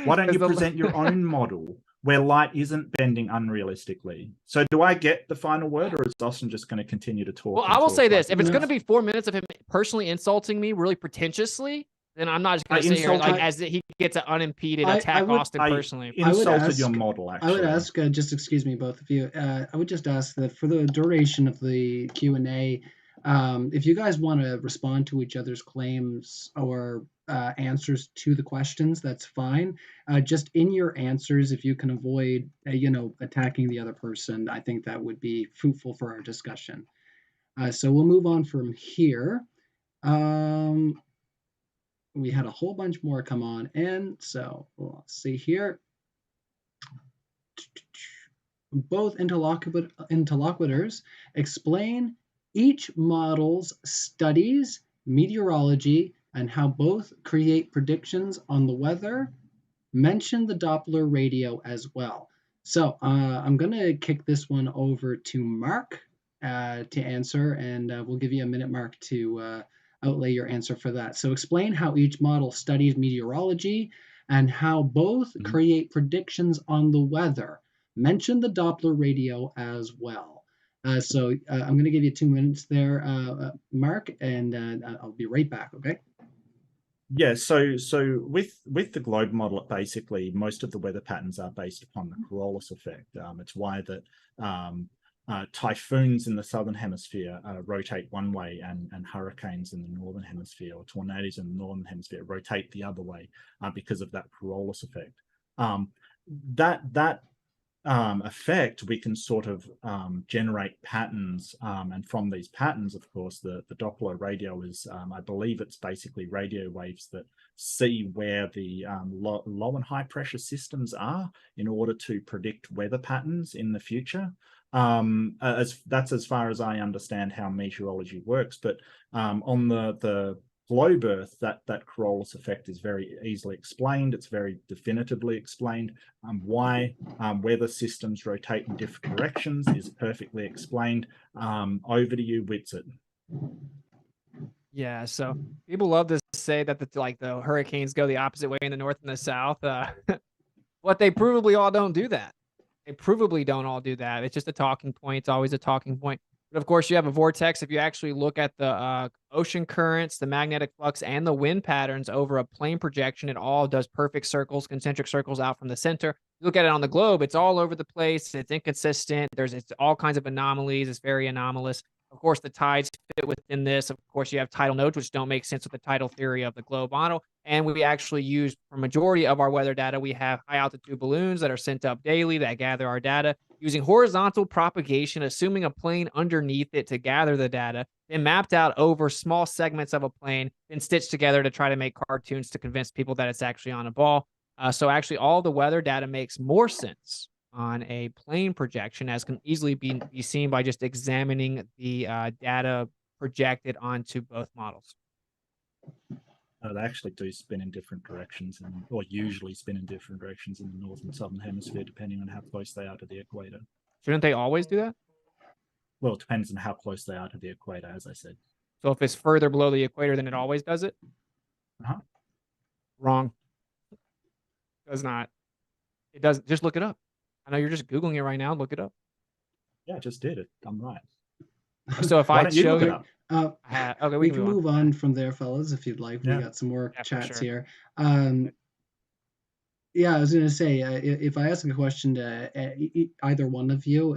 B: Why don't you present your own model where light isn't bending unrealistically? So do I get the final word, or is Austin just going to continue to talk?
C: Well, I will say this. If it's going to be 4 minutes of him personally insulting me really pretentiously, then I'm not just going to sit here as he gets an unimpeded attack Austin personally.
B: I insulted your model, actually.
A: I would ask, just excuse me, both of you. I would just ask that for the duration of the Q&A, if you guys want to respond to each other's claims or answers to the questions, that's fine. Just in your answers, if you can avoid, attacking the other person, I think that would be fruitful for our discussion. So we'll move on from here. We had a whole bunch more come on in, so let's see here. Both interlocutors explain each model's studies, meteorology, and how both create predictions on the weather. Mention the Doppler radio as well. So I'm going to kick this one over to Mark to answer, and we'll give you a minute, Mark, to outlay your answer for that. So explain how each model studies meteorology and how both create predictions on the weather. Mention the Doppler radio as well. So I'm going to give you 2 minutes there, Mark, and I'll be right back, okay?
B: Yeah, so with the globe model, basically most of the weather patterns are based upon the Coriolis effect. It's why that typhoons in the southern hemisphere rotate one way, and hurricanes in the northern hemisphere, or tornadoes in the northern hemisphere, rotate the other way because of that Coriolis effect. That effect, we can sort of generate patterns, and from these patterns, of course, the Doppler radio is, I believe it's basically radio waves that see where the low and high pressure systems are in order to predict weather patterns in the future. That's as far as I understand how meteorology works. But on the globe Earth, that Coriolis effect is very easily explained. It's very definitively explained. Why weather systems rotate in different directions is perfectly explained. Over to you, Witsit.
C: Yeah, so people love to say that the hurricanes go the opposite way in the north and the south. But they provably all don't do that. They provably don't all do that. It's just a talking point. It's always a talking point. But of course, you have a vortex. If you actually look at the ocean currents, the magnetic flux, and the wind patterns over a plane projection, it all does perfect circles, concentric circles out from the center. You look at it on the globe, it's all over the place. It's inconsistent. It's all kinds of anomalies. It's very anomalous. Of course, the tides fit within this. Of course, you have tidal nodes, which don't make sense with the tidal theory of the globe model. And we actually use, for majority of our weather data, we have high altitude balloons that are sent up daily that gather our data using horizontal propagation, assuming a plane underneath it to gather the data, then mapped out over small segments of a plane, then stitched together to try to make cartoons to convince people that it's actually on a ball. So actually, all the weather data makes more sense on a plane projection, as can easily be seen by just examining the data projected onto both models.
B: They actually do spin in different directions, or usually spin in different directions in the northern and southern hemisphere, depending on how close they are to the equator.
C: Shouldn't they always do that?
B: Well, it depends on how close they are to the equator, as I said.
C: So if it's further below the equator, then it always does it?
B: Uh-huh.
C: Wrong. Does not. It does. Just look it up. I know you're just Googling it right now. Look it up.
B: Yeah, I just did it. I'm right.
C: So if
B: Why
C: I
B: don't you
C: show
B: look it
C: you,
B: up?
C: okay,
A: we can move on from there, fellas, if you'd like. We
B: Yeah.
A: got some more
C: Yeah, for
A: chats
C: sure.
A: here. Yeah, I was going to say, if I ask a question to either one of you,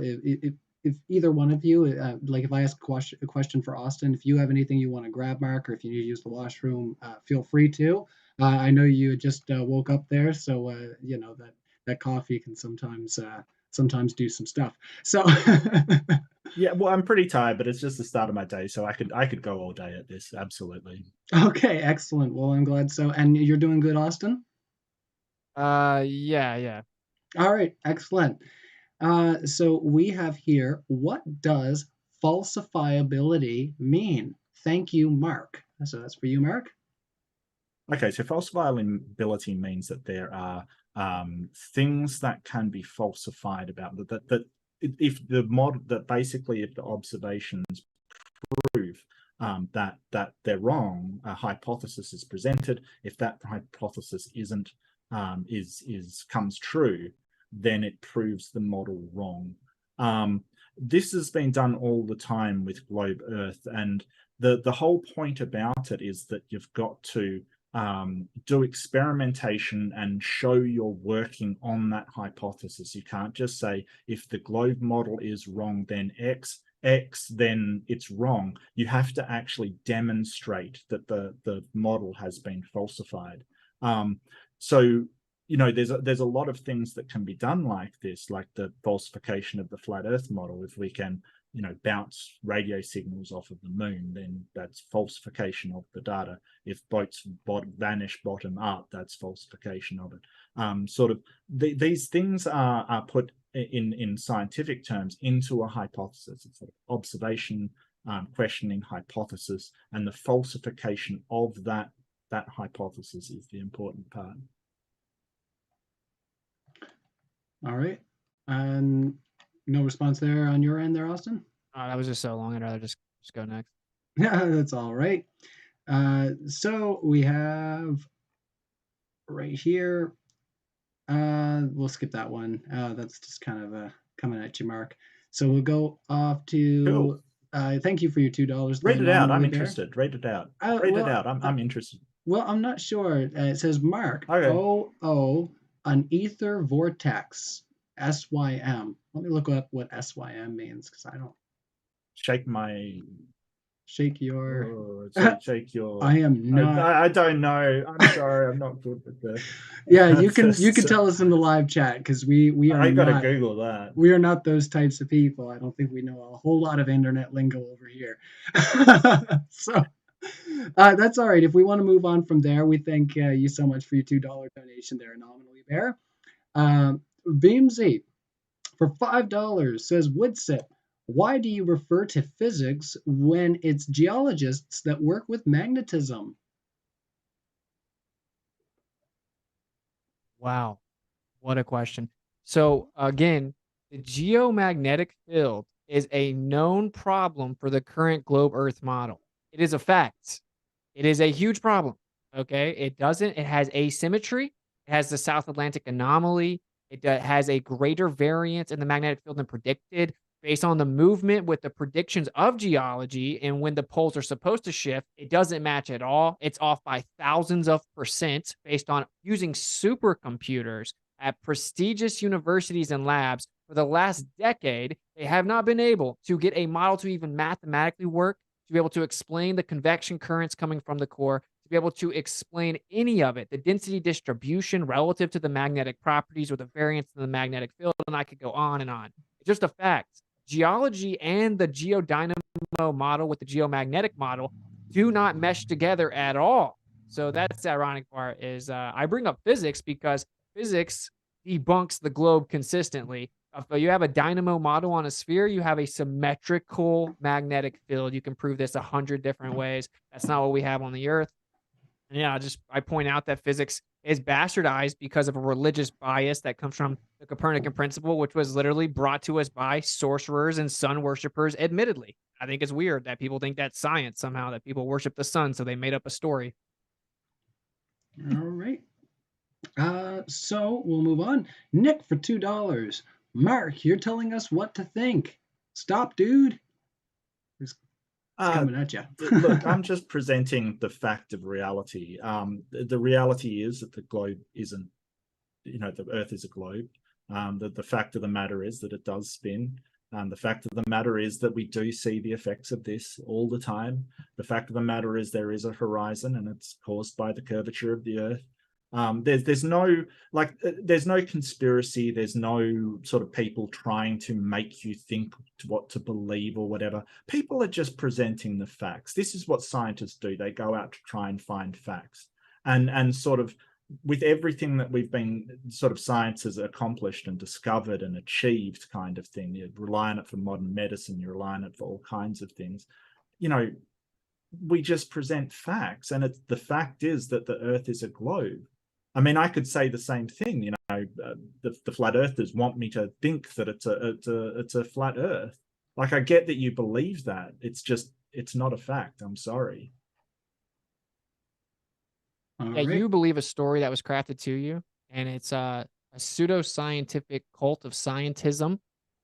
A: if either one of you, like if I ask a question for Austin, if you have anything you want to grab, Mark, or if you need to use the washroom, feel free to. I know you just woke up there, so you know that coffee can sometimes do some stuff. So
B: Yeah, well, I'm pretty tired, but it's just the start of my day, so I could go all day at this. Absolutely.
A: okay, excellent. Well, I'm glad so. And you're doing good, Austin?
C: Yeah.
A: All right, excellent. So we have here, what does falsifiability mean? Thank you, Mark. So that's for you, Mark.
B: Okay, so falsifiability means that there are things that can be falsified about that if the mod that basically if the observations prove that they're wrong, a hypothesis is presented. If that hypothesis isn't comes true, then it proves the model wrong. This has been done all the time with globe Earth, and the whole point about it is that you've got to do experimentation and show you're working on that hypothesis. You can't just say if the globe model is wrong, then X, then it's wrong. You have to actually demonstrate that the model has been falsified. So there's a lot of things that can be done like this, like the falsification of the flat Earth model. If we can bounce radio signals off of the moon, then that's falsification of the data. If boats vanish bottom up, that's falsification of it. These things are put in scientific terms into a hypothesis. It's an observation, questioning hypothesis, and the falsification of that hypothesis is the important part.
A: All right. And no response there on your end there, Austin?
C: That was just so long. I'd rather just go next.
A: Yeah, that's all right. So we have right here. We'll skip that one. That's just kind of coming at you, Mark. So we'll go off to.
B: Cool.
A: Thank you for your $2.
B: Read it out. I'm interested. Read it out. Read it out. I'm interested.
A: Well, I'm not sure. It says Mark.
B: Okay.
A: An ether vortex. SYM. Let me look up what SYM means because I don't.
B: Shake my
A: Shake your.
B: Oh, shake your.
A: I am not.
B: I don't know. I'm sorry. I'm not good with the.
A: Yeah, you can tell us in the live chat because we are
B: I gotta
A: not.
B: Google that.
A: We are not those types of people. I don't think we know a whole lot of internet lingo over here. So that's all right. If we want to move on from there, we thank you so much for your $2 donation there, Anomaly Bear. Beamsy for $5 says Witsit. Why do you refer to physics when it's geologists that work with magnetism?
C: Wow, what a question. So again, the geomagnetic field is a known problem for the current globe Earth model. It is a fact. It is a huge problem. Okay. It has asymmetry. It has the South Atlantic anomaly. It has a greater variance in the magnetic field than predicted based on the movement with the predictions of geology. And when the poles are supposed to shift, it doesn't match at all. It's off by thousands of percent based on using supercomputers at prestigious universities and labs. For the last decade, they have not been able to get a model to even mathematically work, to be able to explain the convection currents coming from the core, to be able to explain any of it, the density distribution relative to the magnetic properties or the variance in the magnetic field, and I could go on and on. It's just a fact. Geology and the geodynamo model with the geomagnetic model do not mesh together at all. So that's the ironic part is I bring up physics because physics debunks the globe consistently. If you have a dynamo model on a sphere, you have a symmetrical magnetic field. You can prove this 100 different ways. That's not what we have on the Earth. And yeah, I point out that physics is bastardized because of a religious bias that comes from the Copernican principle, which was literally brought to us by sorcerers and sun worshippers, admittedly. I think it's weird that people think that's science somehow, that people worship the sun, so they made up a story.
A: All right. So we'll move on. Nick for $2. Mark, you're telling us what to think. Stop, dude. It's coming at you.
B: Look, I'm just presenting the fact of reality. The reality is that the globe isn't, the Earth is a globe. The fact of the matter is that it does spin. The fact of the matter is that we do see the effects of this all the time. The fact of the matter is there is a horizon, and it's caused by the curvature of the Earth. There's no conspiracy. There's no sort of people trying to make you think what to believe or whatever. People are just presenting the facts. This is what scientists do. They go out to try and find facts, and sort of with everything that we've been sort of science has accomplished and discovered and achieved kind of thing. You rely on it for modern medicine. You rely on it for all kinds of things. We just present facts, and the fact is that the Earth is a globe. I mean, I could say the same thing. The flat earthers want me to think that it's a flat Earth. Like, I get that you believe that. It's not a fact. I'm sorry.
C: Yeah, you believe a story that was crafted to you, and it's a pseudo-scientific cult of scientism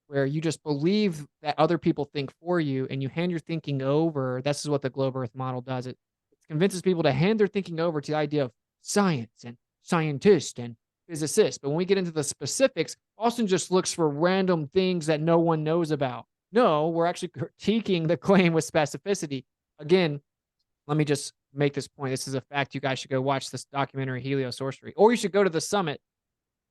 C: where you just believe that other people think for you and you hand your thinking over. This is what the globe Earth model does. It convinces people to hand their thinking over to the idea of science and scientist and physicist. But when we get into the specifics, Austin just looks for random things that no one knows about. No, we're actually critiquing the claim with specificity. Again, let me just make this point. This is a fact. You guys should go watch this documentary, Heliosorcery, or you should go to the summit,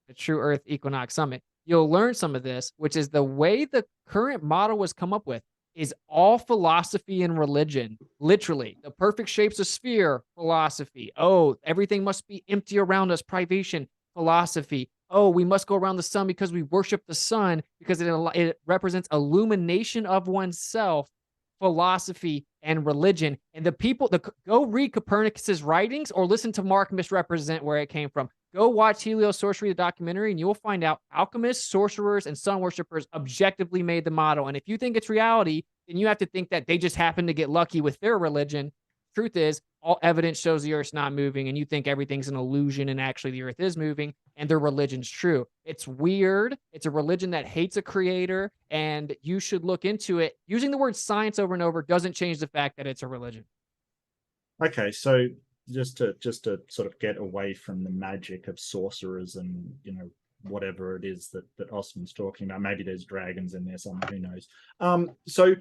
C: the True Earth Equinox Summit. You'll learn some of this, which is the way the current model was come up with is all philosophy and religion. Literally, the perfect shapes a sphere, philosophy. Oh, everything must be empty around us, privation, philosophy. Oh, we must go around the sun because we worship the sun because it represents illumination of oneself, philosophy, and religion. And the people, go read Copernicus's writings or listen to Mark misrepresent where it came from. Go watch Heliosorcery, the documentary, and you will find out alchemists, sorcerers, and sun worshippers objectively made the model. And if you think it's reality, then you have to think that they just happened to get lucky with their religion. Truth is, all evidence shows the Earth's not moving, and you think everything's an illusion, and actually the Earth is moving, and their religion's true. It's weird. It's a religion that hates a creator, and you should look into it. Using the word science over and over doesn't change the fact that it's a religion.
B: Okay, so just to sort of get away from the magic of sorcerers and whatever it is that Austin's talking about. Maybe there's dragons in there somewhere, who knows. So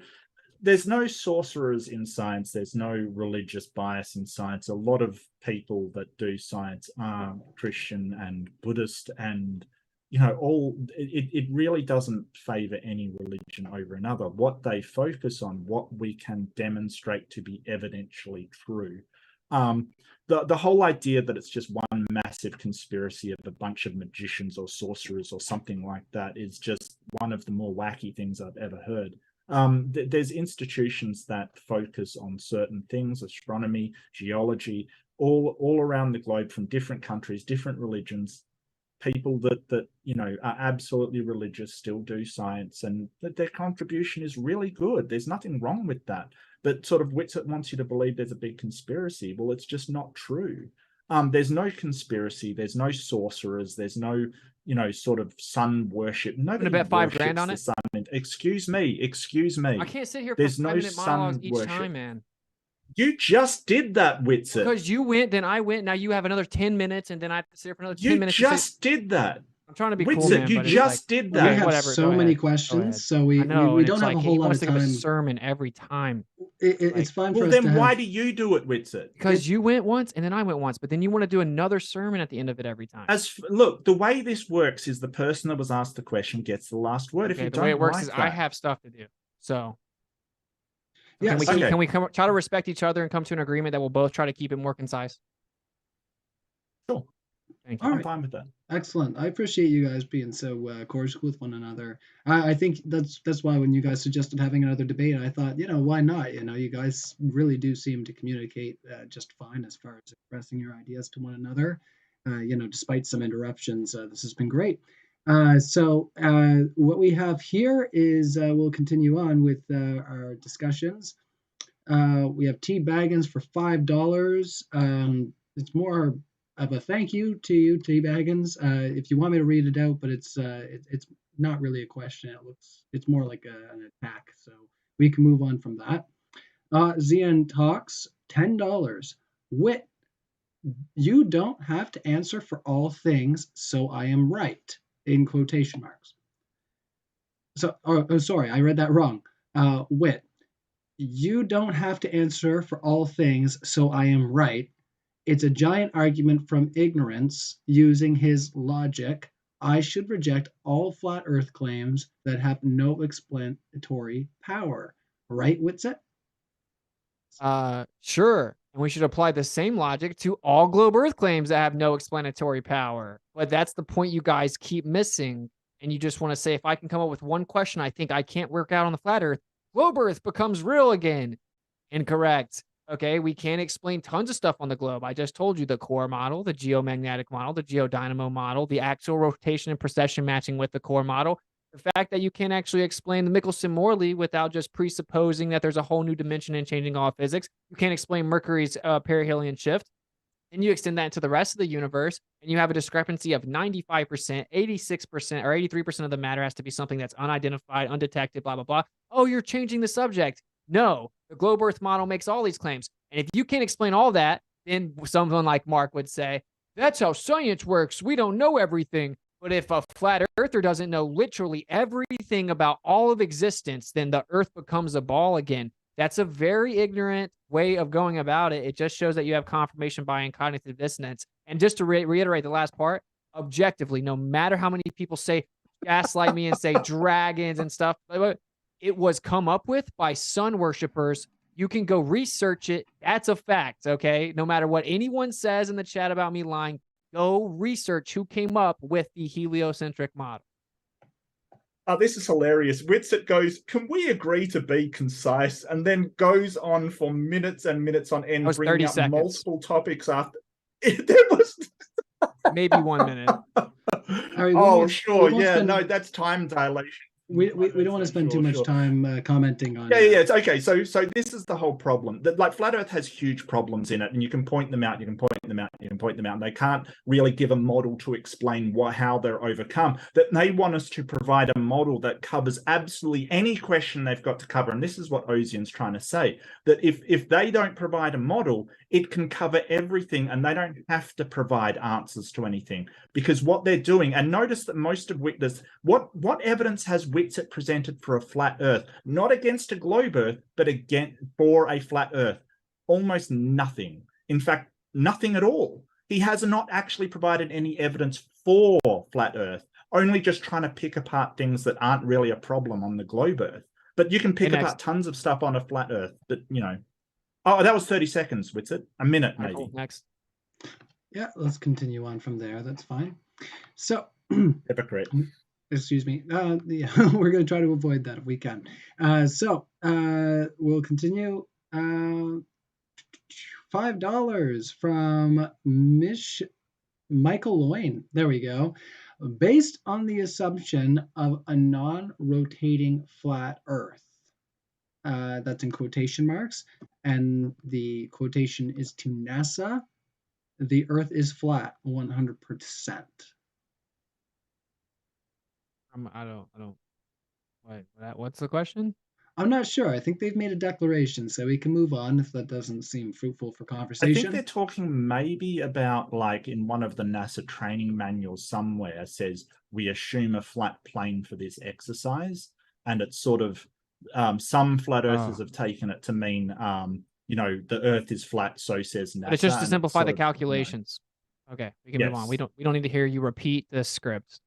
B: there's no sorcerers in science. There's no religious bias in science. A lot of people that do science are Christian and Buddhist, and it really doesn't favor any religion over another. What they focus on, what we can demonstrate to be evidentially true. The whole idea that it's just one massive conspiracy of a bunch of magicians or sorcerers or something like that is just one of the more wacky things I've ever heard. There's institutions that focus on certain things, astronomy, geology, all around the globe, from different countries, different religions. People that are absolutely religious still do science, and that their contribution is really good. There's nothing wrong with that. But sort of Witsit wants you to believe there's a big conspiracy. Well, it's just not true. There's no conspiracy. There's no sorcerers. There's no sort of sun worship. Nobody
C: bet $5 grand on
B: the
C: it.
B: sun. Excuse me.
C: I can't sit here for
B: There's
C: 5-minute
B: no
C: monologues
B: sun
C: each
B: worship.
C: time, man.
B: You just did that, Witsit.
C: Because you went, then I went. Now you have another 10 minutes, and then I have to sit here for another 10 minutes.
B: You just did that.
C: I'm trying to be
B: Witsit,
C: cool, man.
B: you just did that.
A: We have
C: whatever,
A: so many questions, so we don't have a whole lot of time.
C: A sermon every time.
A: It's fine for us
B: then
A: to have...
B: why do you do it, Witsit?
C: Because you went once, and then I went once, but then you want to do another sermon at the end of it every time.
B: Look, the way this works is the person that was asked the question gets the last word.
C: Okay, the way it works is I have stuff to do. So
A: yeah,
C: can we try to respect each other and come to an agreement that we'll both try to keep it more concise?
B: Sure.
C: Thank you.
B: I'm fine with that.
A: Excellent. I appreciate you guys being so cordial with one another. I think that's why when you guys suggested having another debate, I thought, why not? You guys really do seem to communicate just fine as far as expressing your ideas to one another. Despite some interruptions, this has been great. So what we have here is we'll continue on with our discussions. We have T. Baggins for $5. It's more of a thank you to you, T. Baggins. If you want me to read it out, but it's not really a question. It's more like an attack. So we can move on from that. Zian Talks, $10. Wit, you don't have to answer for all things, so I am right, in quotation marks. So, sorry, I read that wrong. Wit, you don't have to answer for all things, so I am right. It's a giant argument from ignorance using his logic. I should reject all flat earth claims that have no explanatory power. Right, Witsit?
C: Sure. And we should apply the same logic to all globe earth claims that have no explanatory power. But that's the point you guys keep missing. And you just want to say, if I can come up with one question I think I can't work out on the flat earth, globe earth becomes real again. Incorrect. Okay, we can't explain tons of stuff on the globe. I just told you the core model, the geomagnetic model, the geodynamo model, the axial rotation and precession matching with the core model. The fact that you can't actually explain the Michelson-Morley without just presupposing that there's a whole new dimension and changing all of physics. You can't explain Mercury's perihelion shift. And you extend that into the rest of the universe, and you have a discrepancy of 95%, 86%, or 83% of the matter has to be something that's unidentified, undetected, blah, blah, blah. Oh, you're changing the subject. No, the globe earth model makes all these claims. And if you can't explain all that, then someone like Mark would say, that's how science works. We don't know everything. But if a flat earther doesn't know literally everything about all of existence, then the earth becomes a ball again. That's a very ignorant way of going about it. It just shows that you have confirmation bias and cognitive dissonance. And just to reiterate the last part, objectively, no matter how many people say, gaslight me and say dragons and stuff, it was come up with by sun worshipers. You can go research it. That's a fact, okay? No matter what anyone says in the chat about me lying, go research who came up with the heliocentric model.
B: This is hilarious. Witsit goes, can we agree to be concise? And then goes on for minutes and minutes on end, bringing up multiple topics after. There was
C: maybe 1 minute.
B: Oh, sure. Yeah, no, that's time dilation.
A: We don't want to spend too much time commenting on.
B: Yeah. It's okay. So this is the whole problem. That like flat Earth has huge problems in it, and you can point them out. And they can't really give a model to explain how they're overcome. That they want us to provide a model that covers absolutely any question they've got to cover. And this is what Ozian's trying to say. That if they don't provide a model, it can cover everything, and they don't have to provide answers to anything, because what they're doing, and notice that most of Witness, what evidence has Witsit presented for a flat Earth? Not against a globe Earth, but again for a flat Earth. Almost nothing. In fact, nothing at all. He has not actually provided any evidence for flat Earth, only just trying to pick apart things that aren't really a problem on the globe Earth. But you can pick apart tons of stuff on a flat Earth that, you know. Oh, that was 30 seconds, Witsit. A minute, maybe.
C: Cool. Next.
A: Yeah, let's continue on from there. That's fine. So,
B: hypocrite.
A: Excuse me. Yeah, we're going to try to avoid that if we can. We'll continue. $5 from Michael Loyne. There we go. Based on the assumption of a non-rotating flat Earth. That's in quotation marks, and the quotation is to NASA. The Earth is flat 100%.
C: I don't. What's the question?
A: I'm not sure. I think they've made a declaration, so we can move on if that doesn't seem fruitful for conversation.
B: I think they're talking maybe about, like, in one of the NASA training manuals somewhere says we assume a flat plane for this exercise, and it's sort of some flat earthers have taken it to mean the Earth is flat, so says NASA.
C: But it's just to simplify the calculations. Okay, we can move on. We don't need to hear you repeat the script.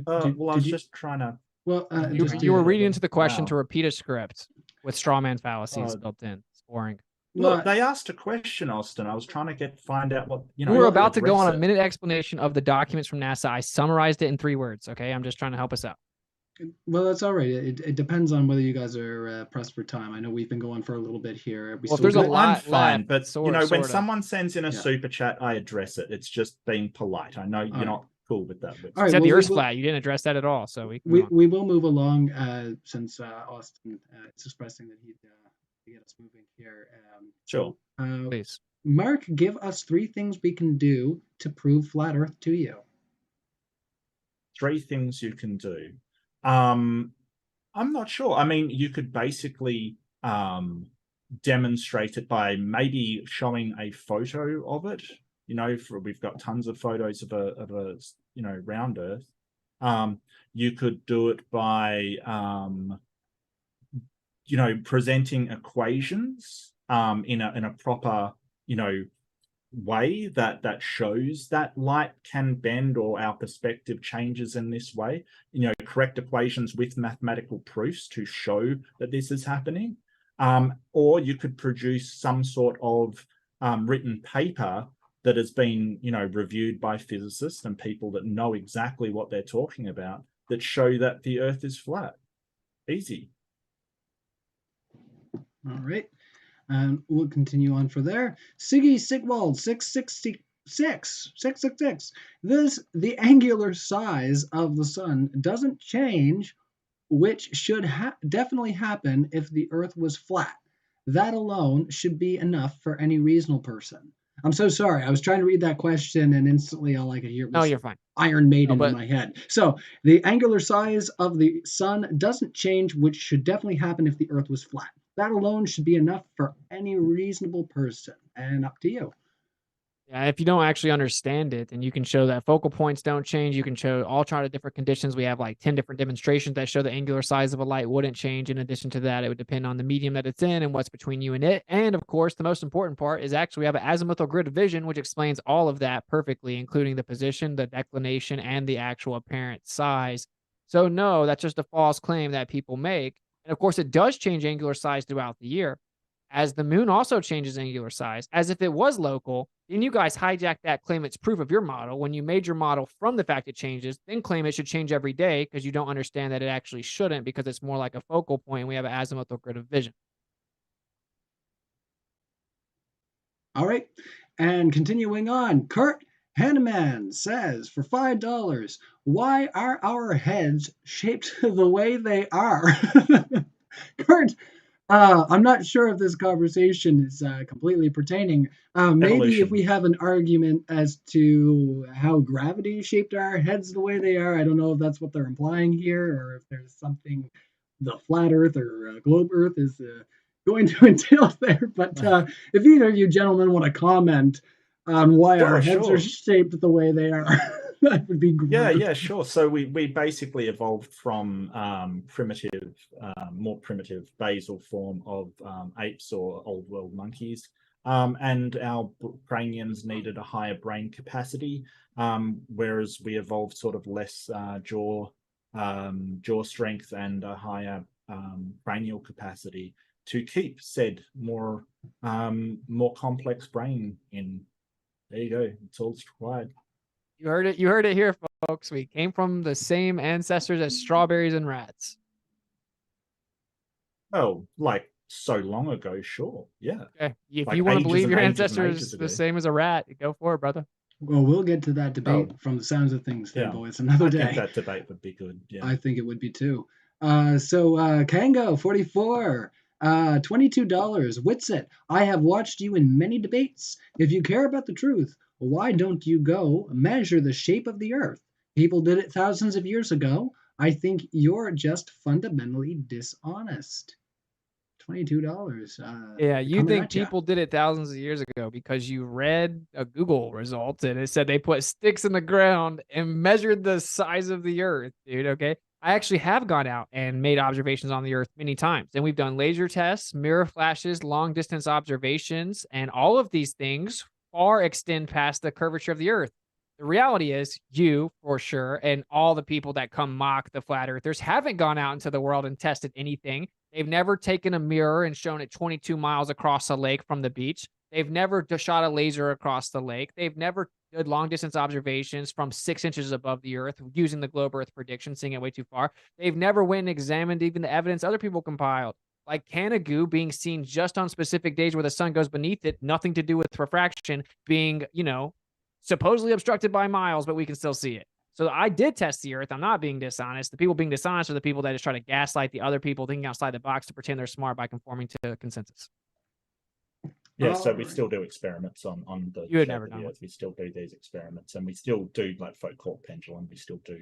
B: I was just trying to.
A: Well,
C: you were reading into the question to repeat a script with strawman fallacies built in. It's boring.
B: Look, they asked a question, Austin. I was trying to find out what,
C: you know. We were about to go on a minute explanation of the documents from NASA. I summarized it in 3 words. Okay, I'm just trying to help us out.
A: Well, that's all right. It depends on whether you guys are pressed for time. I know we've been going for a little bit here.
C: Well, if there's a lot,
B: I'm fine. But when someone sends in a super chat, I address it. It's just being polite. I know you're not cool with that.
C: All right, you said the Earth's flat. You didn't address that at all. So
A: we will move along since Austin is expressing that he'd get us moving here.
B: Sure.
C: Please.
A: Mark, give us 3 things we can do to prove flat Earth to you.
B: 3 things you can do. I'm not sure. I mean, you could basically demonstrate it by maybe showing a photo of it. We've got tons of photos of a round Earth. You could do it by presenting equations in a proper way that shows that light can bend, or our perspective changes in this way. Correct equations with mathematical proofs to show that this is happening. Or you could produce some sort of written paper that has been reviewed by physicists and people that know exactly what they're talking about, that show that the Earth is flat. Easy.
A: All right. And we'll continue on for there. Siggy Sigwald 666. The angular size of the sun doesn't change, which should definitely happen if the Earth was flat. That alone should be enough for any reasonable person. I'm so sorry. I was trying to read that question, and instantly all I could hear was
C: you're fine.
A: Iron Maiden in my head. So the angular size of the sun doesn't change, which should definitely happen if the Earth was flat. That alone should be enough for any reasonable person. And up to you.
C: Yeah, if you don't actually understand it, and you can show that focal points don't change, you can show all kinds of different conditions. We have like 10 different demonstrations that show the angular size of a light wouldn't change. In addition to that, it would depend on the medium that it's in and what's between you and it. And of course, the most important part is actually we have an azimuthal grid of vision, which explains all of that perfectly, including the position, the declination, and the actual apparent size. So no, that's just a false claim that people make. And of course, it does change angular size throughout the year, as the moon also changes angular size, as if it was local. And you guys hijack that, claim it's proof of your model when you made your model from the fact it changes, then claim it should change every day because you don't understand that it actually shouldn't, because it's more like a focal point and we have an azimuthal grid of vision.
A: All right. And continuing on, Kurt Hanneman says, for $5, why are our heads shaped the way they are? Kurt, I'm not sure if this conversation is completely pertaining. Maybe if we have an argument as to how gravity shaped our heads the way they are. I don't know if that's what they're implying here, or if there's something, the flat Earth or globe Earth is going to entail there. But if either of you gentlemen want to comment on why our heads are shaped the way they are, that would be great.
B: Yeah, sure. So we basically evolved from more primitive basal form of apes or old world monkeys. And our craniums needed a higher brain capacity, whereas we evolved sort of less jaw strength and a higher cranial capacity to keep said more complex brain in. There you go. It's all that's required.
C: You heard it. You heard it here, folks. We came from the same ancestors as strawberries and rats.
B: Oh, like so long ago, sure. Yeah.
C: Okay. If
B: Like
C: you want to believe your
B: ages
C: ancestors the same as a rat, go for it, brother.
A: Well, we'll get to that debate from the sounds of things then, boys, another day.
B: I think that debate would be good. Yeah.
A: I think it would be too. Kango, 44. $22. Witsit, I have watched you in many debates. If you care about the truth, why don't you go measure the shape of the earth? People did it thousands of years ago. I think you're just fundamentally dishonest. $22.
C: Yeah, you think people did it thousands of years ago because you read a Google result and it said they put sticks in the ground and measured the size of the earth, dude. Okay. I actually have gone out and made observations on the earth many times. And we've done laser tests, mirror flashes, long distance observations, and all of these things far extend past the curvature of the earth. The reality is, you for sure, and all the people that come mock the flat earthers haven't gone out into the world and tested anything. They've never taken a mirror and shown it 22 miles across a lake from the beach. They've never shot a laser across the lake. They've never did long distance observations from 6 inches above the earth using the globe earth prediction, seeing it way too far. They've never went and examined even the evidence other people compiled, like Canagoo being seen just on specific days where the sun goes beneath it, nothing to do with refraction, being, supposedly obstructed by miles, but we can still see it. So I did test the earth. I'm not being dishonest. The people being dishonest are the people that just try to gaslight the other people thinking outside the box to pretend they're smart by conforming to consensus.
B: Yeah, so we still do experiments on the
C: you had never done
B: earth. We still do these experiments, and we still do like Foucault pendulum. We still do,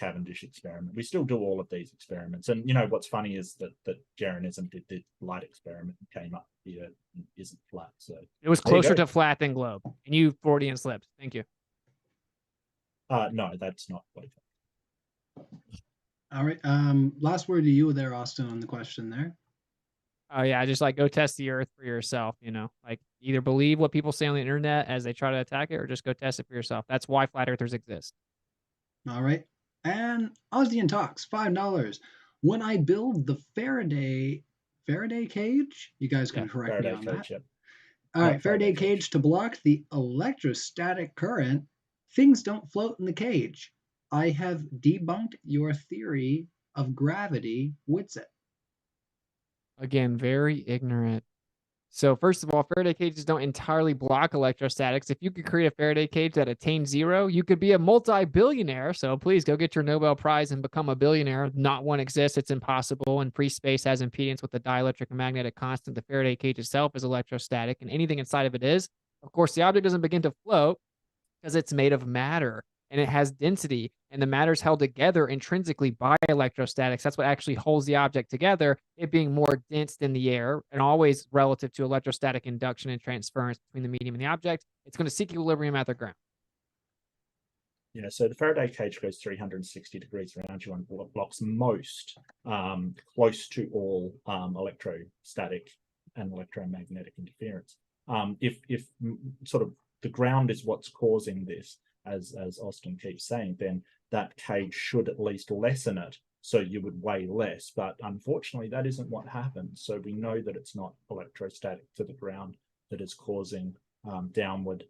B: Cavendish experiment. We still do all of these experiments. And what's funny is that Jeranism did the light experiment and came up the earth isn't flat. So
C: it was closer to flat than globe, and you Freudian slipped. Thank you.
B: No, that's not what I think.
A: All right. Last word to you there, Austin, on the question there.
C: Oh yeah, just like go test the earth for yourself, like either believe what people say on the internet as they try to attack it or just go test it for yourself. That's why flat earthers exist.
A: All right. And Austin Talks, $5. When I build the Faraday cage, you guys can correct me on that. Yep. All right, Faraday cage to block the electrostatic current. Things don't float in the cage. I have debunked your theory of gravity. Witsit.
C: Again, very ignorant. So first of all, Faraday cages don't entirely block electrostatics. If you could create a Faraday cage that attained zero, you could be a multi-billionaire. So please go get your Nobel Prize and become a billionaire. Not one exists. It's impossible. And free space has impedance with the dielectric and magnetic constant. The Faraday cage itself is electrostatic, and anything inside of it is. Of course, the object doesn't begin to float because it's made of matter and it has density, and the matter is held together intrinsically by electrostatics. That's what actually holds the object together, it being more dense than the air, and always relative to electrostatic induction and transference between the medium and the object. It's going to seek equilibrium at the ground.
B: Yeah, so the Faraday cage goes 360 degrees around you and blocks most, close to all electrostatic and electromagnetic interference. If sort of the ground is what's causing this, as Austin keeps saying, then that cage should at least lessen it so you would weigh less. But unfortunately, that isn't what happens. So we know that it's not electrostatic to the ground that is causing downward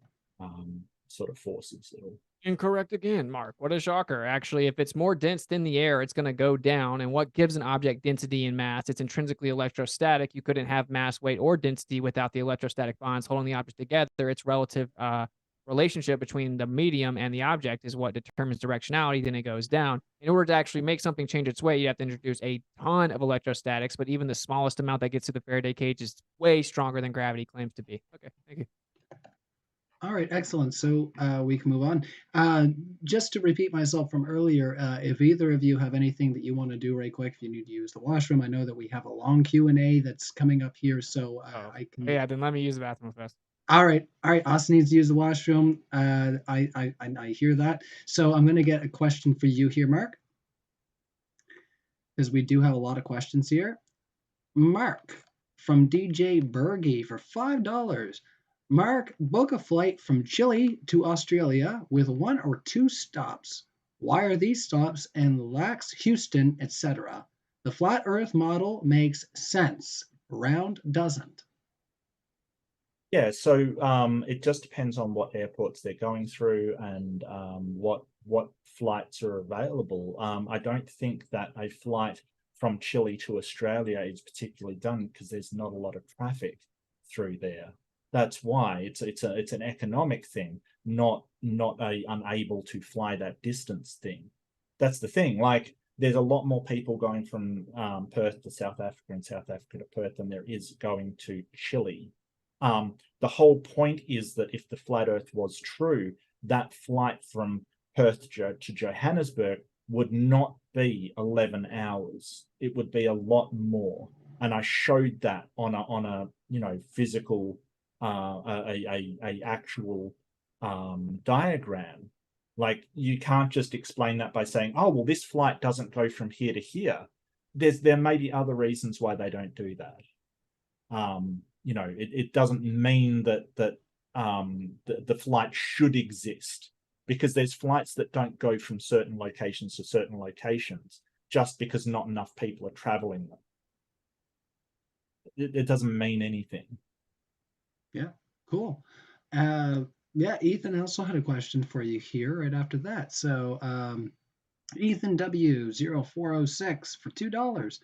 B: sort of forces at all.
C: Incorrect again, Mark. What a shocker. Actually, if it's more dense than the air, it's going to go down. And what gives an object density and mass? It's intrinsically electrostatic. You couldn't have mass, weight, or density without the electrostatic bonds holding the object together. Its relative relationship between the medium and the object is what determines directionality. Then it goes down. In order to actually make something change its weight, you have to introduce a ton of electrostatics, but even the smallest amount that gets to the Faraday cage is way stronger than gravity claims to be. Okay, thank you.
A: All right, excellent. So we can move on. Just to repeat myself from earlier, if either of you have anything that you want to do right quick, if you need to use the washroom, I know that we have a long Q&A that's coming up here, so
C: Oh,
A: I
C: oh
A: can.
C: yeah. Then let me use the bathroom first.
A: All right. Austin needs to use the washroom. I hear that. So I'm going to get a question for you here, Mark, because we do have a lot of questions here. Mark from DJ Bergie for $5. Mark, book a flight from Chile to Australia with one or two stops. Why are these stops in Lax, Houston, etc.? The flat Earth model makes sense. Round doesn't.
B: Yeah, so it just depends on what airports they're going through and what flights are available. I don't think that a flight from Chile to Australia is particularly done because there's not a lot of traffic through there. That's why it's an economic thing, not a unable to fly that distance thing. That's the thing. Like there's a lot more people going from Perth to South Africa and South Africa to Perth than there is going to Chile. The whole point is that if the flat Earth was true, that flight from Perth to Johannesburg would not be 11 hours. It would be a lot more. And I showed that on a physical a actual diagram. Like you can't just explain that by saying, oh well, this flight doesn't go from here to here. There may be other reasons why they don't do that. It doesn't mean that the flight should exist because there's flights that don't go from certain locations to certain locations just because not enough people are traveling them. It doesn't mean anything.
A: Yeah, cool. Yeah, Ethan also had a question for you here right after that. So, Ethan W0406 for $2.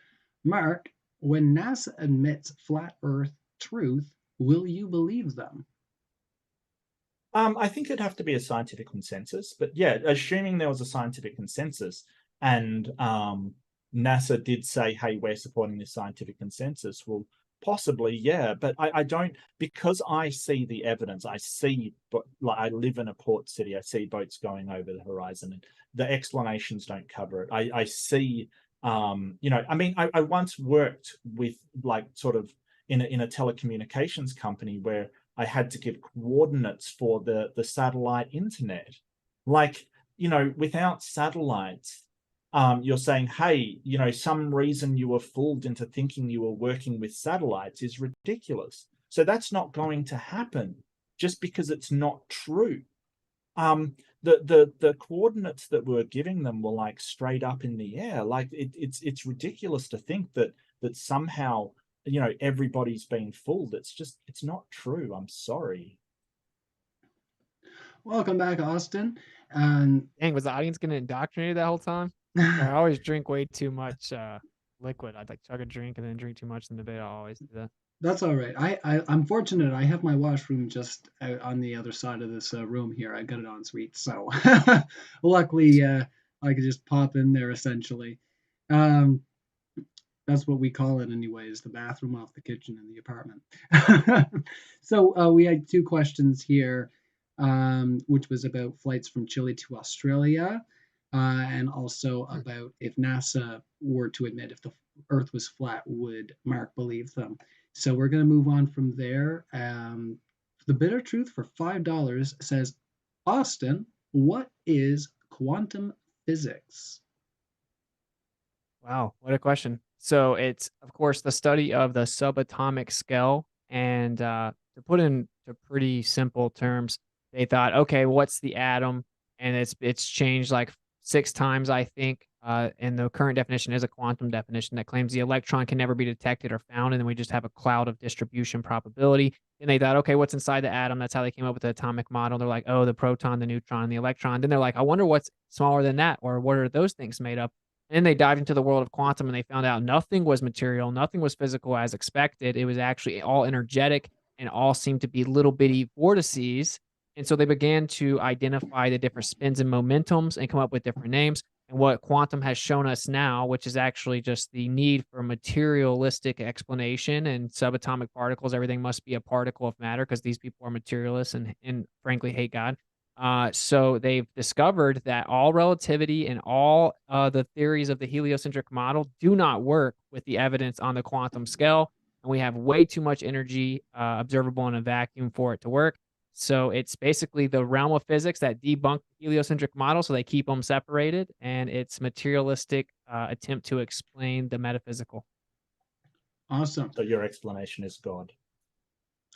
A: Mark, when NASA admits flat Earth truth, will you believe them?
B: I think it'd have to be a scientific consensus, but yeah, assuming there was a scientific consensus and NASA did say, hey, we're supporting this scientific consensus, well, possibly, yeah, but I don't, because I see the evidence, I see, but like I live in a port city, I see boats going over the horizon, and the explanations don't cover it. I see, I mean, I once worked with like sort of in a telecommunications company where I had to give coordinates for the satellite internet. Like, without satellites, you're saying, hey, some reason you were fooled into thinking you were working with satellites is ridiculous. So that's not going to happen just because it's not true. The coordinates that we're giving them were like straight up in the air. Like it's ridiculous to think that somehow everybody's been fooled. It's not true. I'm sorry.
A: Welcome back, Austin. And
C: Dang, was the audience getting indoctrinated that whole time? Sorry, I always drink way too much liquid. I'd like chug a drink and then drink too much in the debate. I always do that.
A: that's all right. I'm fortunate. I have my washroom just out on the other side of this room here. I got it en suite, so luckily I could just pop in there essentially. Um, that's what we call it anyways, the bathroom off the kitchen in the apartment. So we had two questions here, which was about flights from Chile to Australia, and also about if NASA were to admit if the Earth was flat, would Mark believe them? So we're going to move on from there. The Bitter Truth for $5 says, Austin, what is quantum physics?
C: Wow, what a question. So it's of course the study of the subatomic scale, and to put into pretty simple terms, they thought, okay, what's the atom? And it's changed like 6 times, I think. And the current definition is a quantum definition that claims the electron can never be detected or found, and then we just have a cloud of distribution probability. And they thought, okay, what's inside the atom? That's how they came up with the atomic model. They're like, oh, the proton, the neutron, the electron. Then they're like, I wonder what's smaller than that, or what are those things made of? And then they dived into the world of quantum and they found out nothing was material, nothing was physical as expected. It was actually all energetic and all seemed to be little bitty vortices. And so they began to identify the different spins and momentums and come up with different names. And what quantum has shown us now, which is actually just the need for materialistic explanation and subatomic particles, everything must be a particle of matter because these people are materialists and frankly hate God. So they've discovered that all relativity and all the theories of the heliocentric model do not work with the evidence on the quantum scale. And we have way too much energy observable in a vacuum for it to work. So it's basically the realm of physics that debunk the heliocentric model, so they keep them separated, and it's materialistic attempt to explain the metaphysical.
A: Awesome.
B: So your explanation is God.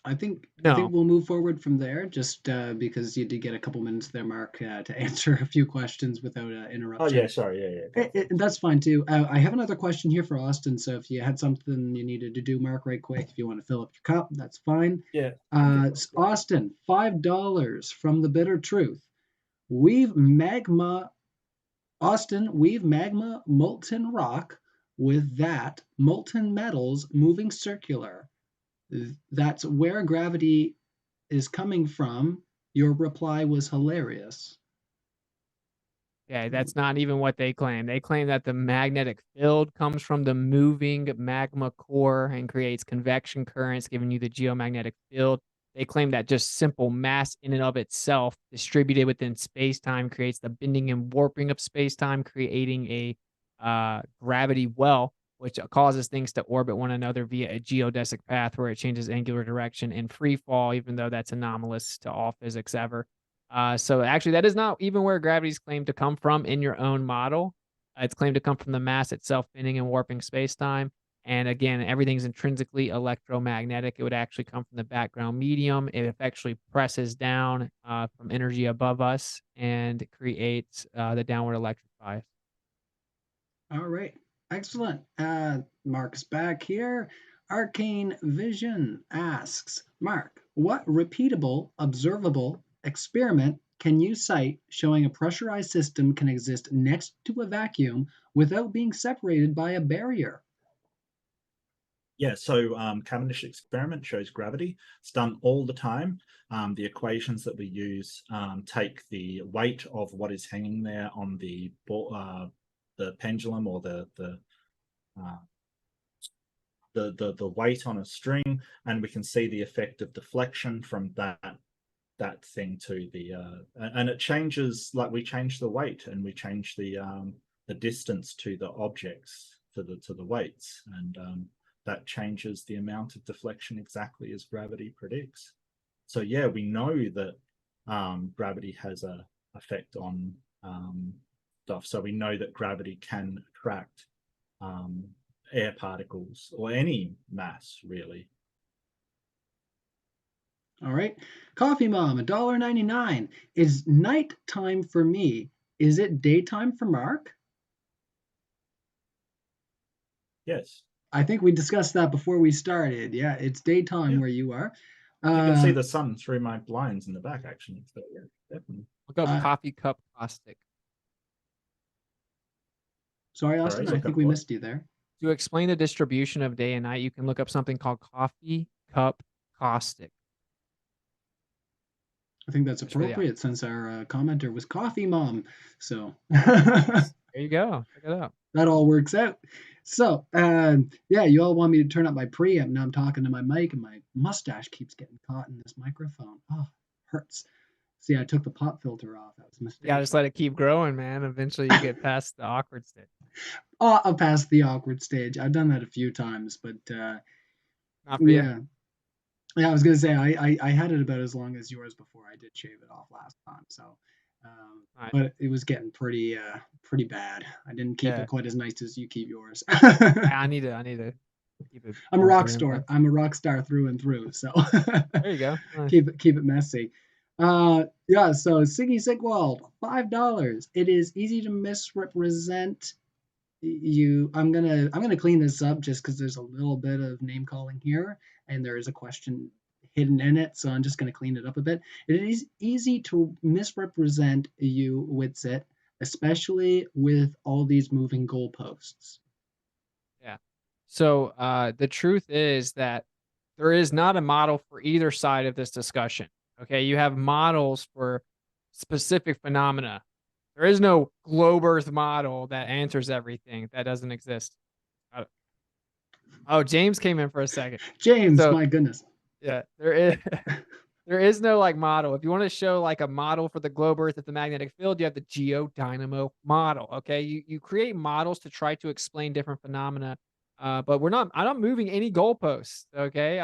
A: I think
C: No,
A: we'll move forward from there, just because you did get a couple minutes there, Mark, to answer a few questions without
B: Oh
A: interruption.
B: yeah, sorry, yeah.
A: That's fine too. I have another question here for Austin. So if you had something you needed to do, Mark, right quick, if you want to fill up your cup, that's fine.
B: Yeah.
A: Austin, $5 from the Bitter Truth. We've magma, Austin. We've magma molten rock with that molten metals moving circular. That's where gravity is coming from. Your reply was hilarious.
C: yeah, that's not even what they claim. They claim that the magnetic field comes from the moving magma core and creates convection currents, giving you the geomagnetic field. They claim that just simple mass in and of itself, distributed within space-time, creates the bending and warping of space-time, creating a gravity well, which causes things to orbit one another via a geodesic path where it changes angular direction in free fall, even though that's anomalous to all physics ever. So actually, that is not even where gravity's claimed to come from in your own model. It's claimed to come from the mass itself bending and warping space-time. And again, everything's intrinsically electromagnetic. It would actually come from the background medium. It actually presses down from energy above us and creates the downward electric bias.
A: All right. Excellent. Mark's back here. Arcane Vision asks, Mark, what repeatable, observable experiment can you cite showing a pressurized system can exist next to a vacuum without being separated by a barrier?
B: Yeah, so Cavendish experiment shows gravity. It's done all the time. The equations that we use take the weight of what is hanging there on the pendulum, or the weight on a string, and we can see the effect of deflection from that thing to the and it changes, like we change the weight and we change the distance to the objects to the weights, and that changes the amount of deflection exactly as gravity predicts. So yeah, we know that gravity has a effect on stuff. So we know that gravity can attract air particles or any mass, really.
A: All right. Coffee Mom, $1.99. Is night time for me? Is it daytime for Mark?
B: Yes.
A: I think we discussed that before we started. Yeah, it's daytime
B: Yeah.
A: where you are.
B: You can see the sun through my blinds in the back, actually. So yeah, definitely.
C: Look up coffee cup caustic.
A: Sorry, Austin, I think we missed you there.
C: To explain the distribution of day and night, you can look up something called coffee cup caustic.
A: I think that's appropriate since our commenter was Coffee Mom. So
C: there you go. Check it out.
A: That all works out. So yeah, you all want me to turn up my preamp. Now I'm talking to my mic and my mustache keeps getting caught in this microphone. Oh, hurts. See, I took the pop filter off. That was a mistake.
C: Yeah, just let it keep growing, man. Eventually you get past the awkward stage.
A: Oh, I'll pass the awkward stage. I've done that a few times, but
C: not for
A: yeah.
C: you.
A: Yeah, I was gonna say I had it about as long as yours before I did shave it off last time. So,
C: Right.
A: but it was getting pretty bad. I didn't keep it quite as nice as you keep yours.
C: I need to keep it.
A: I'm a rock star. I'm a rock star through and through. So
C: there you go. Nice.
A: Keep it messy. Yeah. So Siggy Sigwald, $5. It is easy to misrepresent you. I'm gonna clean this up just because there's a little bit of name calling here, and there is a question hidden in it. So I'm just gonna clean it up a bit. It is easy to misrepresent you, Witsit, especially with all these moving goalposts.
C: Yeah. So the truth is that there is not a model for either side of this discussion. Okay, you have models for specific phenomena. There is no globe Earth model that answers everything. That doesn't exist. Oh, James came in for a second.
A: James,
C: So
A: my goodness.
C: yeah, there is there is no like model. If you want to show like a model for the globe Earth at the magnetic field, you have the geodynamo model. Okay, you create models to try to explain different phenomena. But I'm not moving any goalposts. Okay,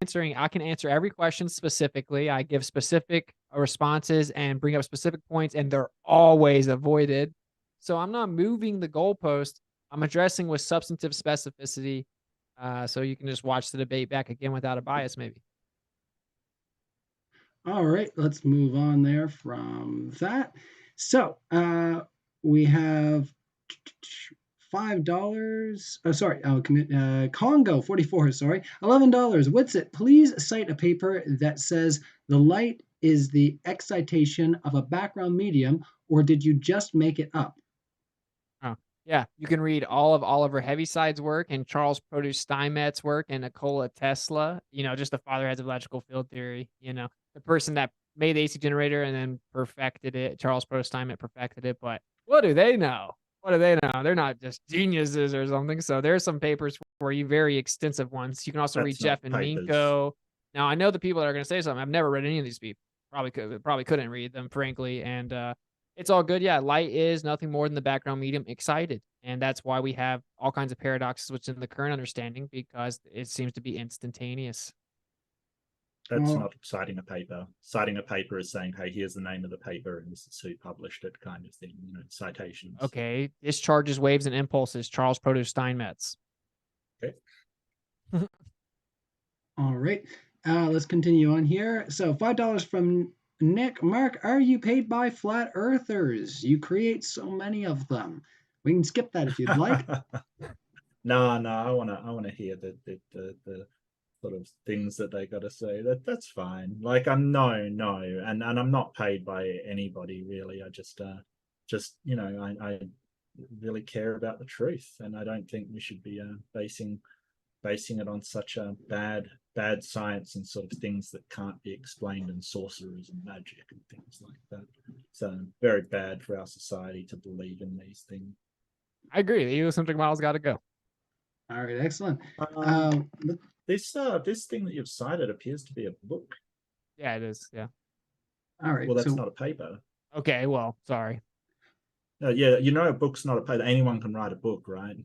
C: answering. I can answer every question specifically. I give specific responses and bring up specific points, and they're always avoided. So I'm not moving the goalpost. I'm addressing with substantive specificity. So you can just watch the debate back again without a bias, maybe.
A: All right, let's move on there from that. So we have $5. Oh, sorry. Congo 44. Sorry, $11. Witsit, please cite a paper that says the light is the excitation of a background medium, or did you just make it up?
C: Oh, yeah. You can read all of Oliver Heaviside's work and Charles Produce Steinmetz's work and Nikola Tesla, just the fatherheads of electrical field theory, the person that made the AC generator and then perfected it. Charles Produce Steinmetz perfected it. But what do they know? What do they know? They're not just geniuses or something. So there's some papers for you, very extensive ones. You can also read Jeff and Minko. Now, I know the people that are going to say something. I've never read any of these people. Probably couldn't read them, frankly. And it's all good. Yeah, light is nothing more than the background medium excited. And that's why we have all kinds of paradoxes within the current understanding, because it seems to be instantaneous.
B: That's not citing a paper. Citing a paper is saying, hey, here's the name of the paper and this is who published it, kind of thing, citations.
C: Okay. Discharges, waves, and impulses, Charles Produce Steinmetz.
B: Okay.
A: All right. Let's continue on here. So $5 from Nick. Mark, are you paid by flat earthers? You create so many of them. We can skip that if you'd like.
B: No, I wanna hear the sort of things that they got to say. That's fine. Like no, and I'm not paid by anybody really. I just I really care about the truth, and I don't think we should be basing it on such a bad science and sort of things that can't be explained, and sorcerers and magic and things like that. So very bad for our society to believe in these things.
C: I agree. The heliocentric model's got to go.
A: All right, excellent.
B: This thing that you've cited appears to be a book.
C: Yeah, it is. Yeah.
A: All right.
B: Well, that's not a paper.
C: Okay. Well, sorry.
B: Yeah, a book's not a paper. Anyone can write a book, right?
C: Do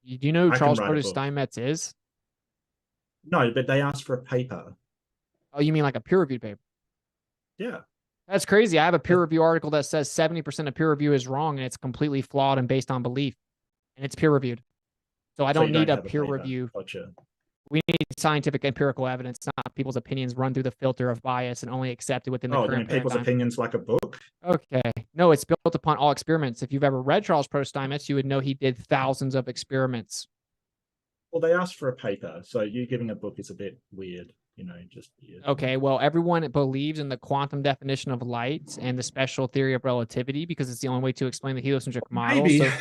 C: you know who Charles Produce Steinmetz is?
B: No, but they asked for a paper.
C: Oh, you mean like a peer-reviewed paper?
B: Yeah.
C: That's crazy. I have a peer review article that says 70% of peer review is wrong and it's completely flawed and based on belief. And it's peer-reviewed. So I don't need a peer review.
B: Gotcha.
C: We need scientific empirical evidence, not people's opinions run through the filter of bias and only accepted within the current paradigm.
B: People's opinions like a book?
C: Okay. No, it's built upon all experiments. If you've ever read Charles Produce Steinmetz, you would know he did thousands of experiments.
B: Well, they asked for a paper, so you giving a book is a bit weird, just weird.
C: Okay, well, everyone believes in the quantum definition of light and the special theory of relativity because it's the only way to explain the heliocentric model.
B: Maybe.
C: So,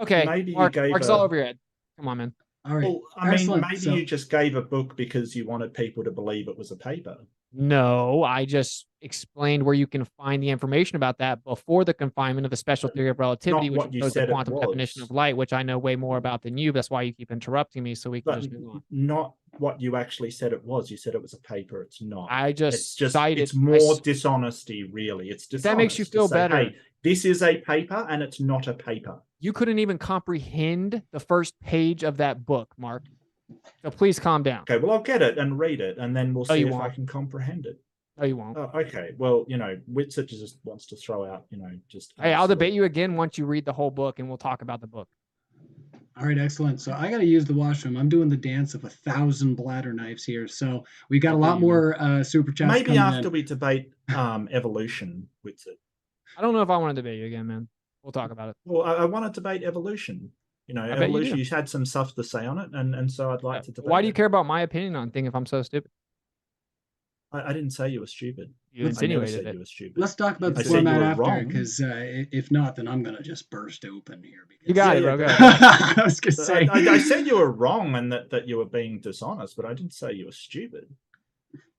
C: okay,
B: maybe
C: Mark's all over your head. Come on, man.
A: All right.
B: Well, maybe you just gave a book because you wanted people to believe it was a paper.
C: No, I just explained where you can find the information about that before the confinement of the special theory of relativity, which shows the quantum definition of light, which I know way more about than you. That's why you keep interrupting me, so we can just move on.
B: Not what you actually said it was. You said it was a paper. It's not.
C: I just cited.
B: It's more dishonesty, really. It's dishonest.
C: That makes you feel better.
B: Hey, this is a paper, and it's not a paper.
C: You couldn't even comprehend the first page of that book, Mark. So please calm down.
B: Okay, well, I'll get it and read it, and then we'll see if I can comprehend it.
C: No, you won't.
B: Okay, well, Witsit just wants to throw out, just...
C: Hey, I'll debate you again once you read the whole book, and we'll talk about the book.
A: All right, excellent. So I got to use the washroom. I'm doing the dance of 1,000 bladder knives here. So we got a lot more super chats.
B: Maybe after we debate evolution, Witsit.
C: I don't know if I want to debate you again, man. We'll talk about it.
B: Well, I want to debate evolution. Evolution. You had some stuff to say on it, and so I'd like to debate.
C: Why do you care about my opinion on thing if I'm so stupid?
B: I didn't say you were stupid.
C: You insinuated it.
B: You were stupid.
A: Let's talk about the format after, because if not, then I'm gonna just burst open here. Because...
C: You got it, bro. Go ahead.
A: I was gonna say.
B: I said you were wrong and that you were being dishonest, but I didn't say you were stupid.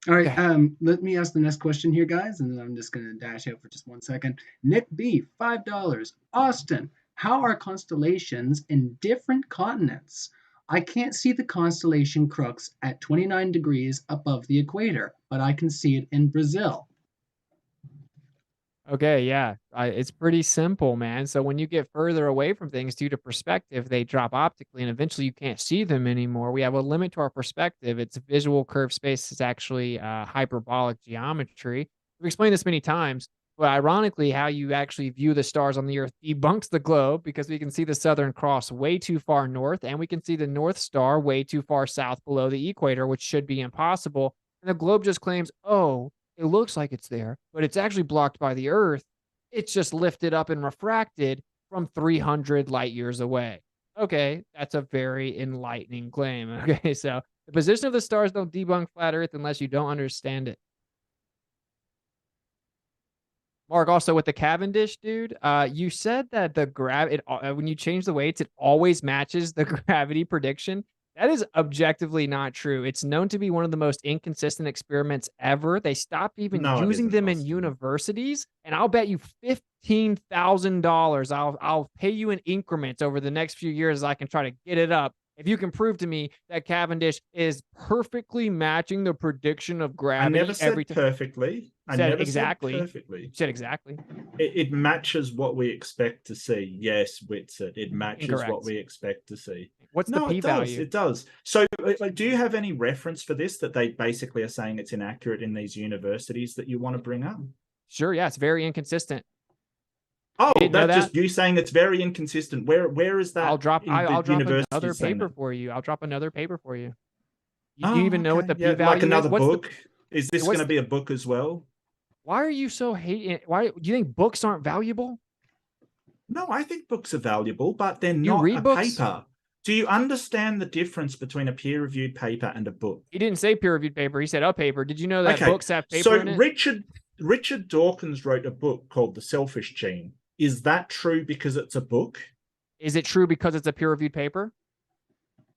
A: All right,
C: Okay.
A: let me ask the next question here, guys, and then I'm just going to dash out for just 1 second. Nick B, $5. Austin, how are constellations in different continents? I can't see the constellation Crux at 29 degrees above the equator, but I can see it in Brazil.
C: Okay, yeah. It's pretty simple, man. So when you get further away from things due to perspective, they drop optically and eventually you can't see them anymore. We have a limit to our perspective. It's visual curved space. It's actually hyperbolic geometry. We've explained this many times, but ironically, how you actually view the stars on the Earth debunks the globe because we can see the Southern Cross way too far north and we can see the North Star way too far south below the equator, which should be impossible. And the globe just claims, oh, it looks like it's there, but it's actually blocked by the Earth. It's just lifted up and refracted from 300 light years away. Okay, that's a very enlightening claim. Okay, so the position of the stars don't debunk flat Earth unless you don't understand it. Mark, also with the Cavendish, dude, you said that the when you change the weights, it always matches the gravity prediction. That is objectively not true. It's known to be one of the most inconsistent experiments ever. They stopped even
B: No, it
C: using
B: isn't,
C: them in
B: Austin.
C: universities, and I'll bet you $15,000. I'll pay you in increments over the next few years as I can try to get it up. If you can prove to me that Cavendish is perfectly matching the prediction of
B: I never
C: gravity every
B: said
C: time.
B: perfectly. I
C: Said
B: never said
C: exactly. You
B: perfectly.
C: said exactly.
B: It matches what we expect to see. Yes, Witsit. It matches what
C: Incorrect.
B: we expect to see.
C: What's the
B: No, it does.
C: p-value?
B: It does. So, like, do you have any reference for this that they basically are saying it's inaccurate in these universities that you want to bring up?
C: Sure, yeah, it's very inconsistent.
B: Oh,
C: You didn't know
B: that's
C: that?
B: just you saying it's very inconsistent. Where is
C: I'll
B: that
C: drop
B: in the
C: I'll drop another
B: universities saying
C: paper
B: that?
C: for you. I'll drop another paper for you. Do you
B: Oh,
C: even know what
B: okay.
C: the
B: Yeah, like
C: p-value is?
B: another book. Is this going
C: What's
B: to be a book as well?
C: why are you so hating? Why do you think books aren't valuable?
B: No, I think books are valuable, but they're
C: You
B: not a
C: read books?
B: paper. Do you understand the difference between a peer-reviewed paper and a book?
C: He didn't say peer-reviewed paper. He said a paper. Did you know that
B: Okay,
C: books have paper
B: so
C: in it?
B: Richard Dawkins wrote a book called The Selfish Gene. Is that true because it's a book?
C: Is it true because it's a peer-reviewed paper?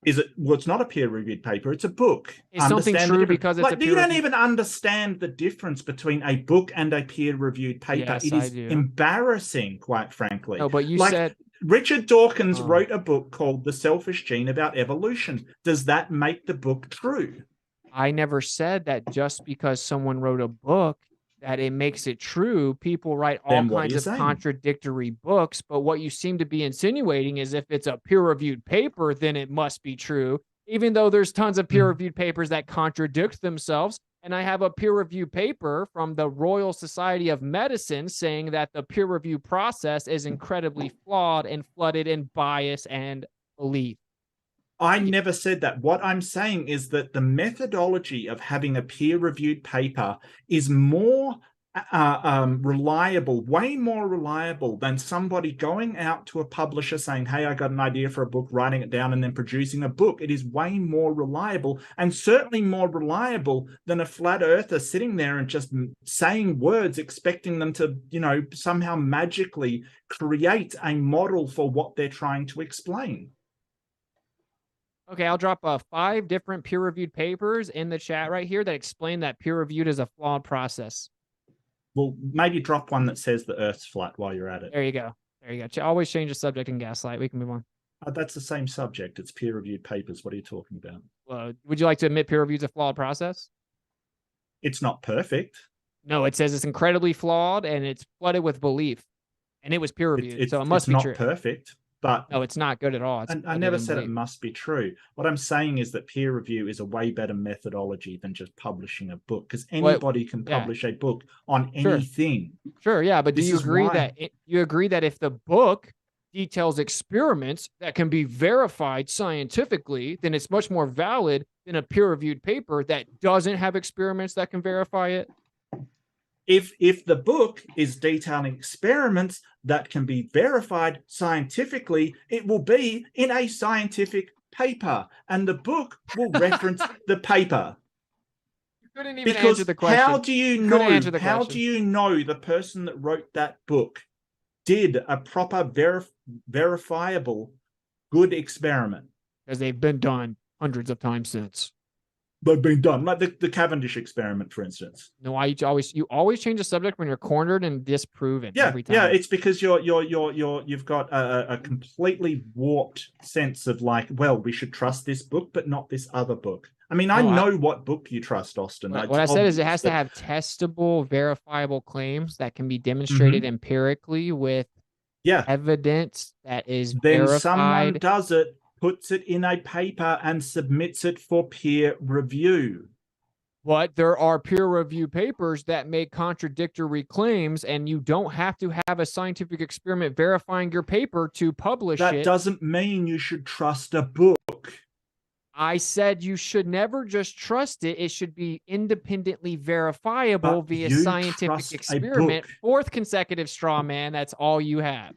B: Is it? Well, it's not a peer-reviewed paper. It's a book.
C: Is something
B: Understand the
C: true
B: difference?
C: because it's a
B: Like, you don't
C: peer-reviewed?
B: even understand the difference between a book and a peer-reviewed paper.
C: Yes,
B: It
C: I
B: is
C: do.
B: embarrassing, quite frankly.
C: No, but you
B: Like,
C: said
B: Richard Dawkins
C: oh.
B: wrote a book called The Selfish Gene about evolution. Does that make the book true?
C: I never said that just because someone wrote a book that it makes it true. People write all
B: Then what are
C: kinds
B: you
C: of
B: saying?
C: contradictory books, but what you seem to be insinuating is if it's a peer-reviewed paper, then it must be true, even though there's tons of peer-reviewed papers that contradict themselves. And I have a peer-reviewed paper from the Royal Society of Medicine saying that the peer review process is incredibly flawed and flooded in bias and belief.
B: I never said that. What I'm saying is that the methodology of having a peer-reviewed paper is more reliable, way more reliable than somebody going out to a publisher saying, hey, I got an idea for a book, writing it down, and then producing a book. It is way more reliable, and certainly more reliable than a flat earther sitting there and just saying words, expecting them to, somehow magically create a model for what they're trying to explain.
C: Okay, I'll drop 5 different peer-reviewed papers in the chat right here that explain that peer-reviewed is a flawed process.
B: Well, maybe drop one that says the Earth's flat while you're at it.
C: There you go. There you go. Always change the subject in Gaslight. We can move on.
B: That's the same subject. It's peer-reviewed papers. What are you talking about?
C: Would you like to admit peer-reviewed is a flawed process?
B: It's not perfect.
C: No, it says it's incredibly flawed and it's flooded with belief. And it was peer-reviewed, so it must be true.
B: It's not perfect. But
C: no, it's not good at all.
B: I never said it must be true. What I'm saying is that peer review is a way better methodology than just publishing a book, because anybody can publish a book on anything.
C: Sure, yeah, but do you agree that if the book details experiments that can be verified scientifically, then it's much more valid than a peer-reviewed paper that doesn't have experiments that can verify it?
B: If the book is detailing experiments that can be verified scientifically, it will be in a scientific paper, and the book will reference the paper.
C: You couldn't even answer the question.
B: How do you know the person that wrote that book did a proper verifiable good experiment?
C: Because they've been done hundreds of times since.
B: they've been done, like the Cavendish experiment, for instance.
C: No, you always change the subject when you're cornered and disproven every time.
B: Yeah, it's because you've got a completely warped sense of like, well, we should trust this book, but not this other book. I mean, I know what book you trust, Austin.
C: What I said is it has to have testable, verifiable claims that can be demonstrated empirically with evidence that is
B: then
C: verified.
B: Someone does it, puts it in a paper, and submits it for peer review.
C: But there are peer review papers that make contradictory claims, and you don't have to have a scientific experiment verifying your paper to publish it.
B: That doesn't mean you should trust a book.
C: I said you should never just trust it. It should be independently verifiable via scientific experiment. Fourth consecutive straw man. That's all you have.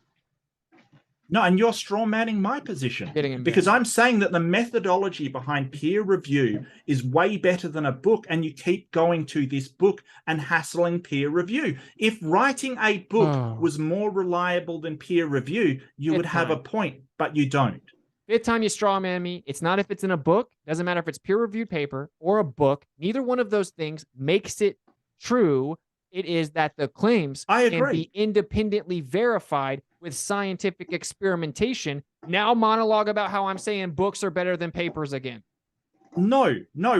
B: No, and you're straw manning my position because I'm saying that the methodology behind peer review is way better than a book, and you keep going to this book and hassling peer review. If writing a book was more reliable than peer review, you would have a point, but you don't.
C: Fifth time you straw man me. It's not if it's in a book. Doesn't matter if it's peer-reviewed paper or a book. Neither one of those things makes it true. It is that the claims can be independently verified with scientific experimentation. Now monologue about how I'm saying books are better than papers again.
B: No.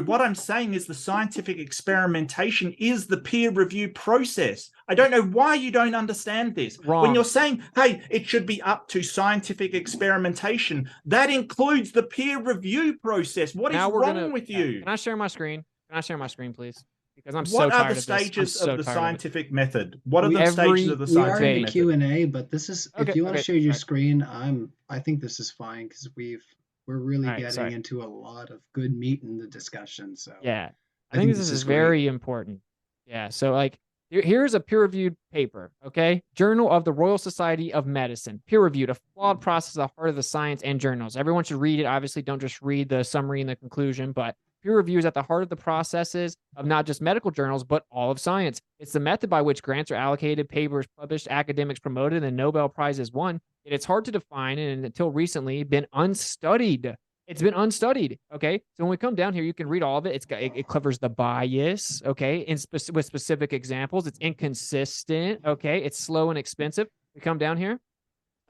B: What I'm saying is the scientific experimentation is the peer review process. I don't know why you don't understand this.
C: Wrong.
B: When you're saying, hey, it should be up to scientific experimentation, that includes the peer review process. What is wrong with you?
C: Can I share my screen? Can I share my screen, please? Because I'm
B: so tired of this. What are the stages of the scientific method? What are the stages of the scientific method?
A: We are in Q&A, but this is, if you want to share your screen, I think this is fine because we're really getting into a lot of good meat in the discussion. So
C: yeah, I think this is very important. Yeah, so like here's a peer-reviewed paper, okay? Journal of the Royal Society of Medicine, peer-reviewed, a flawed process at the heart of the science and journals. Everyone should read it. Obviously, don't just read the summary and the conclusion, but peer review is at the heart of the processes of not just medical journals, but all of science. It's the method by which grants are allocated, papers published, academics promoted, and Nobel Prizes won. Yet it's hard to define and until recently been unstudied. It's been unstudied, okay? So when we come down here, you can read all of it. It covers the bias, okay, with specific examples. It's inconsistent, okay? It's slow and expensive. We come down here,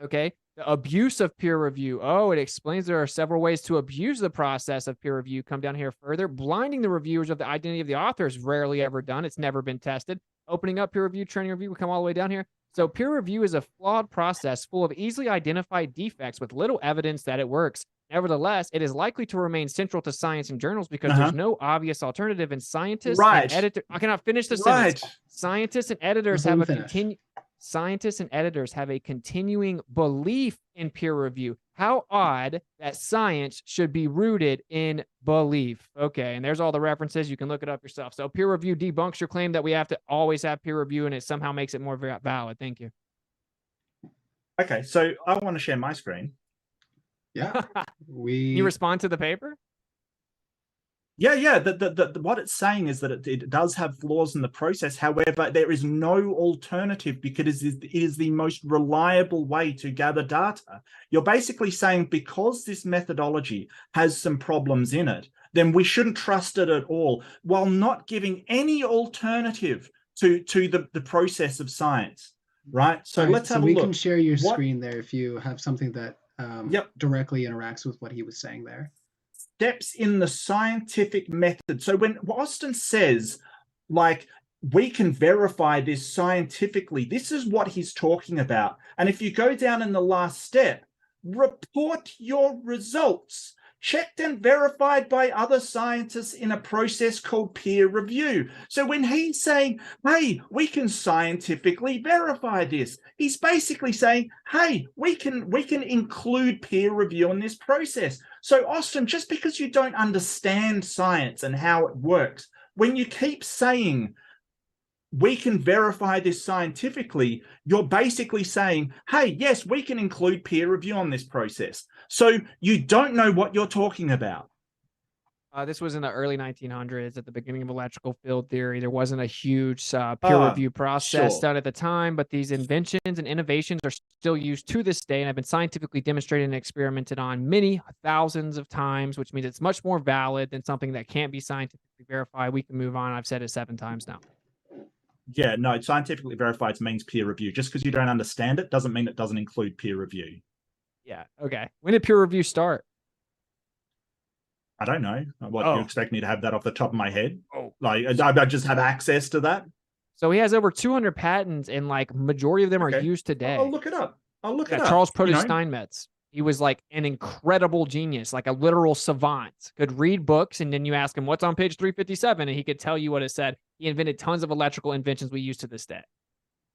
C: okay? The abuse of peer review. Oh, it explains there are several ways to abuse the process of peer review. Come down here further. Blinding the reviewers of the identity of the author is rarely ever done. It's never been tested. Opening up peer review, training review. We come all the way down here. So peer review is a flawed process full of easily identified defects with little evidence that it works. Nevertheless, it is likely to remain central to science and journals because there's no obvious alternative, and scientists and editors. I cannot finish the sentence. Scientists and editors have a Scientists and editors have a continuing belief in peer review. How odd that science should be rooted in belief. Okay, and there's all the references. You can look it up yourself. So peer review debunks your claim that we have to always have peer review, and it somehow makes it more valid. Thank you.
B: Okay, so I want to share my screen.
A: Yeah.
C: Can you respond to the paper?
B: Yeah. What it's saying is that it does have flaws in the process. However, there is no alternative because it is the most reliable way to gather data. You're basically saying because this methodology has some problems in it, then we shouldn't trust it at all, while not giving any alternative to the process of science, right? So let's have a look.
A: We can share your screen there if you have something that directly interacts with what he was saying there.
B: Steps in the scientific method. So when Austin says, like, we can verify this scientifically, this is what he's talking about. And if you go down in the last step, report your results, checked and verified by other scientists in a process called peer review. So when he's saying, hey, we can scientifically verify this, he's basically saying, hey, we can include peer review in this process. So Austin, just because you don't understand science and how it works, when you keep saying we can verify this scientifically, you're basically saying, hey, yes, we can include peer review on this process. So you don't know what you're talking about.
C: This was in the early 1900s, at the beginning of electrical field theory. There wasn't a huge peer
B: Ah,
C: review process
B: sure.
C: done at the time, but these inventions and innovations are still used to this day and have been scientifically demonstrated and experimented on many thousands of times, which means it's much more valid than something that can't be scientifically verified. We can move on. I've said it 7 times now.
B: Yeah, no, scientifically verified means peer review. Just because you don't understand it doesn't mean it doesn't include peer review.
C: Yeah. Okay. When did peer review start?
B: I don't know. What, you expect me to have that off the top of my head?
C: Oh.
B: Like, I just have access to that?
C: So he has over 200 patents, and like majority of them are
B: Okay.
C: used today.
B: I'll look it up. I'll look it up.
C: Charles Produce Steinmetz. He was like an incredible genius, like a literal savant. Could read books, and then you ask him what's on page 357, and he could tell you what it said. He invented tons of electrical inventions we use to this day.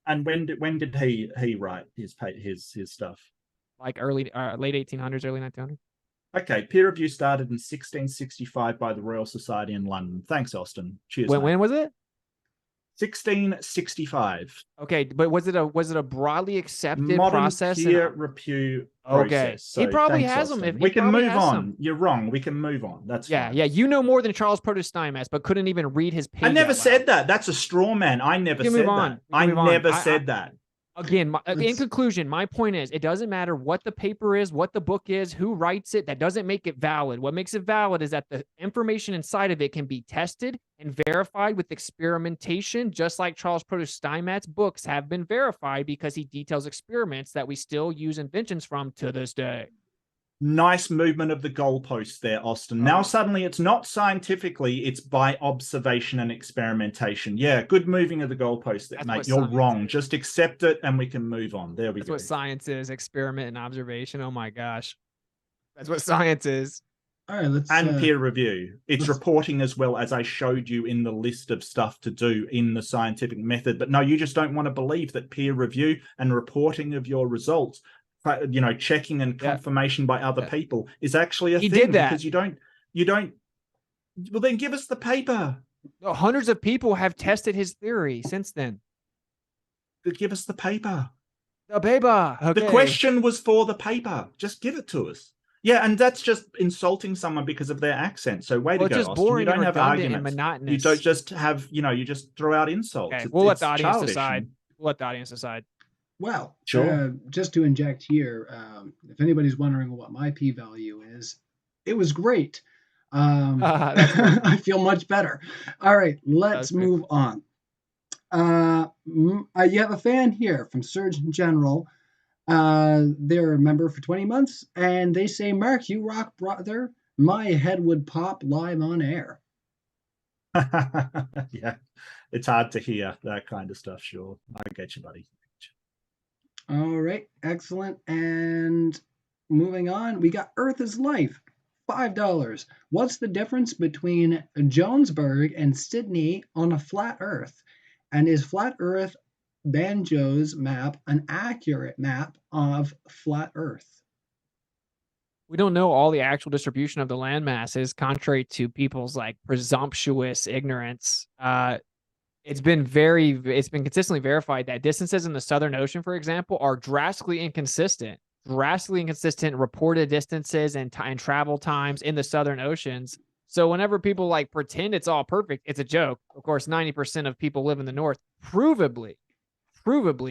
B: And when did he write his stuff?
C: Like late 1800s, early 1900s.
B: Okay, peer review started in 1665 by the Royal Society in London. Thanks, Austin. Cheers.
C: When was it?
B: 1665.
C: Okay, but was it a broadly accepted
B: modern
C: process?
B: Peer review process.
C: Okay,
B: So
C: he probably
B: thanks,
C: has
B: Austin.
C: them. If
B: we can move on. You're wrong. We can move on. That's fine.
C: Yeah. You know more than Charles Produce Steinmetz, but couldn't even read his page.
B: I never said that. That's a straw man. I never said that. I never said that.
C: Again, in conclusion, my point is, it doesn't matter what the paper is, what the book is, who writes it. That doesn't make it valid. What makes it valid is that the information inside of it can be tested and verified with experimentation, just like Charles Produce Steinmetz's books have been verified because he details experiments that we still use inventions from to this day.
B: Nice movement of the goalposts there, Austin. Now suddenly it's not scientifically, it's by observation and experimentation. Yeah, good moving of the goalposts there, mate. You're wrong. Just accept it and we can move on. There we go.
C: That's what science is, experiment and observation. Oh my gosh. That's what science is.
A: All right, let's
B: and peer review. It's reporting as well, as I showed you in the list of stuff to do in the scientific method. But no, you just don't want to believe that peer review and reporting of your results, you know, checking and confirmation by other people is actually a thing.
C: He did that
B: because you don't. Well, then give us the paper.
C: Hundreds of people have tested his theory since then.
B: Give us the paper.
C: The paper. Okay.
B: The question was for the paper. Just give it to us. Yeah, and that's just insulting someone because of their accent. So way to go,
C: just
B: Austin.
C: Boring
B: you don't have arguments.
C: and monotonous.
B: You don't just have, you just throw out insults.
C: Okay, we'll let the audience decide. We'll let the audience decide.
A: Well,
B: sure.
A: Just to inject here, if anybody's wondering what my p-value is, it was great. I feel much better. All right, let's move on. You have a fan here from Surgeon General. They're a member for 20 months, and they say, Mark, you rock, brother. My head would pop live on air.
B: Yeah, it's hard to hear that kind of stuff. Sure, I get you, buddy.
A: All right, excellent. And moving on, we got Earth is Life, $5. What's the difference between Johannesburg and Sydney on a flat Earth? And is flat Earth Banjo's map an accurate map of flat Earth?
C: We don't know all the actual distribution of the land masses, contrary to people's like presumptuous ignorance. It's been consistently verified that distances in the Southern Ocean, for example, are drastically inconsistent reported distances and travel times in the Southern Oceans. So whenever people like pretend it's all perfect, it's a joke. Of course, 90% of people live in the North. Provably,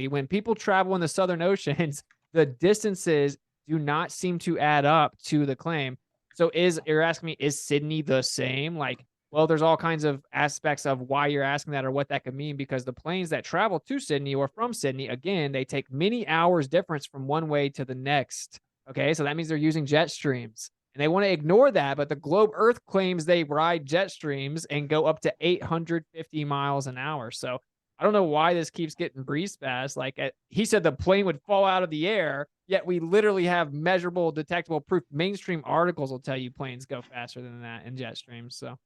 C: when people travel in the Southern Oceans, the distances do not seem to add up to the claim. So you're asking me, is Sydney the same? Like, well, there's all kinds of aspects of why you're asking that or what that could mean, because the planes that travel to Sydney or from Sydney, again, they take many hours difference from one way to the next. Okay, so that means they're using jet streams. And they want to ignore that, but the Globe Earth claims they ride jet streams and go up to 850 miles an hour. So I don't know why this keeps getting breezed past. Like he said the plane would fall out of the air, yet we literally have measurable, detectable proof. Mainstream articles will tell you planes go faster than that in jet streams. So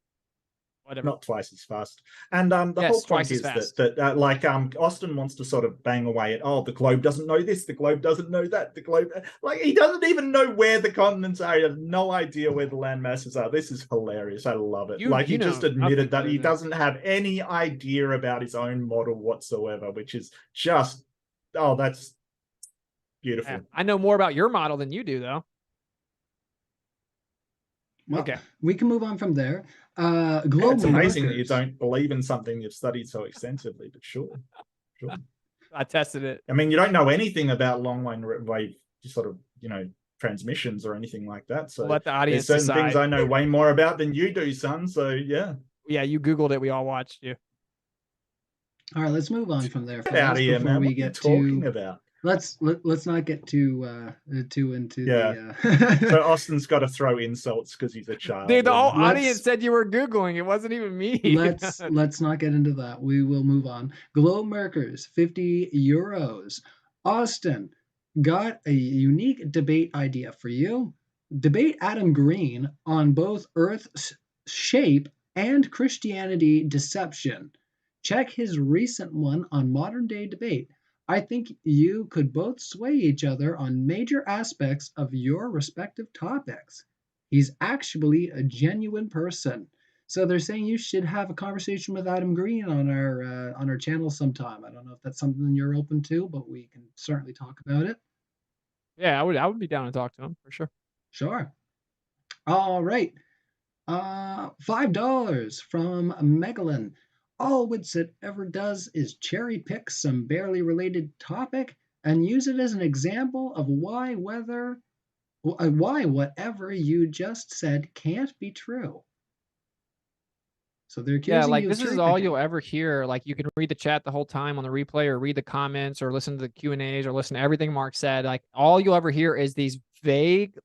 C: whatever.
B: Not twice as fast. And the whole point is that like Austin wants to sort of bang away at, the globe doesn't know this, the globe doesn't know that, the globe, like he doesn't even know where the continents are. He has no idea where the land masses are. This is hilarious. I love it. He just admitted that he doesn't have any idea about his own model whatsoever, which is just, that's beautiful.
C: Yeah, I know more about your model than you do, though.
A: Well,
C: Okay.
A: we can move on from there.
B: Yeah,
A: Globe
B: it's amazing that you
A: markers.
B: don't believe in something you've studied so extensively, but sure.
C: I tested it.
B: I mean, you don't know anything about long wave sort of, transmissions or anything like that. So
C: We'll let the
B: there's
C: audience
B: certain things
C: decide.
B: I know way more about than you do, son. So yeah.
C: Yeah, you Googled it. We all watched you.
A: All right, let's move on from there,
B: Get out
A: fellas,
B: of here,
A: before
B: man.
A: we
B: What are you
A: get
B: talking
A: to
B: about?
A: let's not get too into
B: Yeah.
A: the
B: So Austin's got to throw insults because he's a child.
C: Dude, the whole
B: Yeah.
C: audience said you were Googling. It wasn't even me.
A: let's not get into that. We will move on. Globe markers, 50 euros. Austin, got a unique debate idea for you. Debate Adam Green on both Earth's shape and Christianity deception. Check his recent one on modern day debate. I think you could both sway each other on major aspects of your respective topics. He's actually a genuine person. So they're saying you should have a conversation with Adam Green on our channel sometime. I don't know if that's something you're open to, but we can certainly talk about it.
C: Yeah, I would be down to talk to him for sure.
A: Sure. All right. $5 from Megalyn. All Witsit ever does is cherry pick some barely related topic and use it as an example of why whatever you just said can't be true. So they're
C: Yeah,
A: accusing
C: like
A: you of
C: this is
A: cherry
C: all
A: picking.
C: you'll ever hear. Like you can read the chat the whole time on the replay, or read the comments, or listen to the Q&As, or listen to everything Mark said. Like all you'll ever hear is these vague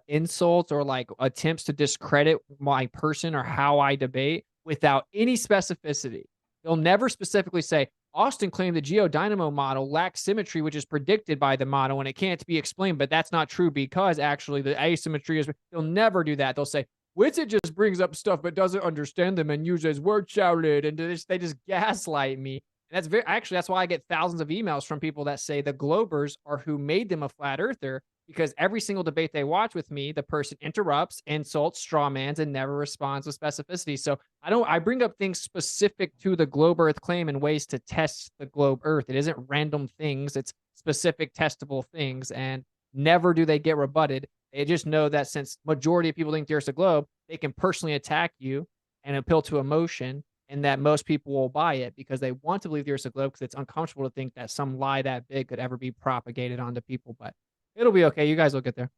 C: insults or like attempts to discredit my person or how I debate without any specificity. They'll never specifically say Austin claimed the geodynamo model lacks symmetry, which is predicted by the model and it can't be explained, but that's not true because actually the asymmetry is. They'll never do that. They'll say Witsit just brings up stuff but doesn't understand them and uses word salad, and they just gaslight me. And that's why I get thousands of emails from people that say the Globers are who made them a flat earther, because every single debate they watch with me, the person interrupts, insults, strawmans, and never responds with specificity. So I bring up things specific to the globe earth claim and ways to test the globe earth. It isn't random things, it's specific testable things, and never do they get rebutted. They just know that since majority of people think the Earth's a globe, they can personally attack you and appeal to emotion, and that most people will buy it because they want to believe the Earth's a globe because it's uncomfortable to think that some lie that big could ever be propagated onto people. But it'll be okay. You guys will get there.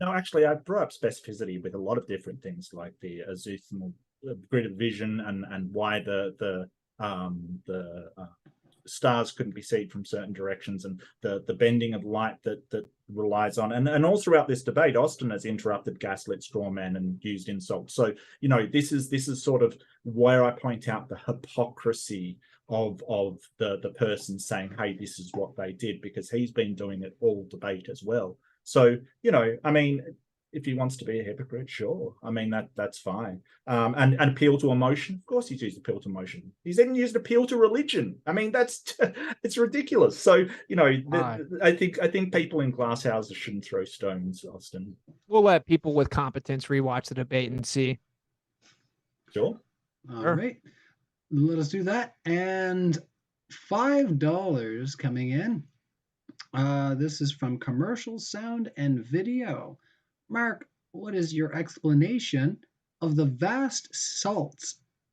B: No, actually, I brought up specificity with a lot of different things, like the azimuthal grid of vision and why the stars couldn't be seen from certain directions, and the bending of light that relies on, and all throughout this debate, Austin has interrupted, gaslit, strawman, and used insults. So this is sort of where I point out the hypocrisy of the person saying, hey, this is what they did, because he's been doing it all debate as well. So I mean, if he wants to be a hypocrite, sure. I mean, that's fine. And appeal to emotion. Of course, he's used appeal to emotion. He's even used appeal to religion. I mean, it's ridiculous. So I think people in glass houses shouldn't throw stones, Austin.
C: We'll let people with competence rewatch the debate and see.
B: Sure.
A: All right. Let us do that. And $5 coming in. This is from Commercial Sound and Video. Mark, what is your explanation of the vast salt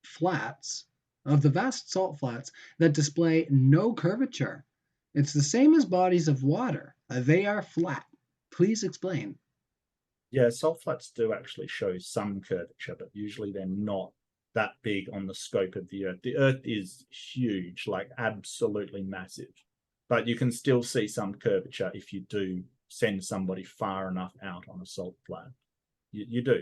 A: flats that display no curvature? It's the same as bodies of water. They are flat. Please explain.
B: Yeah, salt flats do actually show some curvature, but usually they're not that big on the scope of the Earth. The Earth is huge, like absolutely massive, but you can still see some curvature if you do send somebody far enough out on a salt flat. You do.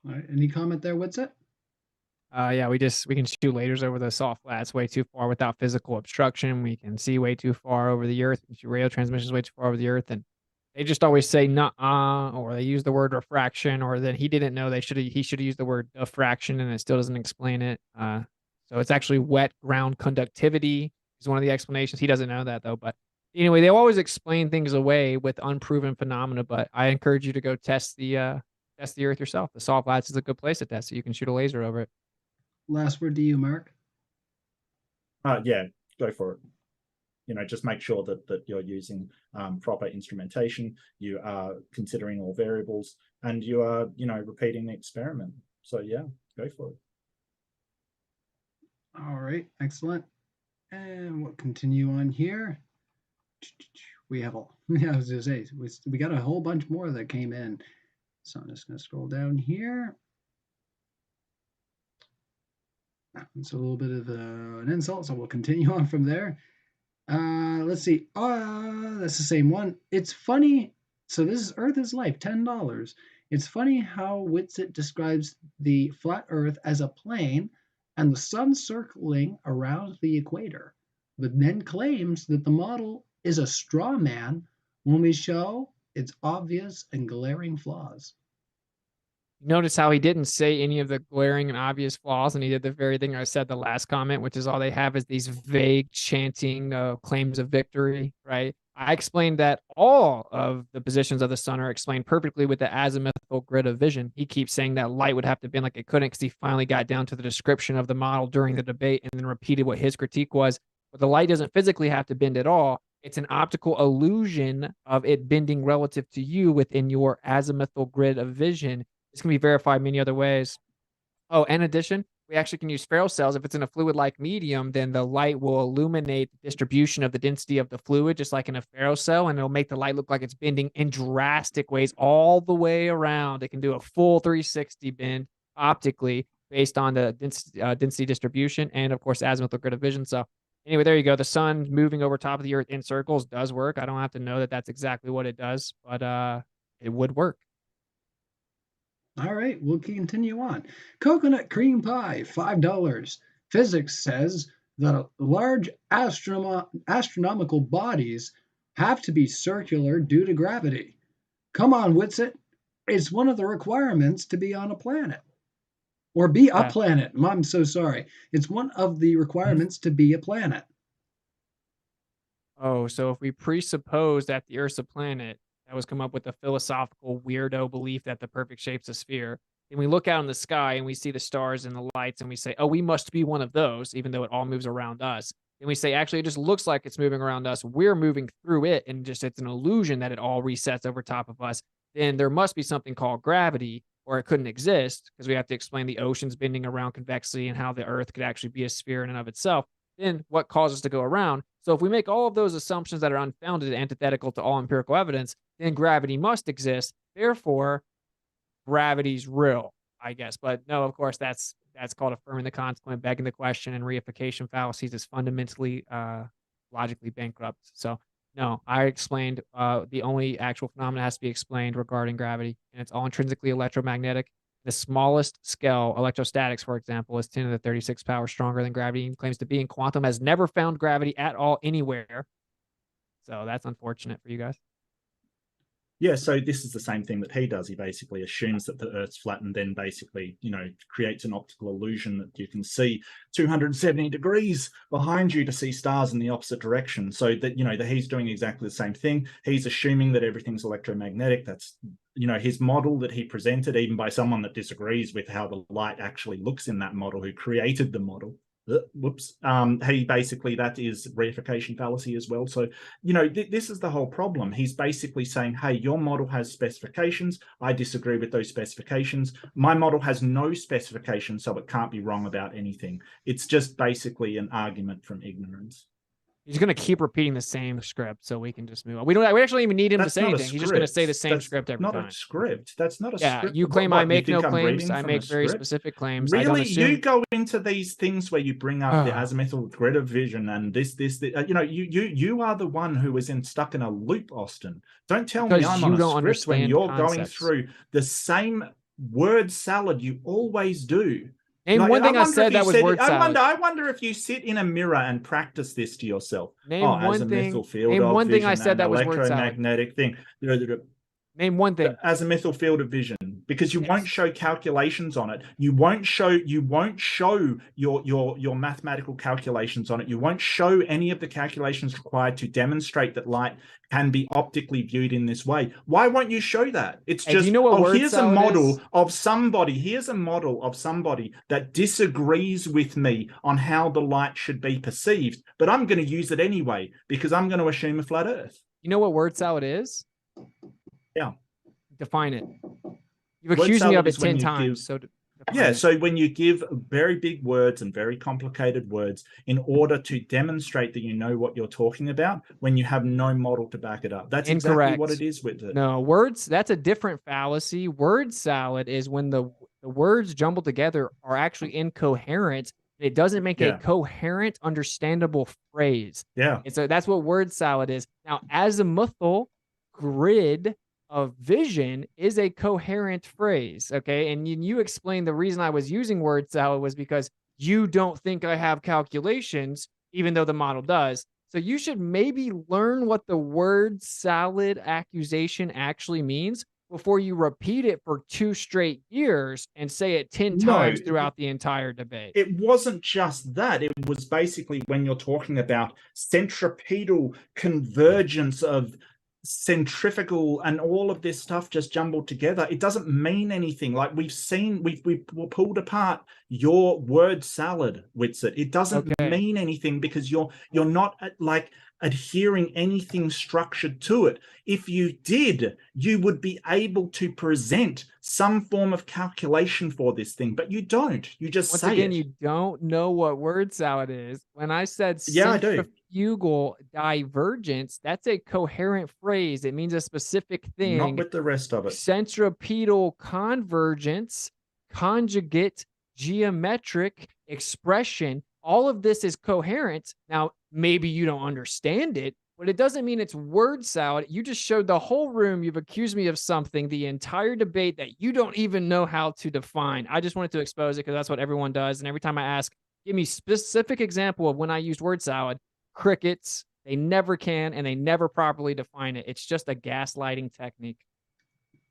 A: All right. Any comment there, Witsit?
C: Yeah, we can shoot lasers over the salt flats way too far without physical obstruction. We can see way too far over the Earth. We shoot radio transmissions way too far over the Earth, and they just always say "nuh-uh," or they use the word refraction, or that he didn't know he should have used the word diffraction, and it still doesn't explain it. So it's actually wet ground conductivity is one of the explanations. He doesn't know that though, but anyway, they always explain things away with unproven phenomena. But I encourage you to go test the Earth yourself. The salt flats is a good place to test it. You can shoot a laser over it.
A: Last word to you, Mark.
B: Yeah, go for it. just make sure that you're using proper instrumentation, you are considering all variables, and you are, repeating the experiment. So yeah, go for it.
A: All right, excellent. And we'll continue on here. We have all, yeah, I was gonna say, we got a whole bunch more that came in. So I'm just gonna scroll down here. It's a little bit of an insult, so we'll continue on from there. Let's see. That's the same one. It's funny. So this is Earth is Life, $10. It's funny how Witsit describes the flat Earth as a plane and the sun circling around the equator, but then claims that the model is a straw man when we show its obvious and glaring flaws.
C: Notice how he didn't say any of the glaring and obvious flaws, and he did the very thing I said the last comment, which is all they have is these vague chanting claims of victory, right? I explained that all of the positions of the sun are explained perfectly with the azimuthal grid of vision. He keeps saying that light would have to bend like it couldn't because he finally got down to the description of the model during the debate and then repeated what his critique was. But the light doesn't physically have to bend at all. It's an optical illusion of it bending relative to you within your azimuthal grid of vision. This can be verified many other ways. Oh, in addition, we actually can use ferrocells. If it's in a fluid-like medium, then the light will illuminate the distribution of the density of the fluid, just like in a ferrocell, and it'll make the light look like it's bending in drastic ways all the way around. It can do a full 360 bend optically based on the density distribution and, of course, azimuthal grid of vision. So anyway, there you go. The sun moving over top of the Earth in circles does work. I don't have to know that that's exactly what it does, but it would work.
A: All right, we'll continue on. Coconut cream pie, $5. Physics says that large astronomical bodies have to be circular due to gravity. Come on, Witsit. It's one of the requirements to be on a planet. Or be a planet. I'm so sorry. It's one of the requirements to be a planet.
C: Oh, so if we presuppose that the Earth's a planet, that was come up with a philosophical weirdo belief that the perfect shape's a sphere, and we look out in the sky and we see the stars and the lights and we say, oh, we must be one of those, even though it all moves around us. And we say, actually, it just looks like it's moving around us. We're moving through it, and just it's an illusion that it all resets over top of us. Then there must be something called gravity, or it couldn't exist because we have to explain the oceans bending around convexity and how the Earth could actually be a sphere in and of itself. Then what causes us to go around? So if we make all of those assumptions that are unfounded and antithetical to all empirical evidence, then gravity must exist. Therefore, gravity's real, I guess. But no, of course, that's called affirming the consequent, begging the question, and reification fallacies is fundamentally logically bankrupt. So no, I explained the only actual phenomena has to be explained regarding gravity, and it's all intrinsically electromagnetic. The smallest scale, electrostatics, for example, is 10 to the 36 power stronger than gravity and claims to be, and quantum has never found gravity at all anywhere. So that's unfortunate for you guys.
B: Yeah, so this is the same thing that he does. He basically assumes that the Earth's flat and then basically, creates an optical illusion that you can see 270 degrees behind you to see stars in the opposite direction. So that, that he's doing exactly the same thing. He's assuming that everything's electromagnetic. That's, his model that he presented, even by someone that disagrees with how the light actually looks in that model, who created the model. Whoops. He basically, that is reification fallacy as well. So, this is the whole problem. He's basically saying, hey, your model has specifications. I disagree with those specifications. My model has no specifications, so it can't be wrong about anything. It's just basically an argument from ignorance.
C: He's going to keep repeating the same script, so we can just move on. We actually even need him to say anything. He's just going to say the same script every time.
B: Not a script. That's not a script.
C: You claim I make no claims. I make very specific claims.
B: Really, you go into these things where you bring up the azimuthal grid of vision and this. You are the one who is stuck in a loop, Austin. Don't tell me I'm on a script when you're going through the same word salad you always do.
C: Name one thing I said that was word salad.
B: I wonder if you sit in a mirror and practice this to yourself.
C: Name one thing I said that was word salad.
B: Electromagnetic thing.
C: Name one thing.
B: Azimuthal field of vision. because you won't show calculations on it. You won't show your mathematical calculations on it. You won't show any of the calculations required to demonstrate that light can be optically viewed in this way. Why won't you show that? It's
C: Hey, do
B: just,
C: you know what
B: oh,
C: word
B: here's a
C: salad
B: model
C: is?
B: of somebody. Here's a model of somebody that disagrees with me on how the light should be perceived, but I'm going to use it anyway because I'm going to assume a flat Earth.
C: You know what word salad is?
B: Yeah.
C: Define it. You've
B: Word
C: accused me of
B: salad
C: it
B: is when
C: 10
B: you
C: times,
B: give,
C: so
B: yeah,
C: define it.
B: so when you give very big words and very complicated words in order to demonstrate that you know what you're talking about when you have no model to back it up. That's exactly what
C: Incorrect.
B: it is with it.
C: No, words, that's a different fallacy. Word salad is when the words jumbled together are actually incoherent. It doesn't make a
B: Yeah.
C: coherent, understandable phrase.
B: Yeah.
C: And so that's what word salad is. Now, azimuthal grid of vision is a coherent phrase. Okay. And you explained the reason I was using word salad was because you don't think I have calculations, even though the model does. So you should maybe learn what the word salad accusation actually means before you repeat it for 2 straight years and say it 10
B: No,
C: times throughout the entire debate.
B: it wasn't just that. It was basically when you're talking about centripetal convergence of centrifugal and all of this stuff just jumbled together, it doesn't mean anything. Like we've pulled apart your word salad, Witsit. It doesn't mean anything because you're not like adhering anything structured to it. If you did, you would be able to present some form of calculation for this thing, but you don't. You just
C: Once
B: say
C: again,
B: it.
C: you don't know what word salad is. When I said
B: Yeah, I do.
C: centrifugal divergence, that's a coherent phrase. It means a specific
B: Not
C: thing.
B: with the rest of it.
C: Centripetal convergence, conjugate, geometric expression, all of this is coherent. Now, maybe you don't understand it, but it doesn't mean it's word salad. You just showed the whole room you've accused me of something the entire debate that you don't even know how to define. I just wanted to expose it because that's what everyone does. And every time I ask, give me specific example of when I used word salad, crickets, they never can and they never properly define it. It's just a gaslighting technique.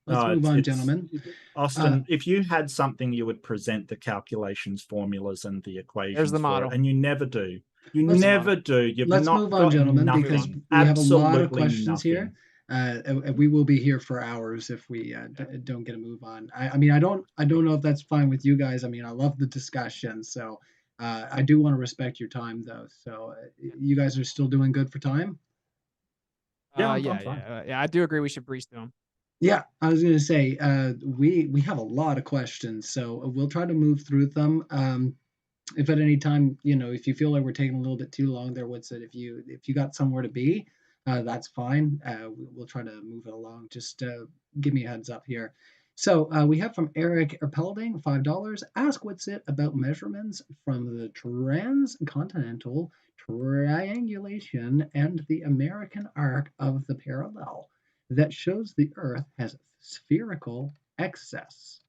A: Let's move on, gentlemen.
B: Austin, if you had something, you would present the calculations, formulas, and the equations
C: the
B: for
C: model.
B: it, and you never do. You never do. You've
A: Let's
B: not
A: move on,
B: got
A: gentlemen,
B: nothing.
A: because we have a lot of questions
B: nothing.
A: here. And we will be here for hours if we don't get a move on. I mean, I don't know if that's fine with you guys. I mean, I love the discussion, so I do want to respect your time, though. So you guys are still doing good for time?
B: Yeah, I'm fine.
C: Yeah. I do agree we should breeze through them.
A: Yeah, I was going to say we have a lot of questions, so we'll try to move through them. If at any time, if you feel like we're taking a little bit too long there, Witsit, if you got somewhere to be, that's fine. We'll try to move it along. Just give me a heads up here. So we have from Eric Erpelding, $5. Ask Witsit about measurements from the transcontinental triangulation and the American arc of the parallel that shows the Earth has spherical excess.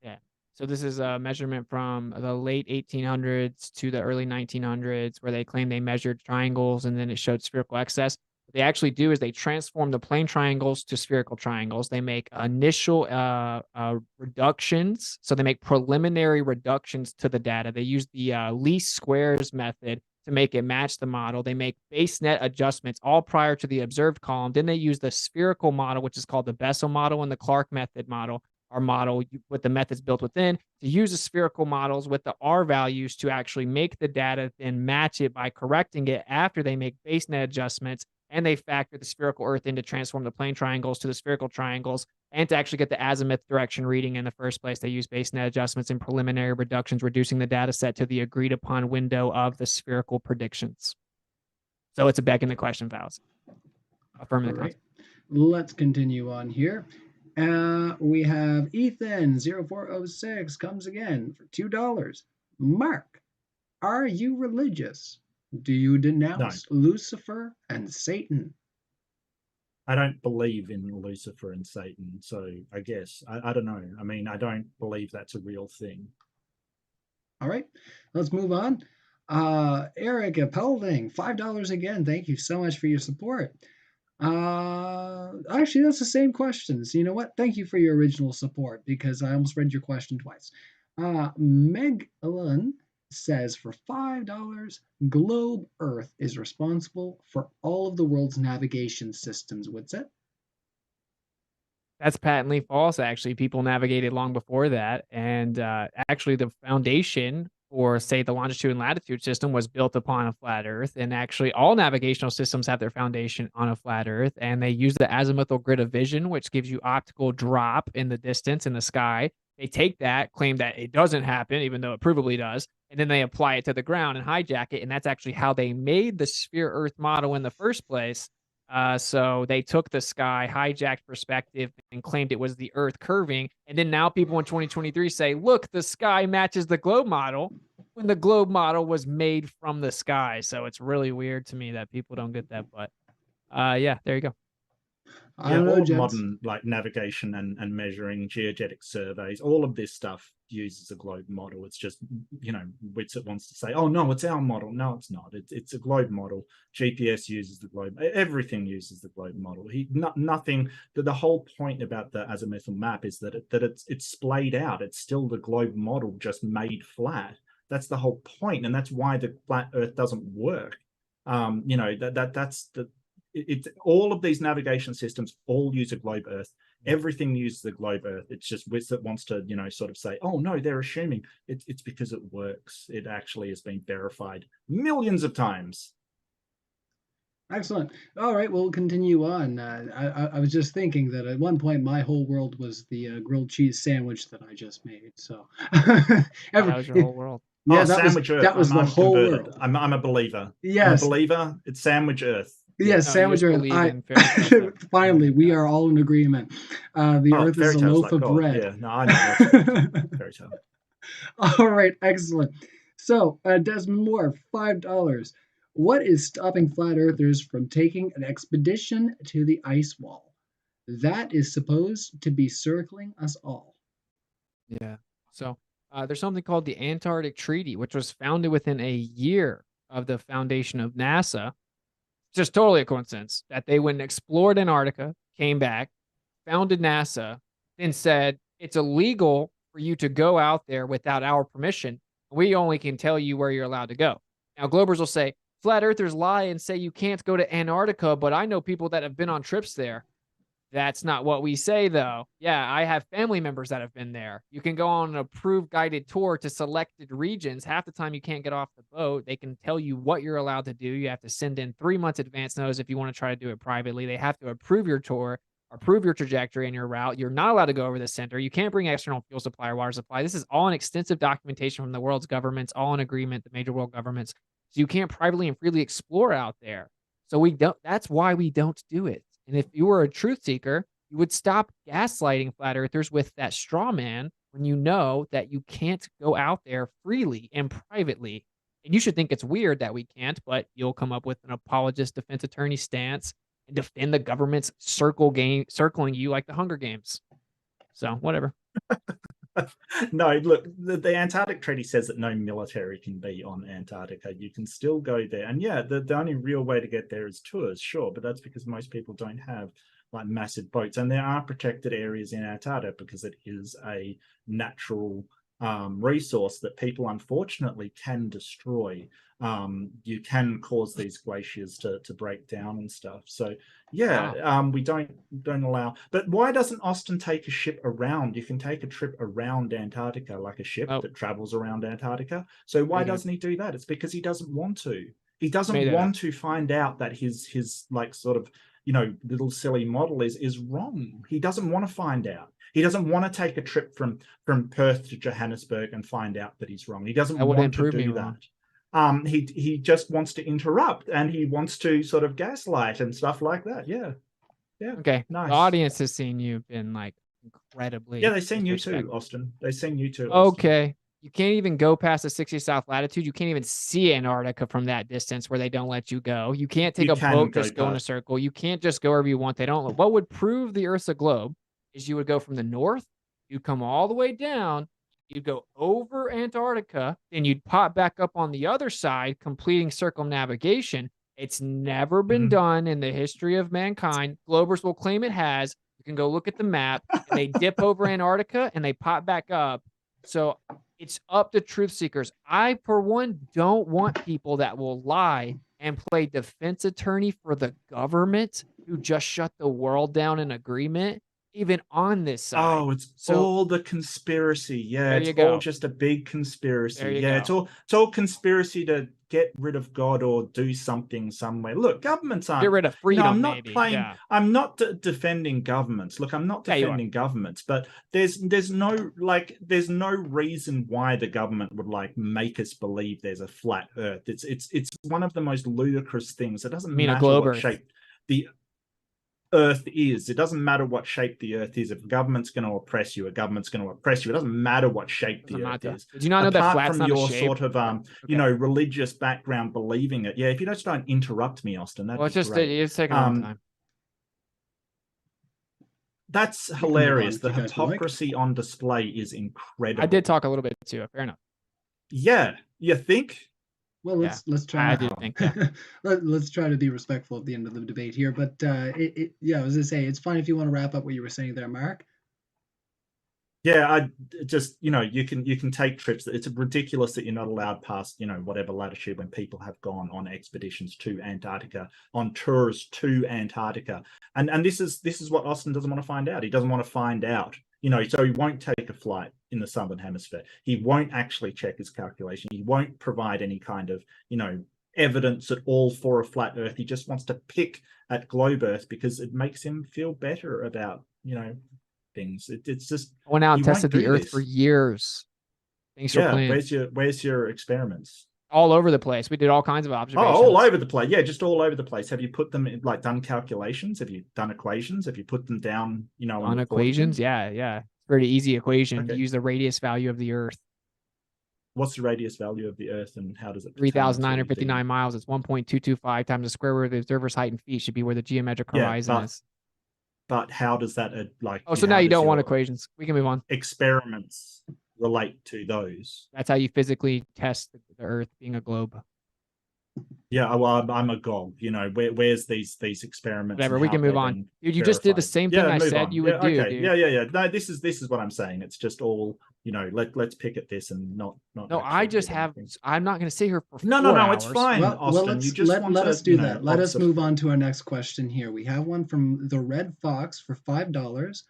C: Yeah. So this is a measurement from the late 1800s to the early 1900s where they claim they measured triangles and then it showed spherical excess. What they actually do is they transform the plane triangles to spherical triangles. They make initial reductions. So they make preliminary reductions to the data. They use the least squares method to make it match the model. They make base net adjustments all prior to the observed column. Then they use the spherical model, which is called the Bessel model, and the Clark method model, our model with the methods built within, to use the spherical models with the R values to actually make the data, then match it by correcting it after they make base net adjustments. And they factor the spherical Earth in to transform the plane triangles to the spherical triangles. And to actually get the azimuth direction reading in the first place, they use base net adjustments and preliminary reductions, reducing the data set to the agreed upon window of the spherical predictions. So it's a begging the question fallacy. Affirming the concept.
A: Let's continue on here. We have Ethan0406 comes again for $2. Mark, are you religious? Do you denounce Lucifer and Satan?
B: I don't believe in Lucifer and Satan, so I guess I don't know. I mean, I don't believe that's a real thing.
A: All right, let's move on. Eric Pelding, $5 again. Thank you so much for your support. Actually, that's the same question. So you know what? Thank you for your original support because I almost read your question twice. Meg Allen says for $5, Globe Earth is responsible for all of the world's navigation systems. What's it?
C: That's patently false, actually. People navigated long before that, and, actually, the foundation for, say, the longitude and latitude system was built upon a flat Earth, and actually, all navigational systems have their foundation on a flat Earth, and they use the azimuthal grid of vision, which gives you optical drop in the distance in the sky. They take that, claim that it doesn't happen, even though it provably does, and then they apply it to the ground and hijack it, and that's actually how they made the sphere Earth model in the first place. So they took the sky, hijacked perspective, and claimed it was the Earth curving. And then now people in 2023 say, look, the sky matches the globe model when the globe model was made from the sky. So it's really weird to me that people don't get that. But yeah, there you go.
A: I
B: Yeah,
A: don't know,
B: all
A: gents.
B: modern like navigation and measuring, geodetic surveys, all of this stuff uses a globe model. It's just, Witsit wants to say, oh no, it's our model. No, it's not. It's a globe model. GPS uses the globe. Everything uses the globe model. Nothing. The whole point about the azimuthal map is that it's splayed out. It's still the globe model, just made flat. That's the whole point, and that's why the flat Earth doesn't work. That's the it's all of these navigation systems all use a globe Earth. Everything uses the globe Earth. It's just Wits that wants to, sort of say, oh no, they're assuming. It's because it works. It actually has been verified millions of times.
A: Excellent. All right, we'll continue on. I was just thinking that at one point my whole world was the grilled cheese sandwich that I just made. So,
C: Oh, that was your whole world.
A: yeah,
B: Oh, Sandwich Earth.
A: that was the
B: I'm
A: whole
B: converted.
A: world.
B: I'm a believer. I'm a
A: Yes,
B: believer. It's Sandwich Earth.
A: yes,
C: No, you
A: sandwich
C: just
A: Earth.
C: believe
A: I
C: in fairy tales that
A: finally
C: that
A: we
C: God.
A: are all in agreement. The
B: Oh,
A: Earth is
B: fairy
A: a
B: tales
A: loaf
B: like
A: of
B: God.
A: bread.
B: Yeah, no, I know that's fairy tale. Fairy tale.
A: All right, excellent. So, Desmond Moore, $5. What is stopping flat earthers from taking an expedition to the ice wall? That is supposed to be circling us all.
C: Yeah. So there's something called the Antarctic Treaty, which was founded within a year of the foundation of NASA. Just totally a coincidence that they went and explored Antarctica, came back, founded NASA, then said it's illegal for you to go out there without our permission. We only can tell you where you're allowed to go. Now, Globers will say, flat earthers lie and say you can't go to Antarctica, but I know people that have been on trips there. That's not what we say, though. Yeah, I have family members that have been there. You can go on an approved guided tour to selected regions. Half the time you can't get off the boat. They can tell you what you're allowed to do. You have to send in 3 months advance notice if you want to try to do it privately. They have to approve your tour, approve your trajectory and your route. You're not allowed to go over the center. You can't bring external fuel supply or water supply. This is all an extensive documentation from the world's governments, all in agreement, the major world governments. So you can't privately and freely explore out there. So we don't, that's why we don't do it. And if you were a truth seeker, you would stop gaslighting flat earthers with that straw man when you know that you can't go out there freely and privately. And you should think it's weird that we can't, but you'll come up with an apologist defense attorney stance and defend the government's circling you like the Hunger Games. So whatever.
B: No, look, the Antarctic Treaty says that no military can be on Antarctica. You can still go there. And yeah, the only real way to get there is tours, sure, but that's because most people don't have like massive boats. And there are protected areas in Antarctica because it is a natural resource that people unfortunately can destroy. You can cause these glaciers to break down and stuff. So yeah,
C: Wow.
B: we don't allow. But why doesn't Austin take a ship around? You can take a trip around Antarctica, like a ship
C: Oh,
B: that travels around Antarctica. So why
C: making it
B: doesn't he do that? It's because he doesn't want to. He
C: made
B: doesn't
C: that up.
B: want to find out that his like sort of little silly model is wrong. He doesn't want to find out. He doesn't want to take a trip from Perth to Johannesburg and find out that he's wrong. He doesn't
C: That
B: want
C: wouldn't
B: to
C: prove me
B: do
C: wrong.
B: that. He just wants to interrupt and he wants to sort of gaslight and stuff like that. Yeah. Yeah.
C: Okay. The
B: Nice.
C: audience has seen you've been like
B: Yeah,
C: incredibly
B: they've seen you too,
C: disrespectful.
B: Austin. They've seen you too, Austin.
C: Okay. You can't even go past the 60 south latitude. You can't even see Antarctica from that distance where they don't let you go. You can't take
B: You
C: a
B: can
C: boat,
B: go
C: just go in a
B: past.
C: circle. You can't just go wherever you want. They don't. What would prove the Earth's a globe is you would go from the north, you'd come all the way down, you'd go over Antarctica, then you'd pop back up on the other side, completing circumnavigation, It's never been done in the history of mankind. Globers will claim it has. You can go look at the map, and they dip over Antarctica and they pop back up. So it's up to truth seekers. I, for one, don't want people that will lie and play defense attorney for the government who just shut the world down in agreement, even on this side.
B: Oh, it's
C: So
B: all the conspiracy. Yeah,
C: there
B: it's
C: you
B: all
C: go.
B: just a big conspiracy.
C: There you
B: Yeah,
C: go.
B: it's all conspiracy to get rid of God or do something somewhere. Look, governments
C: Get
B: aren't,
C: rid of
B: you know,
C: freedom,
B: I'm not
C: maybe.
B: playing,
C: Yeah.
B: I'm not defending governments. Look, I'm not
C: Yeah, you are.
B: defending governments, but there's no reason why the government would like make us believe there's a flat earth. It's one of the most ludicrous things. It
C: I
B: doesn't
C: mean, a
B: matter
C: globe
B: what
C: earth.
B: shape the earth is. It doesn't matter what shape the earth is. If a government's going to oppress you, a government's going to oppress you. It doesn't matter what shape
C: Doesn't
B: the earth
C: matter.
B: is.
C: Did you not know that
B: Apart
C: flat's
B: from
C: not a
B: your
C: shape?
B: sort of you
C: Okay.
B: know, religious background believing it. Yeah, if you just don't interrupt me, Austin, that'd
C: Well,
B: be great.
C: it's taking a long time.
B: That's
A: We can move on
B: hilarious.
A: if
B: The
A: you guys would like.
B: hypocrisy on display is incredible.
C: I did talk a little bit too. Fair enough.
B: Yeah, you think?
A: Well, let's try.
C: I did think, yeah.
A: Let's try to be respectful at the end of the debate here. But yeah, I was gonna say it's fine if you want to wrap up what you were saying there, Mark.
B: Yeah, I just, you know, you can take trips. It's ridiculous that you're not allowed past, you know, whatever latitude when people have gone on expeditions to Antarctica, on tours to Antarctica. And this is what Austin doesn't want to find out. He doesn't want to find out, you know, so he won't take a flight in the Southern Hemisphere. He won't actually check his calculation. He won't provide any kind of, you know, evidence at all for a flat Earth. He just wants to pick at globe Earth because it makes him feel better about, you know, things. It's just,
C: I went out and
B: you won't
C: tested the
B: do
C: earth
B: this.
C: for years. Thanks for
B: Yeah,
C: playing.
B: where's your experiments?
C: All over the place. We did all kinds of
B: Oh,
C: observations.
B: all over the place. Yeah, just all over the place. Have you put them in, like, done calculations? Have you done equations? Have you put them down, you know,
C: On equations? Yeah. Very easy equation.
B: Okay.
C: Use the radius value of the earth.
B: What's the radius value of the Earth and how does it
C: 3,959 miles. It's 1.225 times the square root of the observer's height in feet should be where the geometric horizon is.
B: But how does that like?
C: Oh, so now you don't want equations. We can move on.
B: Experiments relate to those.
C: That's how you physically test the Earth being a globe.
B: Yeah, well, I'm a gog. You know, where's these experiments?
C: Whatever. We can move on. Dude, you just did the same thing I said you would do. Dude.
B: Yeah. No, this is what I'm saying. It's just all, you know. Let's pick at this and not.
C: No, I just have. I'm not going to sit here for
B: no.
C: 4 hours.
B: It's fine, Austin. You just
A: let us do that. Let us move on to our next question here. We have one from the Red Fox for $5.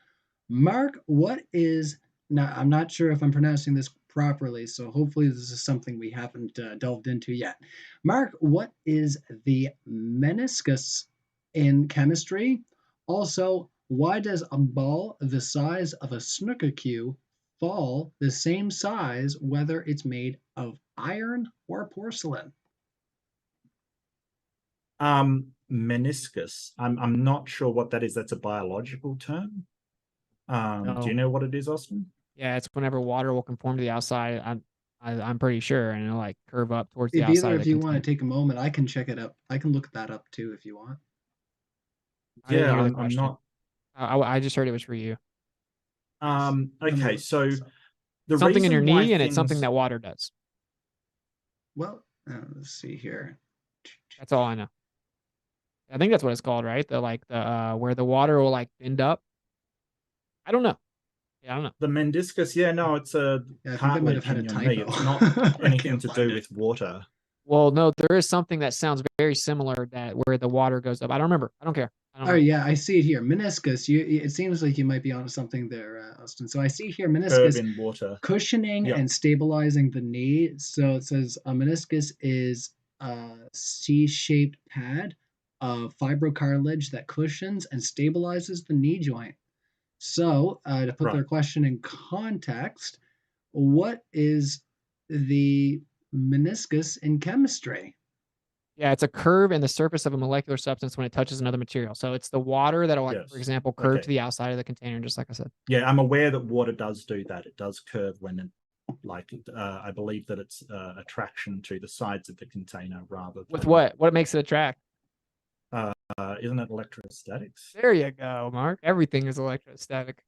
A: Mark, what is now? I'm not sure if I'm pronouncing this properly, so hopefully this is something we haven't delved into yet. Mark, what is the meniscus in chemistry? Also, why does a ball the size of a snooker cue fall the same size whether it's made of iron or porcelain?
B: Meniscus. I'm not sure what that is. That's a biological term.
C: No.
B: Do you know what it is, Austin?
C: Yeah, it's whenever water will conform to the outside. I'm pretty sure, and it'll like curve up towards the
A: If
C: outside.
A: Either
C: of
A: if
C: the
A: you
C: container.
A: want to take a moment, I can check it up. I can look that up too if you want.
C: I didn't
B: Yeah,
C: hear the
B: I'm
C: question.
B: not.
C: I just heard it was for you.
B: Okay, so the
C: something in your
B: reason why
C: knee, and it's something that water does.
A: Well, let's see here.
C: That's all I know. I think that's what it's called, right? The where the water will like bend up. I don't know. Yeah, I don't know.
B: The meniscus. Yeah, no, it's a
A: Yeah, I think I might have had a typo.
B: It's not anything to do with water.
C: Well, no, there is something that sounds very similar that where the water goes up. I don't remember. I don't care.
A: Oh yeah, I see it here. Meniscus. It seems like you might be on something there, Austin. So I see here meniscus
B: in water,
A: cushioning and stabilizing the knee. So it says a meniscus is a C-shaped pad of fibrocartilage that cushions and stabilizes the knee joint. So to put their question in context, what is the meniscus in chemistry?
C: Yeah, it's a curve in the surface of a molecular substance when it touches another material. So it's the water that'll, like, for example, curve to the outside of the container, just like I said.
B: Yeah, I'm aware that water does do that. It does curve when it, like, I believe that it's attraction to the sides of the container rather than...
C: With what? What makes it attract?
B: Isn't it electrostatics?
C: There you go, Mark. Everything is electrostatic.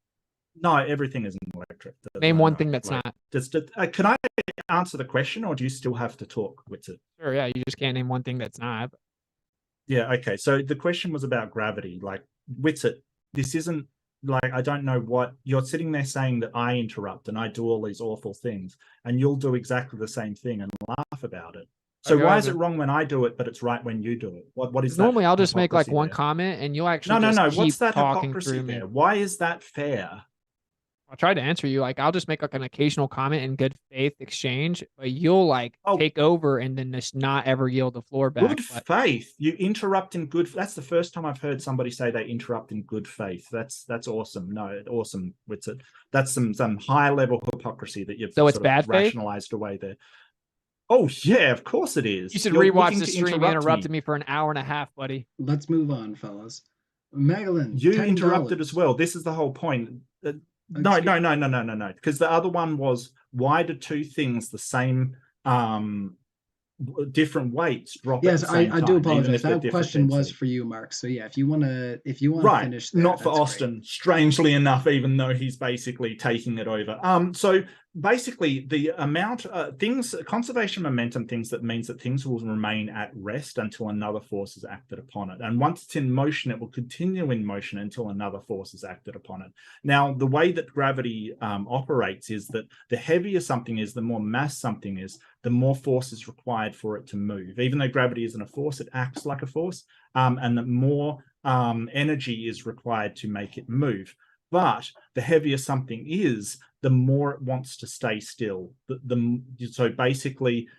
B: No, everything isn't electric.
C: Name one thing that's not.
B: Can I answer the question, or do you still have to talk, Witsit?
C: Sure, yeah. You just can't name one thing that's not.
B: Yeah, okay. So the question was about gravity. Like, Witsit, this isn't like, I don't know what you're sitting there saying that I interrupt and I do all these awful things, and you'll do exactly the same thing and laugh about it. So
C: Go
B: why
C: ahead,
B: is it
C: man.
B: wrong when I do it, but it's right when you do it? What is
C: 'Cause
B: that
C: normally I'll just make like
B: hypocrisy
C: one
B: there?
C: comment and you'll actually
B: No, no,
C: just
B: no. What's
C: keep
B: that
C: talking
B: hypocrisy
C: through me.
B: there? Why is that fair?
C: I'll try to answer you. Like I'll just make like an occasional comment in good faith exchange, but you'll like
B: Oh,
C: take over and then just not ever yield the floor back.
B: good
C: But
B: faith. You interrupt in good. That's the first time I've heard somebody say they interrupt in good faith. That's awesome. No, awesome, Witsit. That's some high level hypocrisy that you've
C: so it's
B: sort of
C: bad faith.
B: rationalized away there. Oh yeah, of course it
C: You
B: is.
C: should
B: You're
C: rewatch
B: looking
C: the
B: to
C: stream. You
B: interrupt
C: interrupted
B: me.
C: me for an hour and a half, buddy.
A: Let's move on, fellas. Magellan,
B: You interrupted as
A: $10.
B: well. This is the whole point. No,
A: Excuse
B: no, no, no, no, no, no. Because the other one was, why do two things the same different weights drop at
A: Yes,
B: the same
A: I do
B: time, even
A: apologize.
B: if they're
A: That
B: different
A: question was
B: density?
A: for you, Mark. So yeah, if you wanna
B: Right,
A: finish there,
B: not for
A: that's great.
B: Austin, strangely enough, even though he's basically taking it over. So basically the amount things, conservation momentum, things that means that things will remain at rest until another force is acted upon it, and once it's in motion it will continue in motion until another force is acted upon it. Now the way that gravity operates is that the heavier something is, the more mass something is, the more force is required for it to move. Even though gravity isn't a force, it acts like a force, and the more energy is required to make it move. But the heavier something is, the more it wants to stay still. So basically,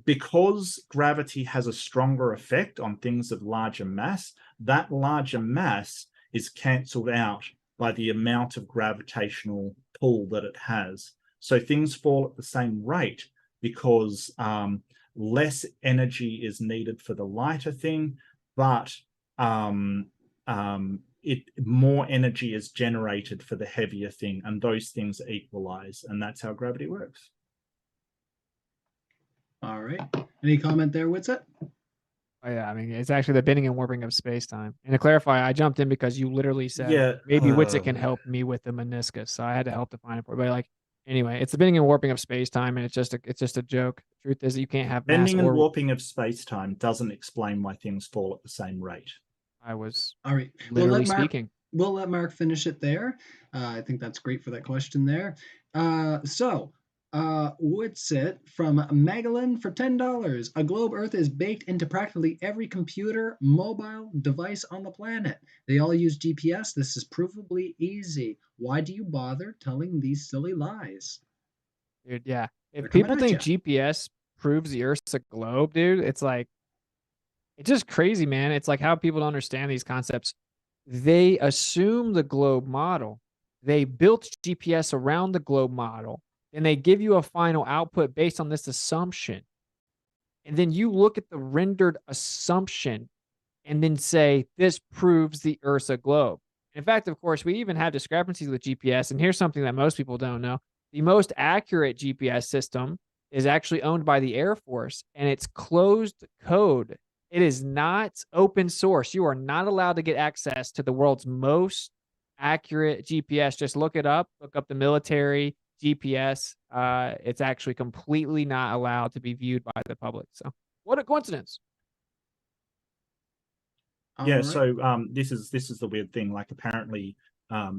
B: because gravity has a stronger effect on things of larger mass, that larger mass is cancelled out by the amount of gravitational pull that it has. So things fall at the same rate because less energy is needed for the lighter thing, but more energy is generated for the heavier thing, and those things equalize, and that's how gravity works.
A: All right. Any comment there, Witsit?
C: Oh, yeah, I mean, it's actually the bending and warping of space time. And to clarify, I jumped in because you literally said
B: Yeah,
C: maybe Witsit can help me with the meniscus, so I had to help define it for. But like, anyway, it's the bending and warping of space time, and it's just a joke. The truth is that you can't have mass
B: bending and
C: or.
B: warping of space-time doesn't explain why things fall at the same rate.
C: I was
A: All right.
C: literally speaking.
A: We'll let Mark finish it there. I think that's great for that question there. Witsit from Magellan for $10. A globe Earth is baked into practically every computer, mobile device on the planet. They all use GPS. This is provably easy. Why do you bother telling these silly lies?
C: Dude, yeah.
A: They're
C: If
A: coming
C: people
A: at
C: think
A: you.
C: GPS proves the Earth's a globe, dude, it's like it's just crazy, man. It's like how people don't understand these concepts. They assume the globe model. They built GPS around the globe model, and they give you a final output based on this assumption. And then you look at the rendered assumption and then say, this proves the Earth's a globe. In fact, of course, we even have discrepancies with GPS. And here's something that most people don't know. The most accurate GPS system is actually owned by the Air Force, and it's closed code. It is not open source. You are not allowed to get access to the world's most accurate GPS. Just look it up, look up the military GPS. It's actually completely not allowed to be viewed by the public. So what a coincidence.
B: Yeah,
A: All right.
B: so this is the weird thing. Like apparently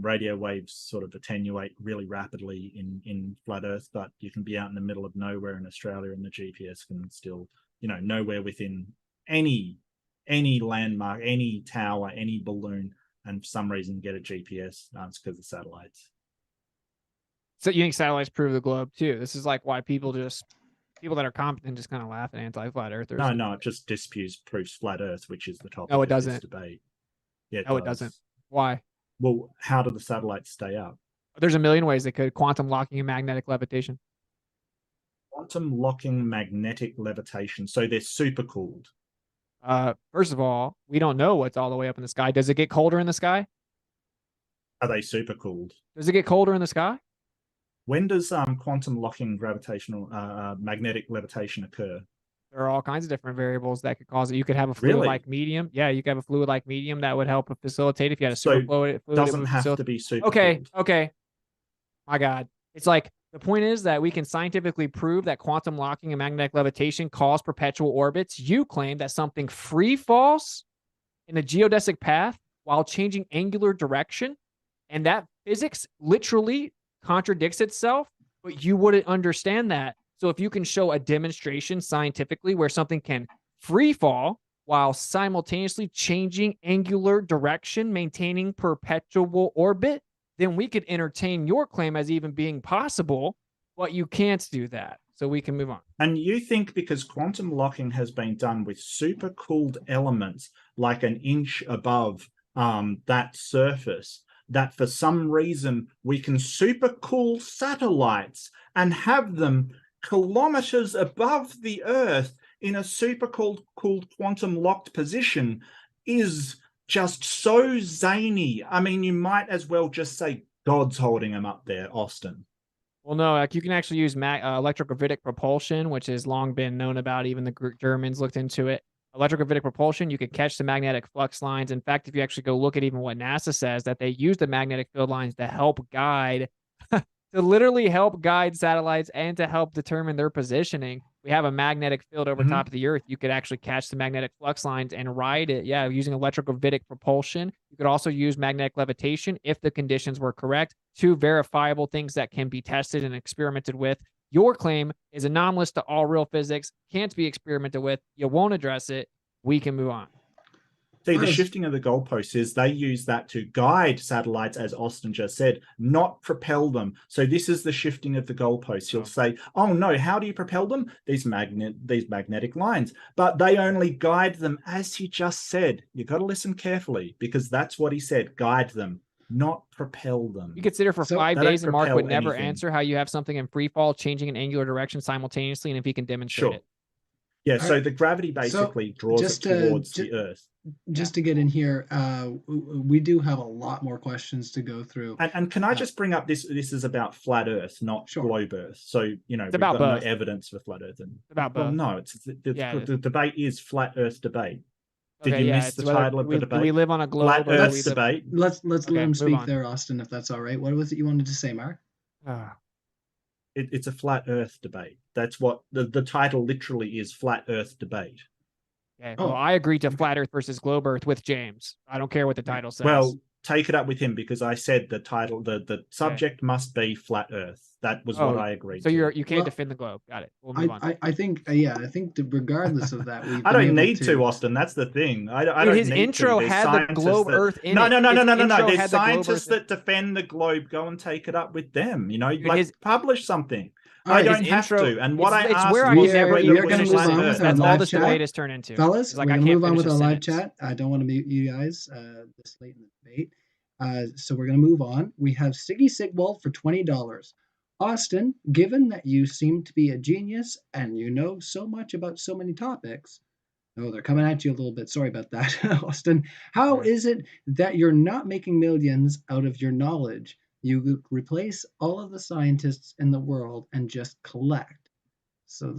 B: radio waves sort of attenuate really rapidly in flat Earth, but you can be out in the middle of nowhere in Australia and the GPS can still, nowhere within any landmark, any tower, any balloon, and for some reason get a GPS. It's because of satellites.
C: So you think satellites prove the globe too? This is like why people that are competent just kind of laugh at anti-flat earthers.
B: No, it just proves flat Earth, which is the topic
C: No, it
B: of this
C: doesn't.
B: debate. Yeah,
C: No, it doesn't. Why?
B: Well, how do the satellites stay up?
C: There's a million ways they could. Quantum locking and magnetic levitation.
B: Quantum locking magnetic levitation. So they're super cooled.
C: First of all, we don't know what's all the way up in the sky. Does it get colder in the sky?
B: Are they super cooled?
C: Does it get colder in the sky?
B: When does quantum locking gravitational magnetic levitation occur?
C: There are all kinds of different variables that could cause it. You could have a fluid-like medium. Yeah, you could have a fluid-like medium that would help facilitate if you had a super fluid.
B: Doesn't have to be super.
C: Okay. My God, it's like The point is that we can scientifically prove that quantum locking and magnetic levitation cause perpetual orbits. You claim that something free falls in a geodesic path while changing angular direction, and that physics literally contradicts itself, but you wouldn't understand that. So if you can show a demonstration scientifically where something can free fall while simultaneously changing angular direction, maintaining perpetual orbit, then we could entertain your claim as even being possible, but you can't do that. So we can move on.
B: And you think because quantum locking has been done with super cooled elements like an inch above that surface, that for some reason we can super cool satellites and have them kilometers above the Earth in a super cooled quantum locked position is just so zany. I mean, you might as well just say God's holding them up there, Austin.
C: Well, no, like you can actually use electrogravitic propulsion, which has long been known about. Even the Germans looked into it. Electrogravitic propulsion, you could catch the magnetic flux lines. In fact, if you actually go look at even what NASA says, that they use the magnetic field lines to help guide, to literally help guide satellites and to help determine their positioning. We have a magnetic field over top of the Earth. You could actually catch the magnetic flux lines and ride it. Yeah, using electrogravitic propulsion. You could also use magnetic levitation if the conditions were correct. Two verifiable things that can be tested and experimented with. Your claim is anomalous to all real physics, can't be experimented with. You won't address it. We can move on.
B: See, the shifting of the goalposts is they use that to guide satellites, as Austin just said, not propel them. So this is the shifting of the goalposts. You'll say, oh no, how do you propel them? These magnetic lines. But they only guide them, as he just said. You've got to listen carefully because that's what he said, guide them, not propel them.
C: You consider for 5 days and Mark would never answer how you have something in free fall changing an angular direction simultaneously, and if he can demonstrate it.
B: Yeah, so the gravity basically draws it towards the Earth.
A: Just to get in here, we do have a lot more questions to go through.
B: And can I just bring up this? This is about flat Earth, not globe Earth. So we've got no evidence for flat Earth. And
C: about both.
B: Well, no, the debate is flat Earth debate. Did you miss the title of the debate?
C: Do we live on a globe?
B: Flat Earth debate.
A: Let's let him speak there, Austin, if that's all right. What was it you wanted to say, Mark?
B: It's a flat Earth debate. That's what the title literally is, flat Earth debate.
C: Okay, well, I agree to flat Earth versus globe Earth with James. I don't care what the title says.
B: Well, take it up with him because I said the title, the subject must be flat Earth. That was what I agreed.
C: So you can't defend the globe. Got it. We'll move on.
A: I think that regardless of that,
B: I don't need to, Austin. That's the thing. I don't.
C: His intro had the globe Earth in
B: it. No.
C: There's
B: scientists that defend the globe. Go and take it up with them. Publish something. I don't have to. And what I asked
A: was, we're going to move on with our
C: that's all
A: live
C: this
A: chat.
C: debate has turned into.
A: Fellas, we're going to move on with our live chat. I don't want to mute you guys this late in the debate. So we're going to move on. We have Siggy Sigwald for $20. Austin, given that you seem to be a genius and you know so much about so many topics, they're coming at you a little bit. Sorry about that, Austin. How is it that you're not making millions out of your knowledge? You replace all of the scientists in the world and just collect. So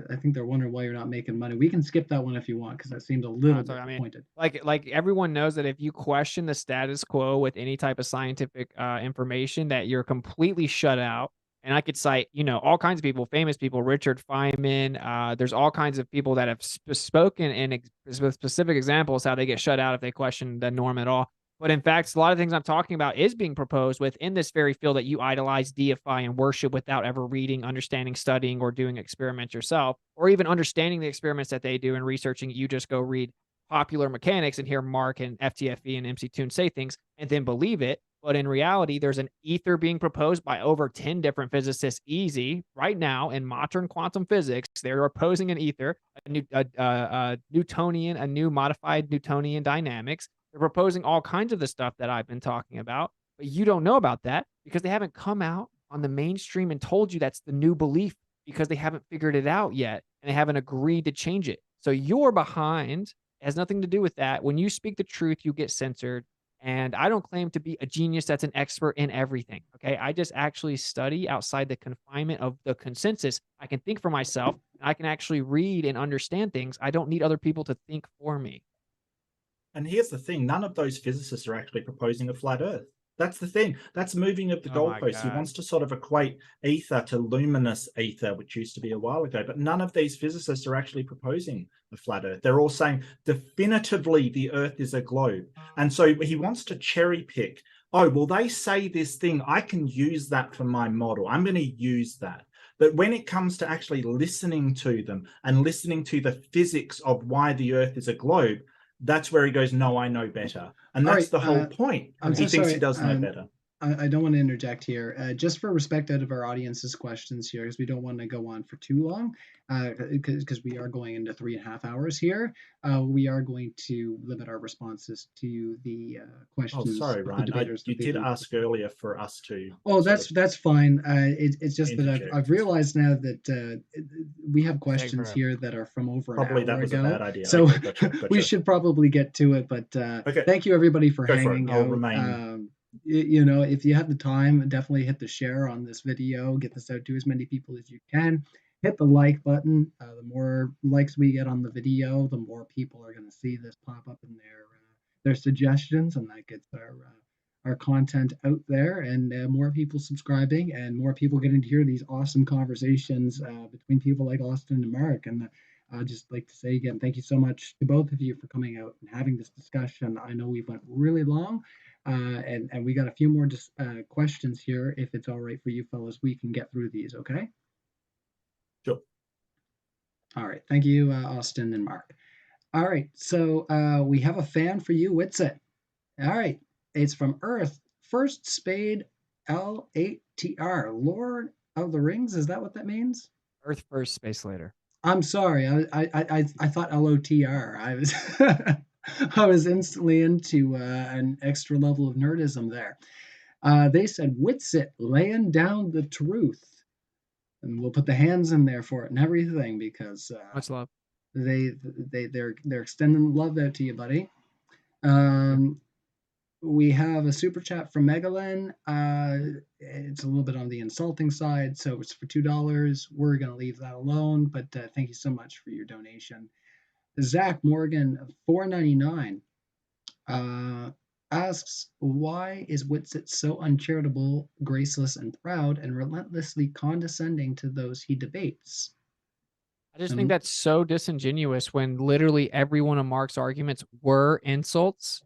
A: I think they're wondering why you're not making money. We can skip that one if you want because that seems a little bit pointed.
C: Like everyone knows that if you question the status quo with any type of scientific information, that you're completely shut out. And I could cite, all kinds of people, famous people, Richard Feynman. There's all kinds of people that have spoken in specific examples how they get shut out if they question the norm at all. But in fact, a lot of things I'm talking about is being proposed within this very field that you idolize, deify, and worship without ever reading, understanding, studying, or doing experiments yourself, or even understanding the experiments that they do and researching. You just go read Popular Mechanics and hear Mark and FTFE and MC Toon say things and then believe it. But in reality, there's an ether being proposed by over 10 different physicists easy right now in modern quantum physics. They're opposing an ether, a Newtonian, a new modified Newtonian dynamics. They're proposing all kinds of the stuff that I've been talking about, but you don't know about that because they haven't come out on the mainstream and told you that's the new belief because they haven't figured it out yet and they haven't agreed to change it. So you're behind. It has nothing to do with that. When you speak the truth, you get censored. And I don't claim to be a genius that's an expert in everything. Okay. I just actually study outside the confinement of the consensus. I can think for myself. I can actually read and understand things. I don't need other people to think for me.
B: And here's the thing, none of those physicists are actually proposing a flat Earth. That's the thing. That's moving of the
C: Oh my
B: goalposts. He
C: God.
B: wants to sort of equate ether to luminous ether, which used to be a while ago. But none of these physicists are actually proposing a flat Earth. They're all saying definitively the Earth is a globe. And so he wants to cherry pick. Oh, well, they say this thing. I can use that for my model. I'm going to use that. But when it comes to actually listening to them and listening to the physics of why the Earth is a globe, that's where he goes, no, I know better. And
A: All
B: that's
A: right.
B: the whole point.
A: I'm
B: He
A: so
B: thinks he
A: sorry.
B: does know better.
A: I don't want to interject here. Just for respect out of our audience's questions here, because we don't want to go on for too long, because we are going into 3.5 hours here. We are going to limit our responses to the
B: Oh,
A: questions
B: sorry,
A: of the
B: Ryan.
A: debaters
B: You
A: that they
B: did
A: leave.
B: ask earlier for us to
A: Oh,
B: sort of
A: that's fine. It's just that I've
B: interject.
A: realized now that we have
C: It's taking
A: questions
C: forever.
A: here that are from over an
B: Probably that
A: hour
B: was a
A: ago,
B: bad idea.
A: so
B: Okay, gotcha,
A: we
B: gotcha.
A: should probably get to it. But
B: Okay,
A: thank you everybody for
B: go for it.
A: hanging
B: I'll
A: out.
B: remain.
A: You know, if you have the time, definitely hit the share on this video. Get this out to as many people as you can. Hit the like button. The more likes we get on the video, the more people are going to see this pop up in their suggestions, and that gets our content out there, and more people subscribing, and more people getting to hear these awesome conversations between people like Austin and Mark. And I'd just like to say again, thank you so much to both of you for coming out and having this discussion. I know we've went really long, and we got a few more questions here. If it's all right for you fellas, we can get through these. Okay.
B: Sure.
A: All right. Thank you, Austin and Mark. All right. So we have a fan for you, Witsit. All right. It's from Earth. First Spade L8TR. Lord of the Rings. Is that what that means?
C: Earth first, space later.
A: I'm sorry. I thought LOTR. I was I was instantly into an extra level of nerdism there. They said Witsit laying down the truth, and we'll put the hands in there for it and everything because
C: Much love.
A: they're extending love out to you, buddy.
C: Yeah.
A: We have a super chat from Megalyn. It's a little bit on the insulting side, so it's for $2. We're gonna leave that alone, but thank you so much for your donation. Zach Morgan, $4.99, asks, why is Witsit so uncharitable, graceless, and proud, and relentlessly condescending to those he debates?
C: I just think that's so disingenuous when literally every one of Mark's arguments were insults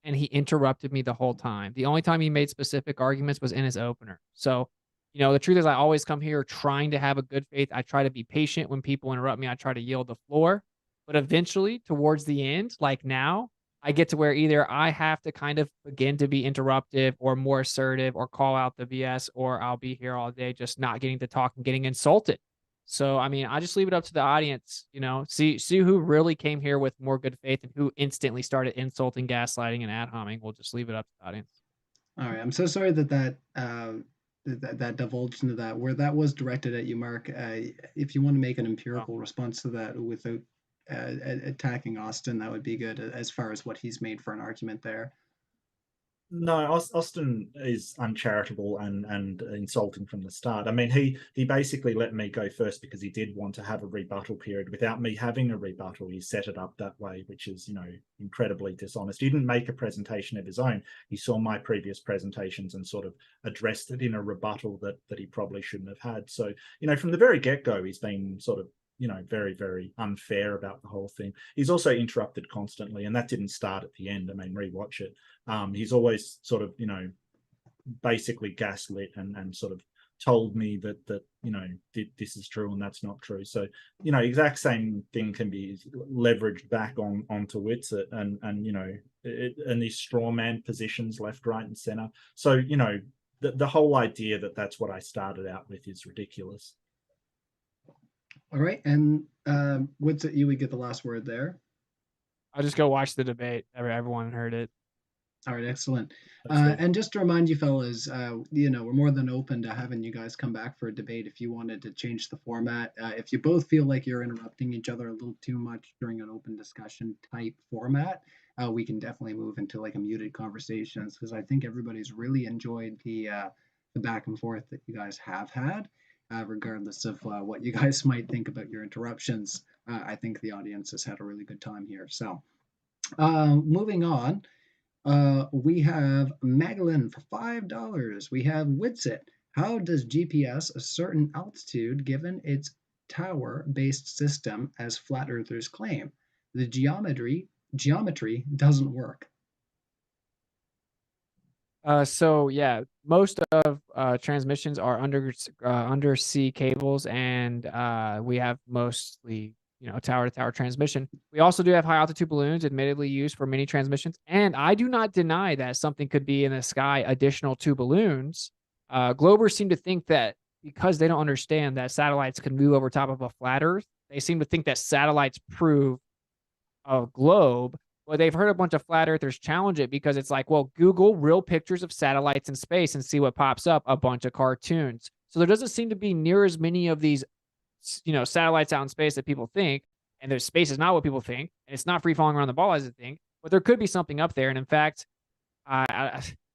C: and he interrupted me the whole time. The only time he made specific arguments was in his opener. So, the truth is I always come here trying to have a good faith. I try to be patient when people interrupt me. I try to yield the floor. But eventually, towards the end, like now, I get to where either I have to kind of begin to be interruptive or more assertive or call out the BS, or I'll be here all day just not getting to talk and getting insulted. So, I mean, I just leave it up to the audience, see who really came here with more good faith and who instantly started insulting, gaslighting, and ad homing. We'll just leave it up to the audience.
A: All right. I'm so sorry that divulged into that, where that was directed at you, Mark. If you want to make an empirical response to that without attacking Austin, that would be good as far as what he's made for an argument there.
B: No, Austin is uncharitable and insulting from the start. I mean, he basically let me go first because he did want to have a rebuttal period without me having a rebuttal. He set it up that way, which is, incredibly dishonest. He didn't make a presentation of his own. He saw my previous presentations and sort of addressed it in a rebuttal that he probably shouldn't have had. So, from the very get-go, he's been sort of very, very unfair about the whole thing. He's also interrupted constantly, and that didn't start at the end. I mean, rewatch it. He's always sort of, basically gaslit and sort of told me that this is true and that's not true. So, exact same thing can be leveraged back onto Witsit and these straw man positions left, right, and center. So, the whole idea that that's what I started out with is ridiculous.
A: All right, and Witsit, you would get the last word there.
C: I'll just go watch the debate. Everyone heard it.
A: All right, excellent. And just to remind you fellas, we're more than open to having you guys come back for a debate if you wanted to change the format. If you both feel like you're interrupting each other a little too much during an open discussion type format, we can definitely move into like a muted conversations, because I think everybody's really enjoyed the back and forth that you guys have had, regardless of what you guys might think about your interruptions. I think the audience has had a really good time here. So moving on. We have Magellan for $5. We have Witsit. How does GPS a certain altitude given its tower-based system as flat earthers claim? The geometry doesn't work.
C: So yeah, most of transmissions are undersea cables, and we have mostly tower to tower transmission. We also do have high altitude balloons, admittedly used for many transmissions, and I do not deny that something could be in the sky additional to balloons. Globers seem to think that because they don't understand that satellites can move over top of a flat Earth, they seem to think that satellites prove a globe. Well, they've heard a bunch of flat earthers challenge it because it's like, well, Google real pictures of satellites in space and see what pops up, a bunch of cartoons. So there doesn't seem to be near as many of these, satellites out in space that people think, and their space is not what people think, and it's not free falling around the ball as they think, but there could be something up there. And in fact,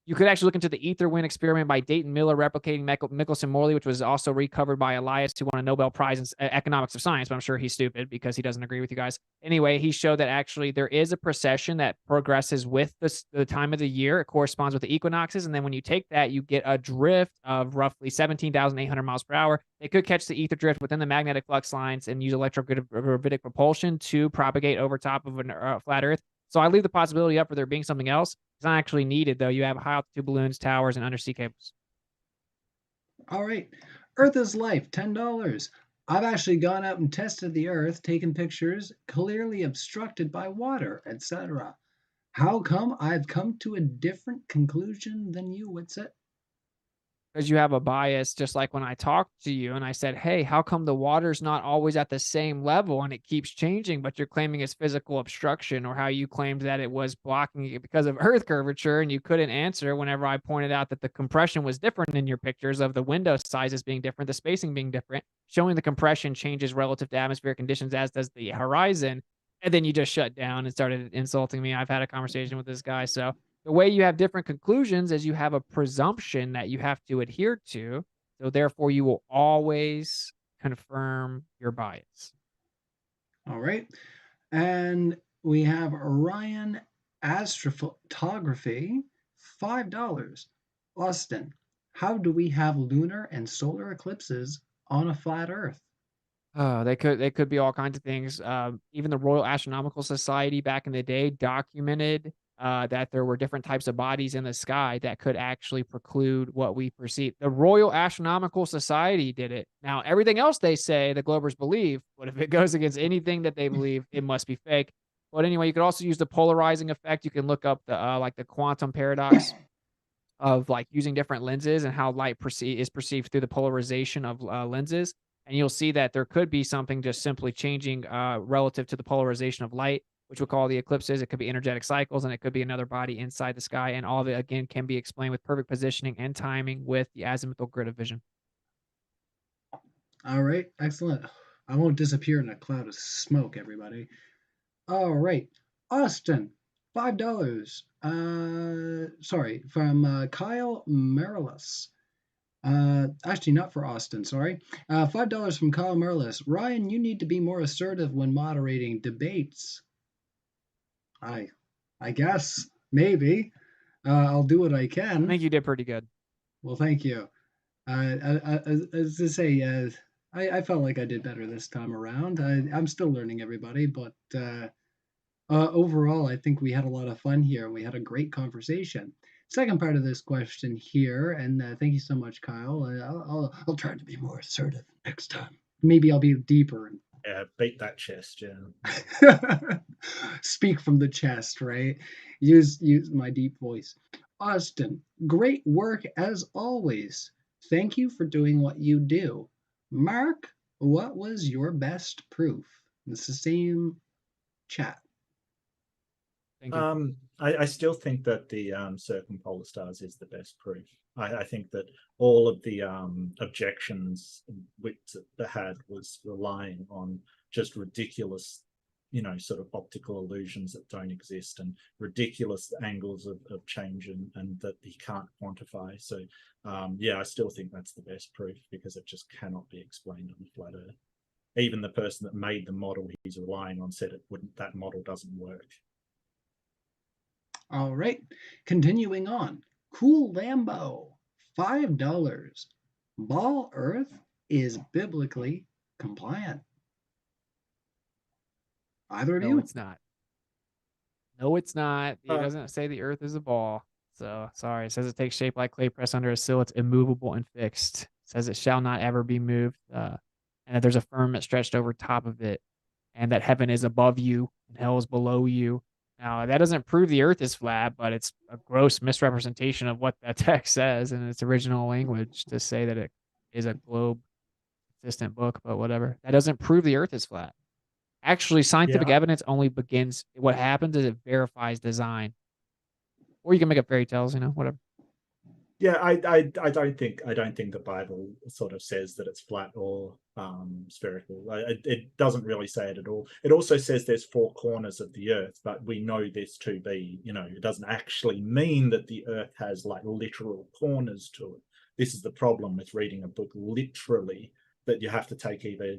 C: you could actually look into the ether wind experiment by Dayton Miller replicating Michelson-Morley, which was also recovered by Elias, who won a Nobel Prize in economics of science, but I'm sure he's stupid because he doesn't agree with you guys. Anyway, he showed that actually there is a precession that progresses with the time of the year. It corresponds with the equinoxes. And then when you take that, you get a drift of roughly 17,800 miles per hour. They could catch the ether drift within the magnetic flux lines and use electrogravitic propulsion to propagate over top of a flat Earth. So I leave the possibility up for there being something else. It's not actually needed, though. You have high altitude balloons, towers, and undersea cables.
A: All right. Earth is life, $10. I've actually gone out and tested the Earth, taken pictures, clearly obstructed by water, etc. How come I've come to a different conclusion than you, Witsit?
C: Because you have a bias, just like when I talked to you and I said, hey, how come the water's not always at the same level and it keeps changing, but you're claiming it's physical obstruction, or how you claimed that it was blocking it because of Earth curvature, and you couldn't answer whenever I pointed out that the compression was different in your pictures of the window sizes being different, the spacing being different, showing the compression changes relative to atmospheric conditions, as does the horizon. And then you just shut down and started insulting me. I've had a conversation with this guy. So the way you have different conclusions is you have a presumption that you have to adhere to. So therefore, you will always confirm your bias.
A: All right. And we have Orion Astrophotography, $5. Austin, how do we have lunar and solar eclipses on a flat Earth?
C: They could be all kinds of things. Even the Royal Astronomical Society back in the day documented that there were different types of bodies in the sky that could actually preclude what we perceive. The Royal Astronomical Society did it. Now, everything else they say the Globers believe, but if it goes against anything that they believe, it must be fake. But anyway, you could also use the polarizing effect. You can look up the like the quantum paradox of like using different lenses and how light is perceived through the polarization of lenses. And you'll see that there could be something just simply changing relative to the polarization of light, which we'll call the eclipses. It could be energetic cycles, and it could be another body inside the sky. And all of it, again, can be explained with perfect positioning and timing with the azimuthal grid of vision.
A: All right, excellent. I won't disappear in a cloud of smoke, everybody. All right, Austin, $5. Sorry, from Kyle Marilis. Actually, not for Austin, sorry. $5 from Kyle Marilis. Ryan, you need to be more assertive when moderating debates. I, I guess maybe. I'll do what I
C: I
A: can.
C: think you did pretty good.
A: Well, thank you. As to say, I felt like I did better this time around. I'm still learning, everybody, but overall, I think we had a lot of fun here. We had a great conversation. Second part of this question here, and thank you so much, Kyle. I'll try to be more assertive next time. Maybe I'll be deeper.
B: Yeah, beat that chest, yeah.
A: Speak from the chest, right? Use my deep voice. Austin, great work as always. Thank you for doing what you do. Mark, what was your best proof? It's the same chat.
C: Thank you.
B: I still think that the circumpolar stars is the best proof. I think that all of the objections Witsit had was relying on just ridiculous, sort of optical illusions that don't exist, and ridiculous angles of change, and that he can't quantify. So yeah, I still think that's the best proof, because it just cannot be explained on a flat Earth. Even the person that made the model he's relying on said that model doesn't work.
A: All right, continuing on. Cool Lambo, $5. Ball Earth is biblically compliant. Either of
C: No,
A: you?
C: it's not. No, it's not. It
B: Uh,
C: doesn't say the Earth is a ball. So sorry. It says it takes shape like clay pressed under a sill. It's immovable and fixed. It says it shall not ever be moved. And that there's a firmament stretched over top of it, and that heaven is above you and hell is below you. Now that doesn't prove the Earth is flat, but it's a gross misrepresentation of what that text says in its original language to say that it is a globe consistent book. But whatever. That doesn't prove the Earth is flat. Actually, scientific
B: yeah,
C: evidence only begins. What happens is it verifies design, or you can make up fairy tales. Whatever.
B: yeah. I don't think the Bible sort of says that it's flat or spherical. It doesn't really say it at all. It also says there's four corners of the earth, but we know this to be, it doesn't actually mean that the earth has like literal corners to it. This is the problem with reading a book literally, that you have to take either,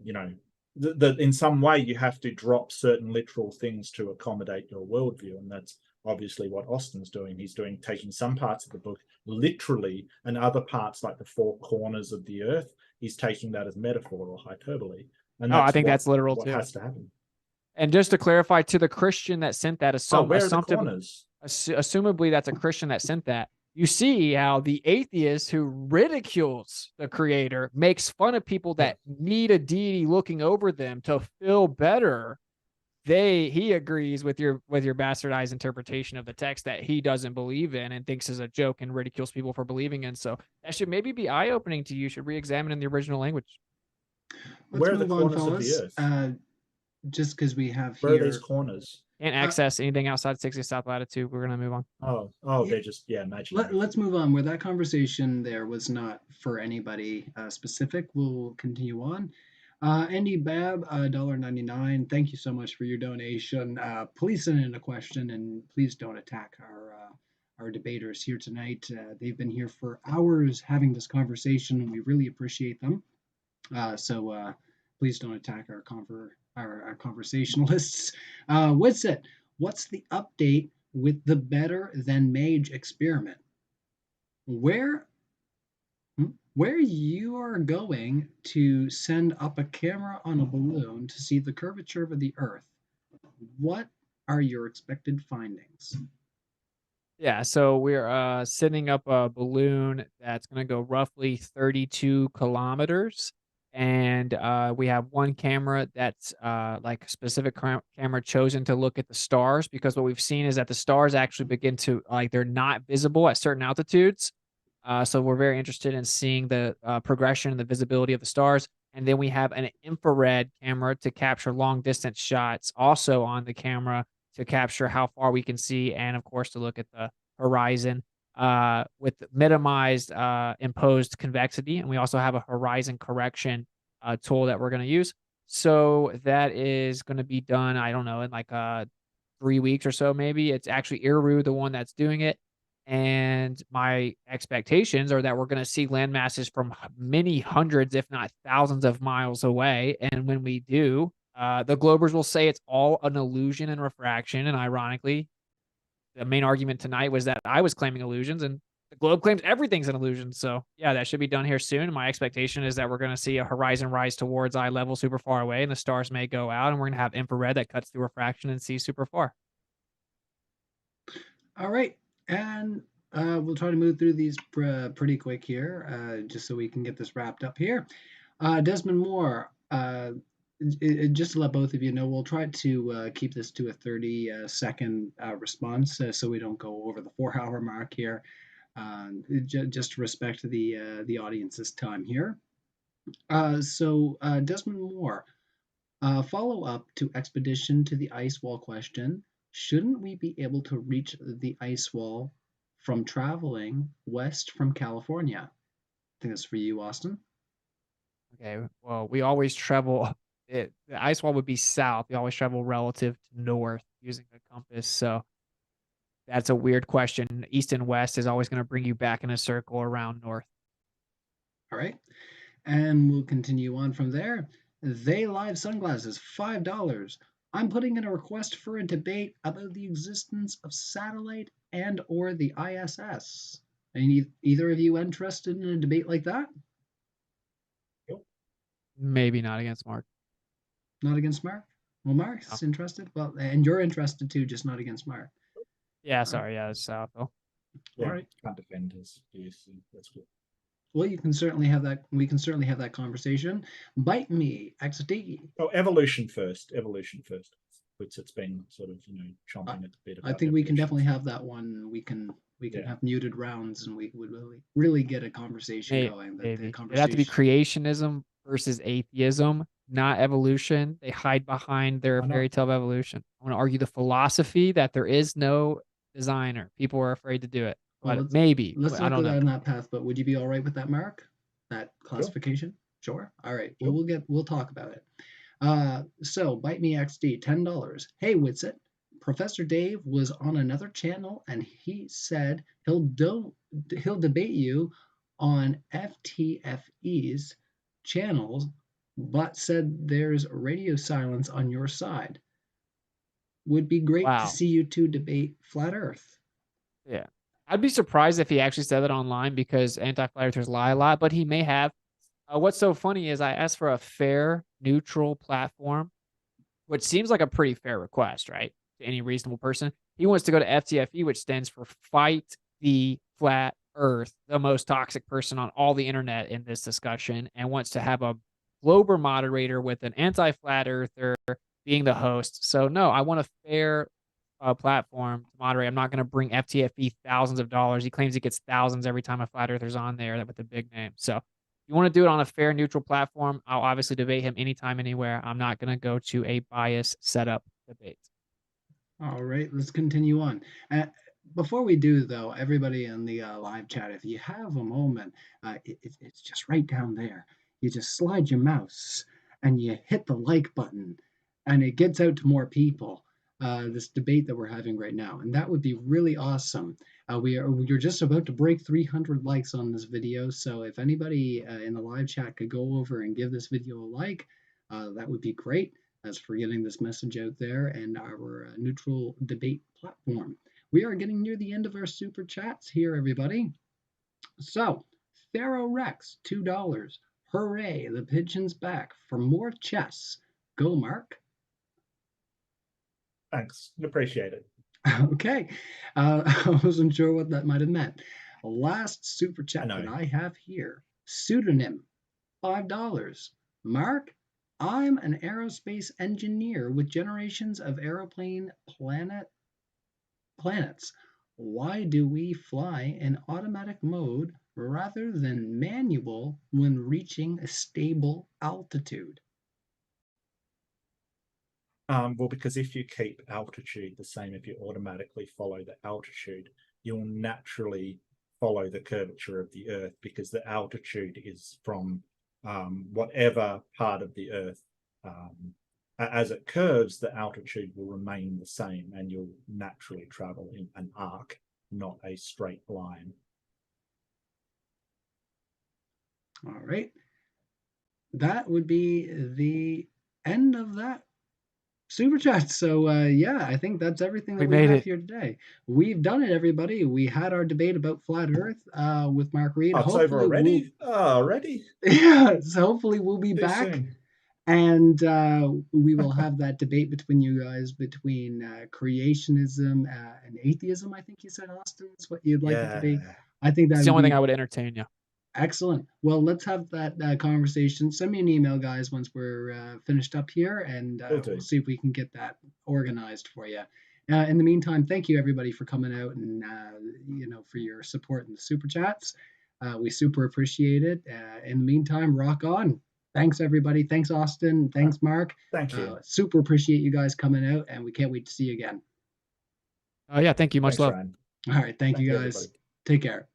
B: that in some way you have to drop certain literal things to accommodate your worldview, and that's obviously what Austin's doing. He's taking some parts of the book literally, and other parts like the four corners of the earth, he's taking that as metaphor or hyperbole, and
C: Oh, I
B: that's
C: think that's literal
B: what
C: too.
B: has to happen.
C: And just to clarify, to the Christian that sent that,
B: Oh, where are the corners?
C: assumably that's a Christian that sent that. You see how the atheist who ridicules the creator makes fun of people
B: Yeah,
C: that need a deity looking over them to feel better. He agrees with your bastardized interpretation of the text that he doesn't believe in and thinks is a joke and ridicules people for believing in. So that should maybe be eye-opening to you. You should re-examine in the original language.
A: Let's
B: where are the
A: move on,
B: corners of the
A: fellas.
B: earth?
A: Just because we have
B: Where are these
A: here.
B: corners?
C: Can't
A: Uh,
C: access anything outside 60 south latitude. We're gonna move on.
B: Oh,
A: yeah,
B: they're just, yeah, imaginary.
A: let's move on. Where that conversation there was not for anybody specific, we'll continue on. Andy Bab, $1.99. Thank you so much for your donation. Please send in a question and please don't attack our debaters here tonight. They've been here for hours having this conversation, and we really appreciate them. So please don't attack our conversationalists. Witsit, what's the update with the Better Than Mage experiment? Where where you are going to send up a camera on a balloon to see the curvature of the Earth? What are your expected findings?
C: Yeah, so we're sending up a balloon that's going to go roughly 32 kilometers. And we have one camera that's like a specific camera chosen to look at the stars, because what we've seen is that the stars actually begin to, like, they're not visible at certain altitudes. So we're very interested in seeing the progression and the visibility of the stars. And then we have an infrared camera to capture long distance shots also on the camera to capture how far we can see, and of course to look at the horizon with minimized imposed convexity. And we also have a horizon correction tool that we're going to use. So that is going to be done, I don't know, in like 3 weeks or so, maybe. It's actually Iru, the one that's doing it. And my expectations are that we're going to see land masses from many hundreds, if not thousands of miles away. And when we do, the Globers will say it's all an illusion and refraction. And ironically, the main argument tonight was that I was claiming illusions, and the globe claims everything's an illusion. So yeah, that should be done here soon. My expectation is that we're going to see a horizon rise towards eye level super far away, and the stars may go out, and we're going to have infrared that cuts through refraction and sees super far.
A: All right, and we'll try to move through these pretty quick here, just so we can get this wrapped up here. Desmond Moore, just to let both of you know, we'll try to keep this to a 30-second response, so we don't go over the 4-hour mark here, just to respect the audience's time here. So Desmond Moore, follow up to expedition to the ice wall question. Shouldn't we be able to reach the ice wall from traveling west from California? I think that's for you, Austin.
C: Okay, well, we always travel. The ice wall would be south. We always travel relative to north using the compass. So that's a weird question. East and west is always going to bring you back in a circle around north.
A: All right. And we'll continue on from there. They Live Sunglasses, $5. I'm putting in a request for a debate about the existence of satellite and or the ISS. Either of you interested in a debate like that?
C: Maybe not against Mark.
A: Not against Mark? Well, Mark's interested. Well, and you're interested too, just not against Mark.
C: Yeah, sorry. Yeah, it's Phil.
B: Yeah,
A: All right.
B: can't defend his views. That's good.
A: Well, you can certainly have that. We can certainly have that conversation. Bite me, XD.
B: Oh, evolution first. Evolution first. Witsit's been sort of, chomping at the bit about
A: I think we can
B: evolution.
A: definitely have that one. We can have muted rounds, and we would really get a conversation going.
C: Maybe it'd have to be creationism versus atheism, not evolution. They hide behind their fairy tale of evolution. I want to argue the philosophy that there is no designer. People are afraid to do it, but
A: Well,
C: maybe
A: let's
C: I
A: not
C: don't
A: go
C: know.
A: down that path. But would you be all right with that, Mark? That classification? Sure. All right. Well, we'll talk about it. So bite me XD, $10. Hey Witsit, Professor Dave was on another channel and he said he'll debate you on FTFE's channels, but said there's radio silence on your side. Would be great to see you two debate flat Earth.
C: Yeah. I'd be surprised if he actually said that online because anti-flat earthers lie a lot, but he may have. What's so funny is I asked for a fair, neutral platform, which seems like a pretty fair request, right? To any reasonable person. He wants to go to FTFE, which stands for Fight the Flat Earth, the most toxic person on all the internet in this discussion, and wants to have a Glober moderator with an anti-flat earther being the host. So no, I want a fair platform to moderate. I'm not going to bring FTFE thousands of dollars. He claims he gets thousands every time a flat earther's on there with a big name. So if you want to do it on a fair, neutral platform, I'll obviously debate him anytime, anywhere. I'm not going to go to a bias setup debate.
A: All right, let's continue on. Before we do, though, everybody in the live chat, if you have a moment, it's just right down there. You just slide your mouse and you hit the like button, and it gets out to more people. This debate that we're having right now, and that would be really awesome. We're just about to break 300 likes on this video, so if anybody in the live chat could go over and give this video a like, that would be great as for getting this message out there and our neutral debate platform. We are getting near the end of our super chats here, everybody. So, Pharaoh Rex, $2. Hooray, the pigeon's back for more chess. Go, Mark.
B: Thanks. Appreciate it.
A: Okay. I wasn't sure what that might have meant. Last super chat that I have here. Pseudonym, $5. Mark, I'm an aerospace engineer with generations of aeroplane planets. Why do we fly in automatic mode rather than manual when reaching a stable altitude?
B: Well, because if you keep altitude the same, if you automatically follow the altitude, you'll naturally follow the curvature of the Earth because the altitude is from whatever part of the Earth. As it curves, the altitude will remain the same and you'll naturally travel in an arc, not a straight line.
A: All right. That would be the end of that super chat. So yeah, I think that's everything that we have here today. We've done it, everybody. We had our debate about flat Earth with Mark Reid.
B: Oh, it's over already. Already.
A: Yeah. So hopefully we'll be back, and we will have that debate between you guys between creationism and atheism. I think you said, Austin, is what you'd like it to be. I think that's
C: the only thing I would entertain. Yeah.
A: Excellent. Well, let's have that conversation. Send me an email, guys, once we're finished up here, and we'll see if we can get that organized for you. In the meantime, thank you everybody for coming out and for your support in the super chats. We super appreciate it. In the meantime, rock on. Thanks everybody. Thanks Austin. Thanks Mark.
B: Thank you.
A: Super appreciate you guys coming out, and we can't wait to see you again.
C: Oh yeah, thank you. Much love.
A: Ryan. All right, thank you guys. Everybody. Take care.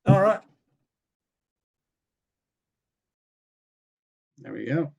B: All right.
A: There we go.